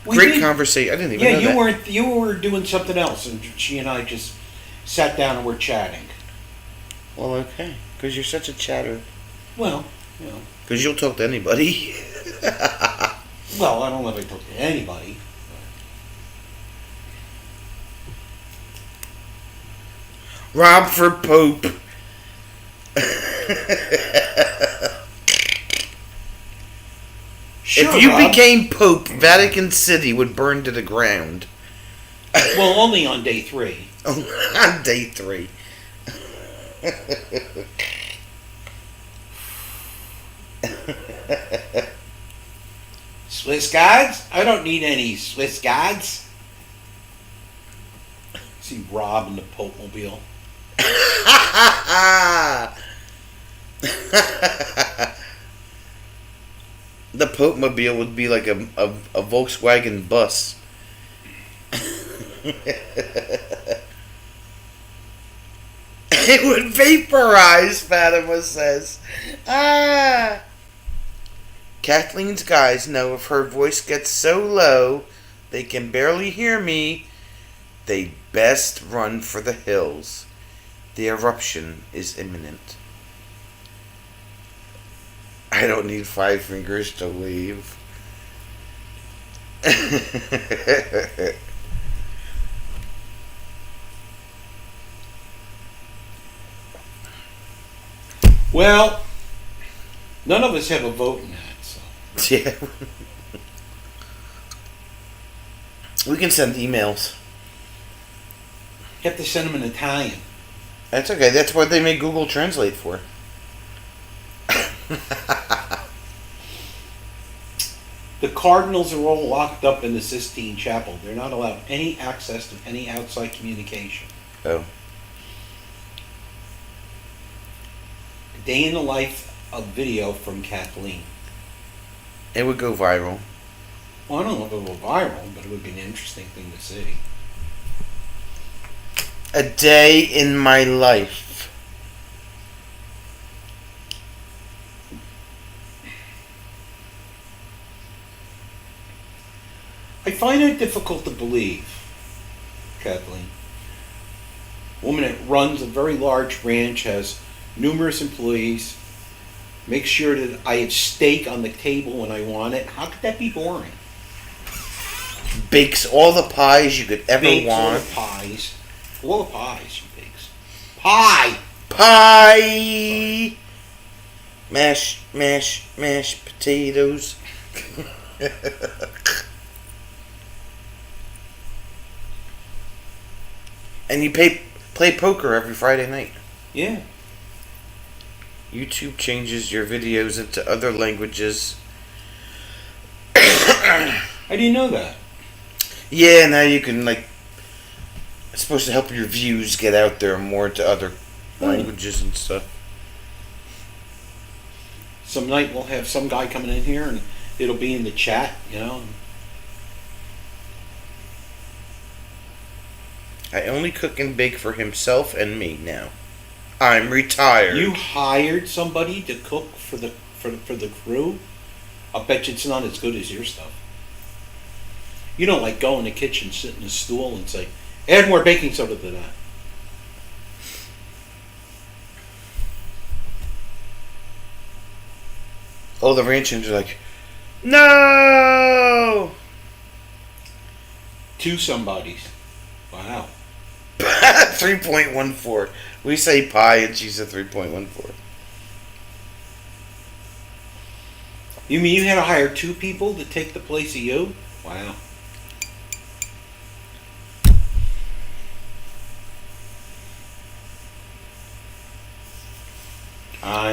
We great did. conversation. I didn't even Yeah, know you that. weren't. You were doing something else, and she and I just sat down and were chatting. Well, okay, because you're such a chatter. Well, you know. Because you'll talk to anybody. Well, I don't know if I talk to anybody. Rob for Pope. Sure, If you Rob. became Pope, Vatican City would burn to the ground. Well, only on day 3. On day 3. Swiss guards? I don't need any Swiss guards. See Rob in the Pope Mobile. The Pope Mobile would be like a Volkswagen bus. It would vaporize, Fatima says. Ah. Kathleen's guys know if her voice gets so low they can barely hear me, they best run for the hills. The eruption is imminent. I don't need 5 fingers to wave. Well, none of us have a vote in that, so. Yeah. We can send emails. You have to send them in Italian. That's okay. That's what they make Google Translate for. The Cardinals are all locked up in the Sistine Chapel. They're not allowed any access to any outside communication. Oh. A day in the life of video from Kathleen. It would go viral. Well, I don't know if it will go viral, but it would be an interesting thing to see. A day in my life. I find it difficult to believe, Kathleen. A woman that runs a very large ranch, has numerous employees, makes sure that I have steak on the table when I want it. How could that be boring? Bakes all the pies you could ever Bakes all want. the pies. All the pies she bakes. Pie! Pie! Mash potatoes. And you play poker every Friday night. Yeah. YouTube changes your videos into other languages. I didn't know that. Yeah, now you can, like, it's supposed to help your views get out there more to other languages and stuff. Some night we'll have some guy coming in here and it'll be in the chat, you know. I only cook and bake for himself and me now. I'm retired. You hired somebody to cook for the crew? I'll bet you it's not as good as your stuff. You don't like go in the kitchen, sit in a stool and say, add more baking soda to that. All the ranchers are like, no! To somebody's. Wow. 3.14. We say pie and she said 3.14. You mean you had to hire 2 people to take the place of you? Wow.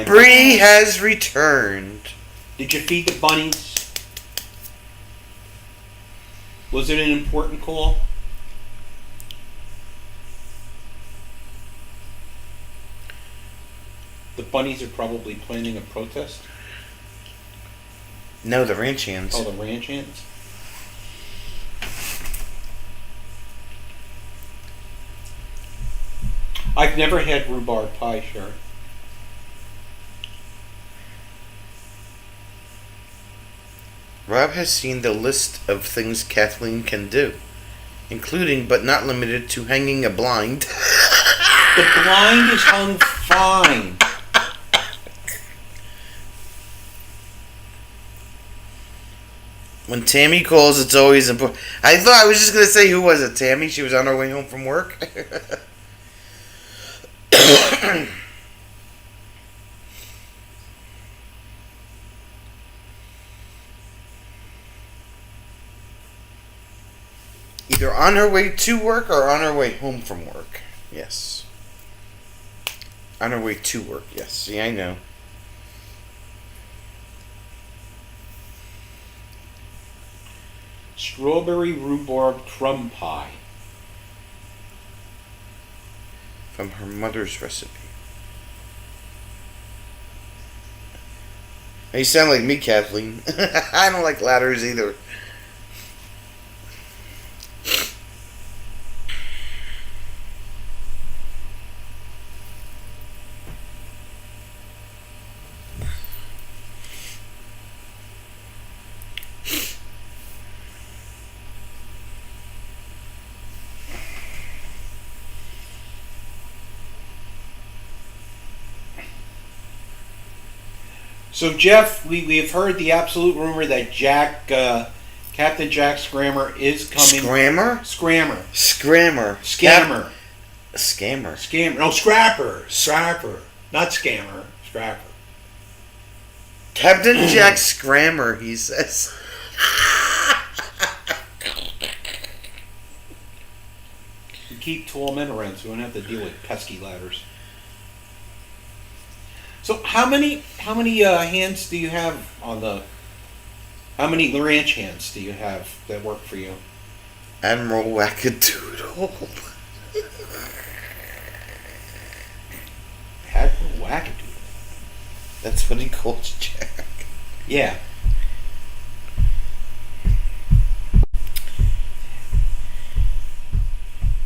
Bree has returned. Did you feed the bunnies? Was it an important call? The bunnies are probably planning a protest. No, the ranch hands. Oh, the ranch hands? I've never had rhubarb pie, Sherry. Rob has seen the list of things Kathleen can do, including but not limited to hanging a blind. The blind is hung fine. When Tammy calls, it's always important. I thought I was just going to say, who was it? Tammy? She was on her way home from work? Either on her way to work or on her way home from work. Yes. On her way to work, yes. See, I know. Strawberry rhubarb crumb pie. From her mother's recipe. You sound like me, Kathleen. I don't like ladders either. So Jeff, we have heard the absolute rumor that Captain Jack Scrammer is coming. Scrammer? Scrammer. Scammer. No, Scrapper. Not scammer. Scrapper. Captain Jack Scrammer, he says. We keep tall men around so we don't have to deal with pesky ladders. So how many hands do you have on the? How many ranch hands do you have that work for you? Admiral Wackadoodle. Admiral Wackadoodle. That's what he calls Jack. Yeah.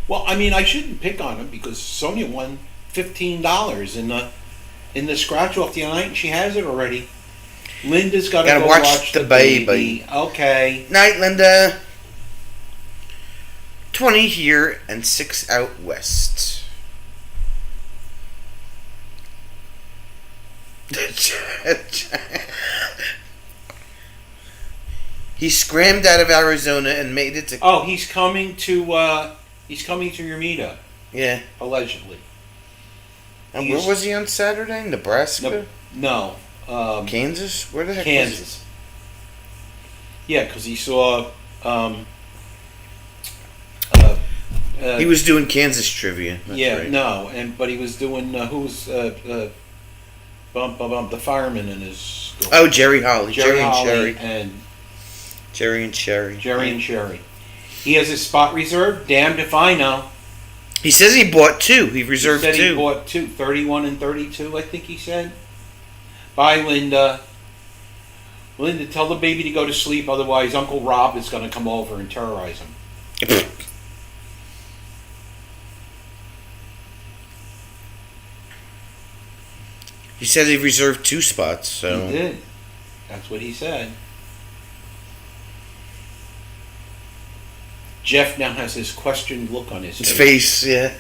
Well, I mean, I shouldn't pick on him because Sonia won $15 in the scratch off the other night, and she has it already. Linda's got to go watch the baby. Okay. Night, Linda. 20 here and 6 out west. He scrammed out of Arizona and made it to. Oh, he's coming to your meetup. Yeah, allegedly. And where was he on Saturday? Nebraska? No. Kansas? Where the heck Kansas. was he? Yeah, because he saw. He was doing Kansas trivia. That's yeah, right. No, but he was doing the fireman in his school. Oh, Jerry Holly. Jerry and Holly Sherry. and Jerry and Sherry. Jerry and Sherry. He has his spot reserved. Damned if I know. He says he bought 2. He reserved he said 2. He bought 2, 31 and 32. I think he said. Bye, Linda. Linda, tell the baby to go to sleep. Otherwise, Uncle Rob is going to come over and terrorize him. He said he reserved 2 spots. So He did. That's what he said. Jeff now has this questioned look on his face, yeah.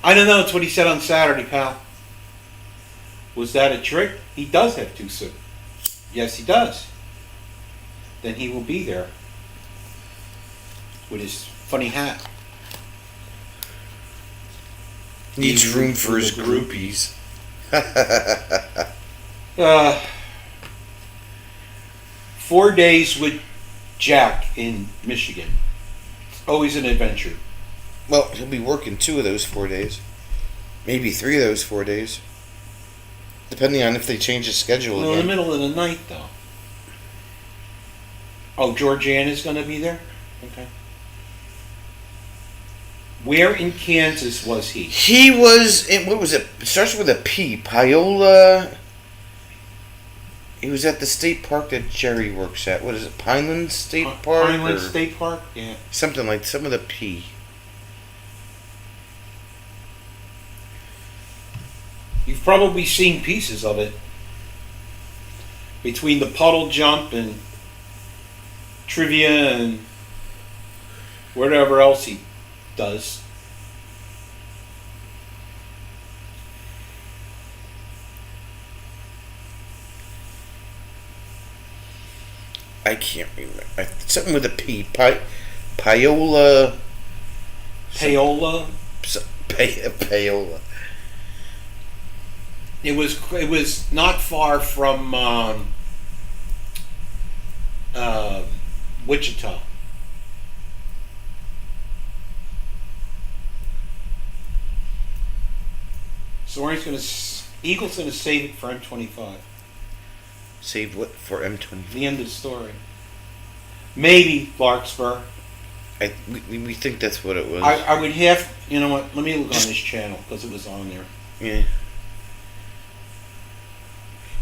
I don't know. It's what he said on Saturday, pal. Was that a trick? He does have 2 suits. Yes, he does. Then he will be there with his funny hat. Needs room for his groupies. 4 days with Jack in Michigan. Always an adventure. Well, he'll be working 2 of those 4 days. Maybe 3 of those 4 days. Depending on if they change his schedule Well, in again. the middle of the night, though. Oh, Georgiana's going to be there? Okay. Where in Kansas was he? He was in, what was it? It starts with a P. Piola. He was at the state park that Jerry works at. What is it, Pineland State Park? Pineland or State Park? Yeah. something like some of the P. You've probably seen pieces of it. Between the puddle jump and trivia and whatever else he does. I can't remember. Something with a P. Paola. Paola. Paola. It was not far from Wichita. So Eagle's gonna save it for M25. Save what for M20? The end of the story. Maybe Larkspur. We think that's what it was. I would have. You know what? Let me look on this channel because it was on there. Yeah.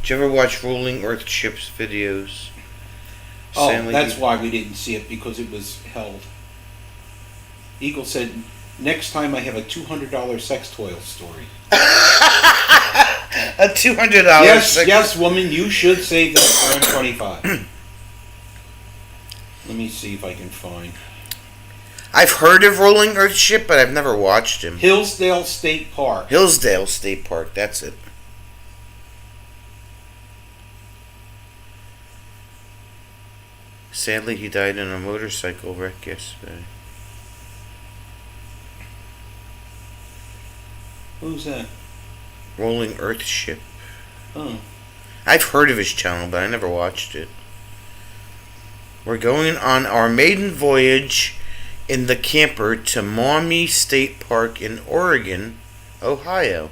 Did you ever watch Rolling Earth Ships videos? Oh, Stanley that's why we didn't see it, because it was held. Eagle said, next time I have a $200 sex toy story. A $200. Yes, woman, you should save that for M25. Let me see if I can find. I've heard of Rolling Earth Ship, but I've never watched him. Hillsdale State Park. Hillsdale State Park, that's it. Sadly, he died in a motorcycle wreck yesterday. Who's that? Rolling Earth Ship. Oh. I've heard of his channel, but I never watched it. We're going on our maiden voyage in the camper to Maumee State Park in Oregon, Ohio,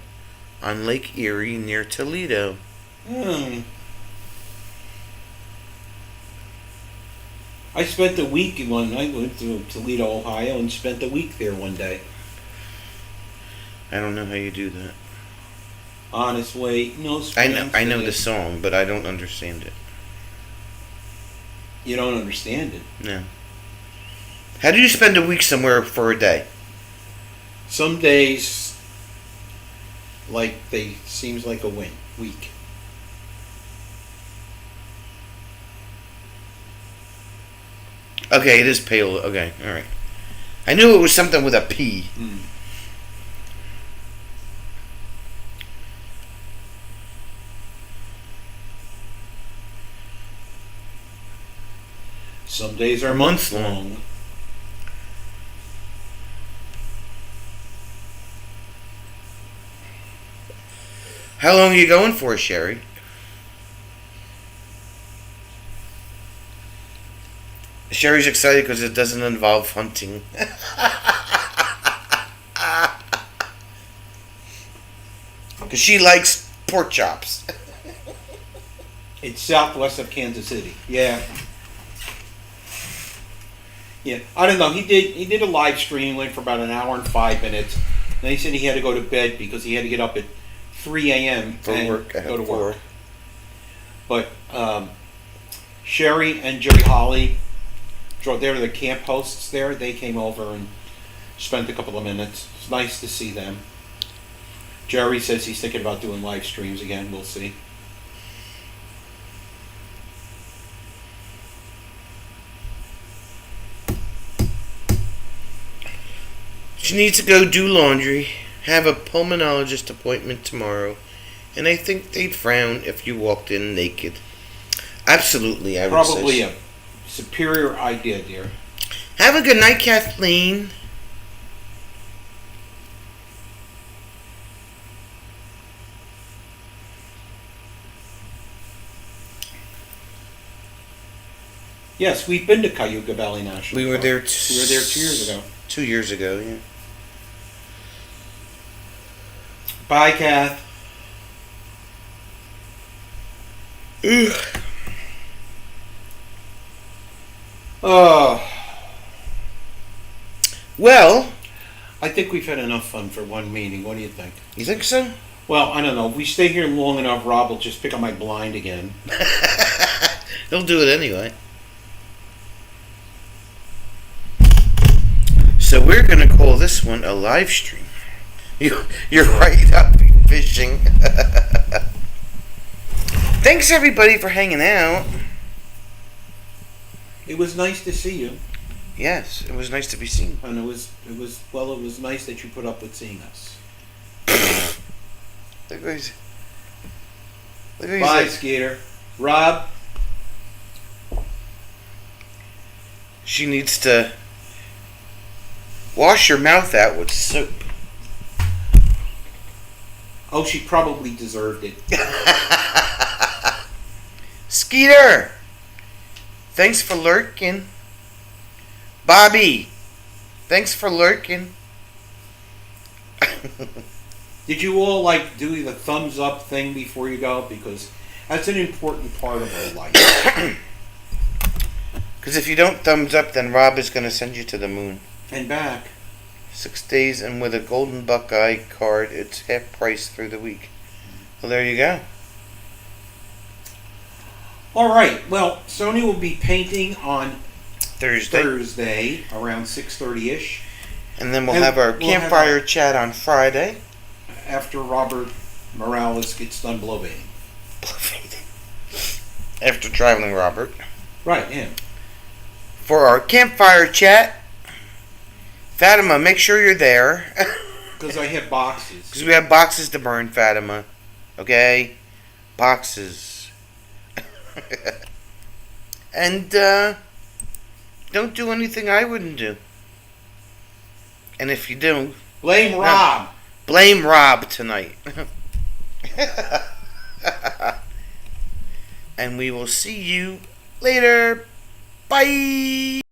on Lake Erie near Toledo. I spent a week one night. Went to Toledo, Ohio, and spent a week there one day. I don't know how you do that. Honest way, no. I know the song, but I don't understand it. You don't understand it. No. How do you spend a week somewhere for a day? Some days, seems like a week. Okay, it is pale. Okay, all right. I knew it was something with a P. Some days are months long. How long are you going for, Sherry? Sherry's excited because it doesn't involve hunting. Because she likes pork chops. It's southwest of Kansas City. Yeah. Yeah. I don't know. He did a live stream, went for about an hour and 5 minutes. Then he said he had to go to bed because he had to get up at 3 a.m. For and work. go to work. But Sherry and Jerry Holly, they were the camp hosts there. They came over and spent a couple of minutes. It's nice to see them. Jerry says he's thinking about doing live streams again. We'll see. She needs to go do laundry, have a pulmonologist appointment tomorrow, and I think they'd frown if you walked in naked. Absolutely, I would say. Probably a superior idea, dear. Have a good night, Kathleen. Yes, we've been to Cayuga Valley National We were Park. there. We were there 2 years ago. 2 years ago, yeah. Bye, Kath. Oh, Well, I think we've had enough fun for one meeting. What do you think? you think so? Well, I don't know. If we stay here long enough, Rob will just pick up my blind again. He'll do it anyway. So we're gonna call this one a live stream. You're right up fishing. Thanks everybody for hanging out. It was nice to see you, Yes, it was nice to be seen. and it was nice that you put up with seeing us. Look what he's, look what he's Bye, like. Skeeter. Rob, She needs to wash your mouth out with soap. oh, she probably deserved it. Skeeter, thanks for lurking. Bobby, thanks for lurking. Did you all like do the thumbs up thing before you go? Because that's an important part of our life. Because if you don't thumbs up, then Rob is going to send you to the moon. And back. 6 days, and with a Golden Buckeye card, it's half price through the week. Well, there you go. All right. Well, Sony will be painting on Thursday. Thursday around 6:30ish. And then we'll And have our we'll have campfire chat on Friday. After Robert Morales gets done blow baiting. After traveling Robert. Right, him. For our campfire chat, Fatima, make sure you're there. Because I have boxes. Because we have boxes to burn, Fatima. Okay? Boxes. And, don't do anything I wouldn't do. And if you do, Blame Rob. blame Rob tonight. And we will see you later. Bye.